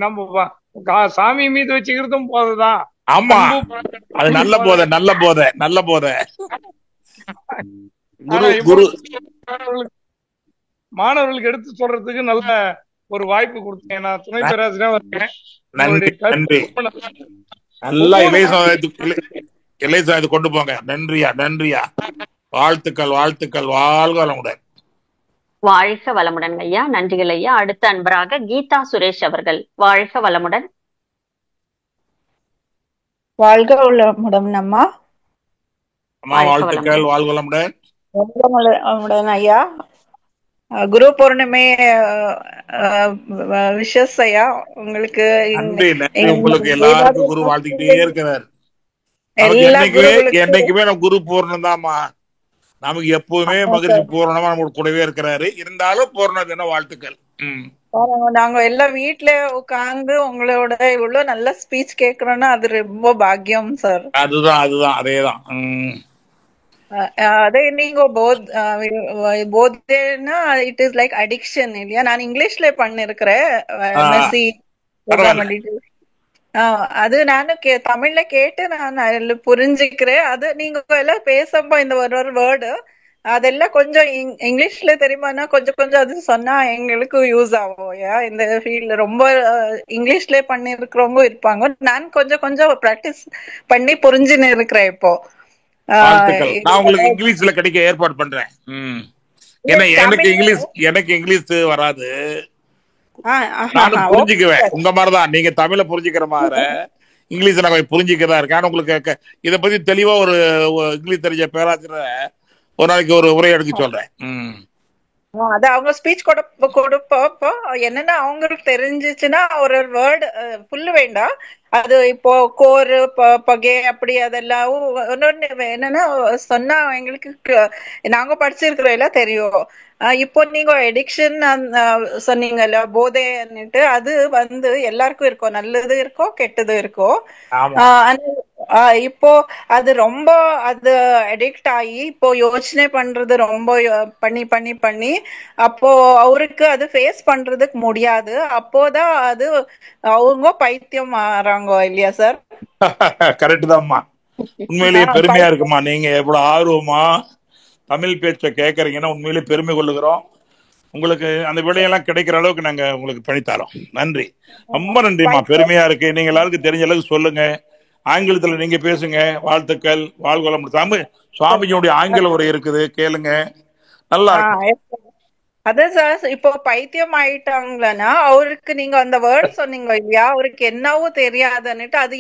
நம்ம சாமி மீது வச்சுக்கிறதும் போதைதான். ஆமா, அது நல்ல போதை, நல்ல போதை, நல்ல போதை. மாணவர்களுக்கு எடுத்து சொல்றதுக்கு நல்ல ஒரு வாய்ப்பு கொடுத்தேன். நான் துணை பேராசிரியர் இருக்கேன். நன்றி. நல்லா இளைய கொண்டு போங்க. நன்றியா, நன்றியா. வாழ்த்துக்கள், வாழ்த்துக்கள். வாழ்க வளமுடன். வாழ்க வளமுடன் ஐயா. நன்றிகள் ஐயா. அடுத்த அன்பராக கீதா சுரேஷ் அவர்கள். வாழ்க வளமுடன். வாழ்க வளமுடன் அம்மா. வாழ்த்துக்கள். வாழ்க வளமுடன். வளமுடன் ஐயா. குரு பௌர்ணமி விஷஸ் ஐயா. உங்களுக்கு உங்களுக்கு எல்லாருக்கும் குரு வாழ்த்துக்கிட்டே இருக்கிறார். என்னைக்குமே நம்ம குரு பூர்ணம் தான்மா. நமக்கு எப்பவுமே மகிழ்ச்சி பூர்ணமா நம்ம கூடவே இருக்கிறாரு. இருந்தாலும் பூர்ண தின வாழ்த்துக்கள். நாங்க எல்லாம் வீட்டுல உட்கார்ந்து உங்களோட இவ்வளவு நல்ல ஸ்பீச் கேக்குறோம்னா அது ரொம்ப பாக்கியம் சார். அதுதான் அதேதான். அதே நீங்க போதேன்னா இட் இஸ் லைக் அடிக்ஷன் இல்லையா? நான் இங்கிலீஷ்ல பண்ணிருக்கிறேன் எம்எஸ்சி. அது நானும் தமிழ்ல கேட்டு நான் புரிஞ்சுக்கிறேன். அது நீங்க எல்லாம் பேசப்போ இந்த ஒரு வேர்டு அதெல்லாம் கொஞ்சம் இங்கிலீஷ்ல தெரியுமானா கொஞ்சம் அது சொன்னா எங்களுக்கு யூஸ் ஆகும். இந்த ஃபீல்ட்ல ரொம்ப இங்கிலீஷ்ல பண்ணி இருக்கிறவங்க இருப்பாங்க. நான் கொஞ்சம் பிராக்டிஸ் பண்ணி புரிஞ்சுன்னு இருக்கிறேன் இப்போ. நான் உங்களுக்கு இங்கிலீஷ்ல கிடைக்க ஏற்பாடு பண்றேன். எனக்கு இங்கிலீஷ் வராது. நானும் புரிஞ்சுக்குவேன். உங்க மாதிரிதான் நீங்க தமிழ புரிஞ்சுக்கிற மாதிரி இங்கிலீஷ் நான் புரிஞ்சுக்கதான் இருக்கேன். உங்களுக்கு இத பத்தி தெளிவா ஒரு இங்கிலீஷ் தெரிஞ்ச பேராசிரியர் ஒரு நாளைக்கு ஒரு உரை எடுக்க சொல்றேன். அது அவங்க ஸ்பீச் கொடுப்போ என்னன்னா அவங்களுக்கு தெரிஞ்சிச்சுன்னா ஒரு வேர்டு ஃபுல்லு வேண்டாம். அது இப்போ கோரு பகை அப்படி அதெல்லாம் இன்னொன்னு என்னன்னா சொன்னா எங்களுக்கு நாங்க படிச்சிருக்கிறோம் எல்லாம் தெரியும். இப்போ நீங்க எடிக்ஷன் சொன்னீங்கல்ல போதைன்னுட்டு, அது எல்லாருக்கும் இருக்கும், நல்லது இருக்கும் கெட்டது இருக்கும். இப்போ அது ரொம்ப அது அடிக்ட் ஆகி இப்போ யோசனை பண்றது ரொம்ப பண்ணி அப்போ அவருக்கு அது ஃபேஸ் பண்றதுக்கு முடியாது. அப்போதான் அது அவங்க பைத்தியம் ஆறாங்க இல்லையா சார்? கரெக்ட் தான்மா. உண்மையிலேயே பெருமையா இருக்குமா. நீங்க எவ்வளவு ஆர்வமா தமிழ் பேச்ச கேட்கறீங்கன்னா உண்மையிலேயே பெருமை கொள்ளுகிறோம். உங்களுக்கு அந்த விடையெல்லாம் கிடைக்கிற அளவுக்கு நாங்க உங்களுக்கு பணித்தாரோம். நன்றி, ரொம்ப நன்றிமா. பெருமையா இருக்கு. நீங்க எல்லாருக்கும் தெரிஞ்ச அளவுக்கு சொல்லுங்க. ஆங்கிலத்துல நீங்க பேசுங்க. வாழ்த்துக்கள். வாழ்வளம். சுவாமிஜியுடைய ஆங்கில உரை இருக்குது, கேளுங்க. நல்லா இருக்கு. அதான் சார், இப்போ பைத்தியம் ஆயிட்டாங்களா அவருக்கு, நீங்க அந்த வேர்ட் சொன்னீங்க இல்லையா, அவருக்கு என்னவோ தெரியாதுன்னுட்டு, அது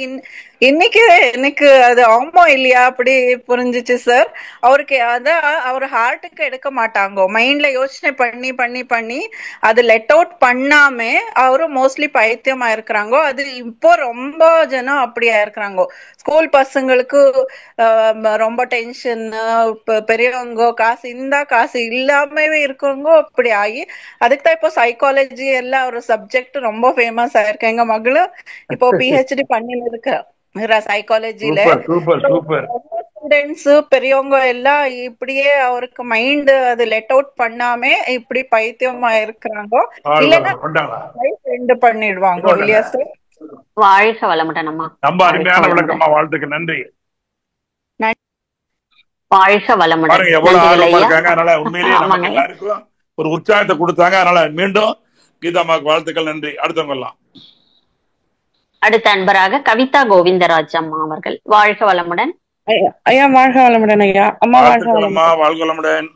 இன்னைக்கு எனக்கு அது ஆமா இல்லையா அப்படி புரிஞ்சிச்சு சார். அவருக்கு அதான் அவர் ஹார்ட்டுக்கு எடுக்க மாட்டாங்க, மைண்ட்ல யோசனை பண்ணி பண்ணி பண்ணி அது லெட் அவுட் பண்ணாம அவரு மோஸ்ட்லி பைத்தியமா இருக்கிறாங்க. அது இப்போ ரொம்ப ஜனம் அப்படியா இருக்கிறாங்க. ஸ்கூல் பசங்களுக்கு ரொம்ப டென்ஷன், பெரியவங்க காசு இருந்தா காசு இல்லாமவே இருக்கவங்க அப்படி ஆகி, அதுக்கு தான் இப்போ சைக்காலஜி எல்லாம் ஒரு சப்ஜெக்ட் ரொம்ப ஃபேமஸ் ஆயிருக்கு. எங்க மகளும் இப்போ PhD பண்ணின்னு இருக்க சைக்காலஜில. Super super. ஸ்டூடெண்ட்ஸ் பெரியவங்க எல்லாம் இப்படியே அவருக்கு மைண்ட் அது லெட் அவுட் பண்ணாம இப்படி பைத்தியமா இருக்கிறாங்க, இல்லைன்னா எண்ட் பண்ணிடுவாங்க இல்லையா சார்? வாழ்க வளமுடன் அம்மா. ரொம்ப அருமையான விளக்கம்மா, வாழ்த்துக்கு நன்றி. வாழ்க வளமுடன். பாருங்க எவ்வளவு ஆர்வமா இருக்காங்க. அதனால உண்மையிலேயே நமக்கு எல்லாருக்கும் ஒரு உற்சாகத்தை கொடுத்தாங்க. அதனால மீண்டும் கீதாமாவுக்கு வாழ்த்துக்கள், நன்றி. அடுத்தவங்க எல்லாம். அடுத்த அன்பராக கவிதா கோவிந்தராஜ் அம்மா அவர்கள். வாழ்க வளமுடன். ஐயா வாழ்க வளமுடன் ஐயா. அம்மா வாழ்க வளமுடன்.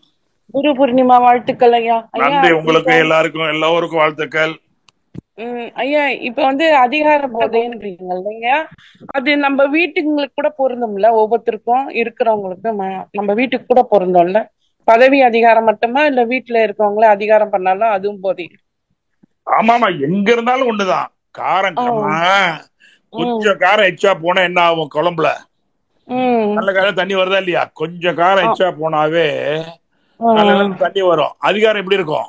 குரு பூர்ணிமா வாழ்த்துக்கள் ஐயா. நன்றி உங்களுக்கு எல்லாருக்கும், எல்லோருக்கும் வாழ்த்துக்கள். ஐயா இப்ப வந்து அதிகார போதைன்றீங்க இல்லையா, அது நம்ம வீட்டுங்களுக்கு கூட பொருந்தும்ல, ஒவ்வொருத்தருக்கும் இருக்கிறவங்களுக்கு நம்ம வீட்டுக்கு கூட பொருந்தோம்ல. பதவி அதிகாரம் மட்டுமா, இல்ல வீட்டுல இருக்கவங்கள அதிகாரம் பண்ணாலும் அதுவும் போதை? ஆமாமா, எங்க இருந்தாலும் ஒண்ணுதான். காரம் கொஞ்சம் காரம் எச்சா போனா என்ன ஆகும்? குழம்புல நல்ல காரம் தண்ணி வருதா இல்லையா? கொஞ்சம் காரம் எச்சா போனாவே நல்ல தண்ணி வரும். அதிகாரம் எப்படி இருக்கும்?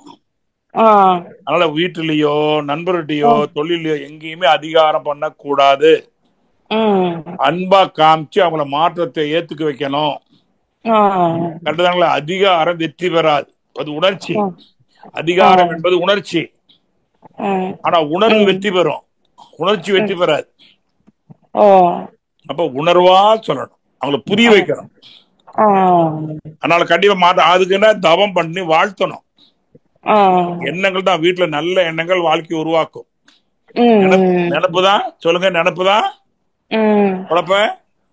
அதனால வீட்டுலயோ நண்பர்கிட்டயோ தொழிலையோ எங்கேயுமே அதிகாரம் பண்ண கூடாது. அன்பா காமிச்சு அவங்கள மாற்றத்தை ஏத்துக்க வைக்கணும். கண்டுதாங்களா? அதிகாரம் வெற்றி பெறாது, அது உணர்ச்சி. அதிகாரம் என்பது உணர்ச்சி. ஆனா உணர்வு வெற்றி பெறும், உணர்ச்சி வெற்றி பெறாது. அப்ப உணர்வா சொல்லணும், அவங்கள புரிய வைக்கணும். அதனால கண்டிப்பா மாற்ற, அதுக்கு என்ன தவம் பண்ணி வாழ்த்தணும். எண்ணங்கள் தான் வீட்டுல நல்ல எண்ணங்கள் வாழ்க்கை உருவாக்கும். நினப்புதான் சொல்லுங்க, நினப்புதான்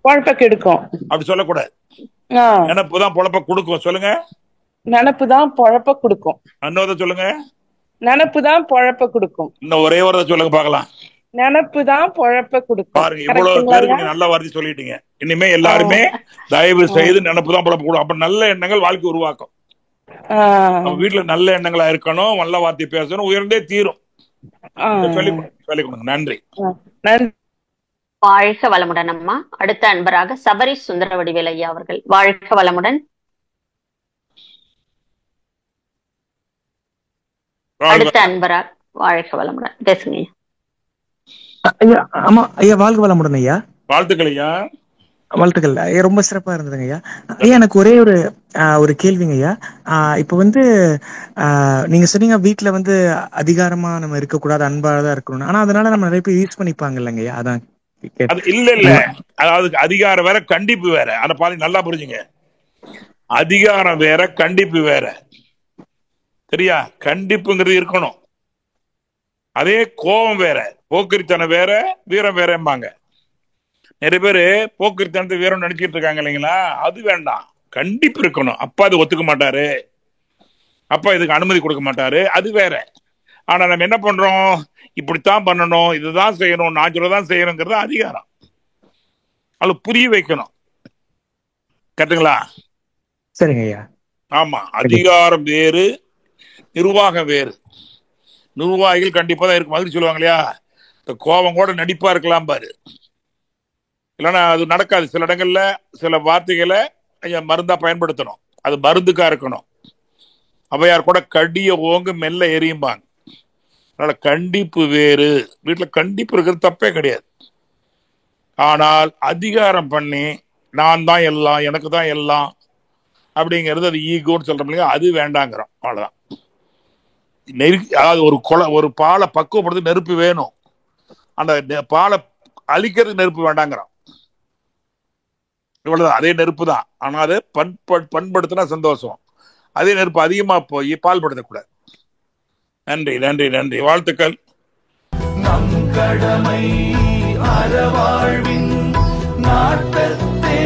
பொழப்ப கெடுக்கும். அப்படி சொல்லக்கூடாது. நினப்புதான் பொழப்ப கொடுக்கும். சொல்லுங்க, நினப்புதான் பொழப்ப கொடுக்கும். இன்னொரு சொல்லுங்க, நினப்புதான் பொழப்ப கொடுக்கும். இன்னும் ஒரே ஒரு சொல்லுங்க பாக்கலாம். நினப்புதான் பொழப்ப கொடுக்கும். பாருங்க, இவ்வளவு பேருக்கு நல்ல வார்த்தை சொல்லிட்டீங்க. இனிமே எல்லாருமே தயவு செய்து நினப்புதான் பொழப்ப கொடுக்கும். அப்ப நல்ல எண்ணங்கள் வாழ்க்கை உருவாக்கும். வீட்டுல நல்ல எண்ணங்களா இருக்கணும், நல்ல வார்த்தை பேசணும், உயர்ந்தே தீரும். சொல்லிக் கொடுங்க. நன்றி. வாழ்க வளமுடன் அம்மா. அடுத்த அன்பராக சபரி சுந்தரவடிவேல் ஐயா அவர்கள். வாழ்க வளமுடன். அடுத்த அன்பராக வாழ்க வளமுடன் பேசுங்க ஐயா. ஆமா ஐயா, வாழ்க வளமுடன் ஐயா. வாழ்த்துக்கள் ஐயா. வாழ்த்துக்கள் ஐயா, ரொம்ப சிறப்பா இருந்ததுங்க ஐயா. ஐயா எனக்கு ஒரே ஒரு கேள்விங்க ஐயா. இப்ப வந்து நீங்க சொன்னீங்க வீட்டுல வந்து அதிகாரமா நம்ம இருக்கக்கூடாது, அன்பாதான் இருக்கணும். ஆனா அதனால நம்ம நிறைய பேர் யூஸ் பண்ணிப்பாங்க இல்லைங்க ஐயா, அதான் இல்ல. அதாவது அதிகாரம் வேற, கண்டிப்பு வேற. அத பாருங்க, நல்லா புரிஞ்சுங்க. அதிகாரம் வேற, கண்டிப்பு வேற. சரியா? கண்டிப்புங்கிறது இருக்கணும். அதே கோபம் வேற, போக்கிரித்தனம் வேற, வீரம் வேறம்பாங்க. நிறைய பேரு போக்கிரித்தனத்தை வீரம் நினைச்சிட்டு இருக்காங்க இல்லைங்களா? அது வேண்டாம், கண்டிப்பு இருக்கணும். அப்பா அது ஒத்துக்க மாட்டாரு, அப்பா இதுக்கு அனுமதி கொடுக்க மாட்டாரு, அது வேற. ஆனா நம்ம என்ன பண்றோம்? இப்படித்தான் பண்ணணும், இதுதான் செய்யணும், நான் சொல்லதான் செய்யணுங்கிறது அதிகாரம். அது புரிய வைக்கணும். கரெக்டுங்களா? சரிங்க ஐயா. ஆமா, அதிகாரம் வேறு, நிர்வாகம் வேறு. நிர்வாகிகள் கண்டிப்பா தான் இருக்கு. மாதிரி சொல்லுவாங்க இல்லையா, கோபம் கூட நடிப்பா இருக்கலாம் பாரு, இல்லைன்னா அது நடக்காது. சில இடங்கள்ல சில வார்த்தைகளை மருந்தா பயன்படுத்தணும், அது மருந்துக்கா இருக்கணும். அவையார் கூட கடிய ஓங்க மெல்ல எரியும்பாங்க. அதனால கண்டிப்பு வேறு. வீட்டுல கண்டிப்பு இருக்கிறது தப்பே கிடையாது. ஆனால் அதிகாரம் பண்ணி நான் தான் எல்லாம், எனக்கு தான் எல்லாம் அப்படிங்கிறது அது ஈகோன்னு சொல்றோம் இல்லையா, அது வேண்டாங்கிறோம். அவ்வளவுதான். அதாவது ஒரு பாலை பக்குவப்படுத்த நெருப்பு வேணும், அந்த பாலை அழிக்கிறதுக்கு நெருப்பு வேண்டாங்கிறோம். இவ்வளவுதான். அதே நெருப்பு தான், ஆனா அதை பண்படுத்தினா சந்தோஷம். அதே நெருப்பு அதிகமா போய் பால் படுத்தக்கூடாது. நன்றி நன்றி நன்றி, வாழ்த்துக்கள். நம் கடமை அறவாழ்வின் நாட்டத்தே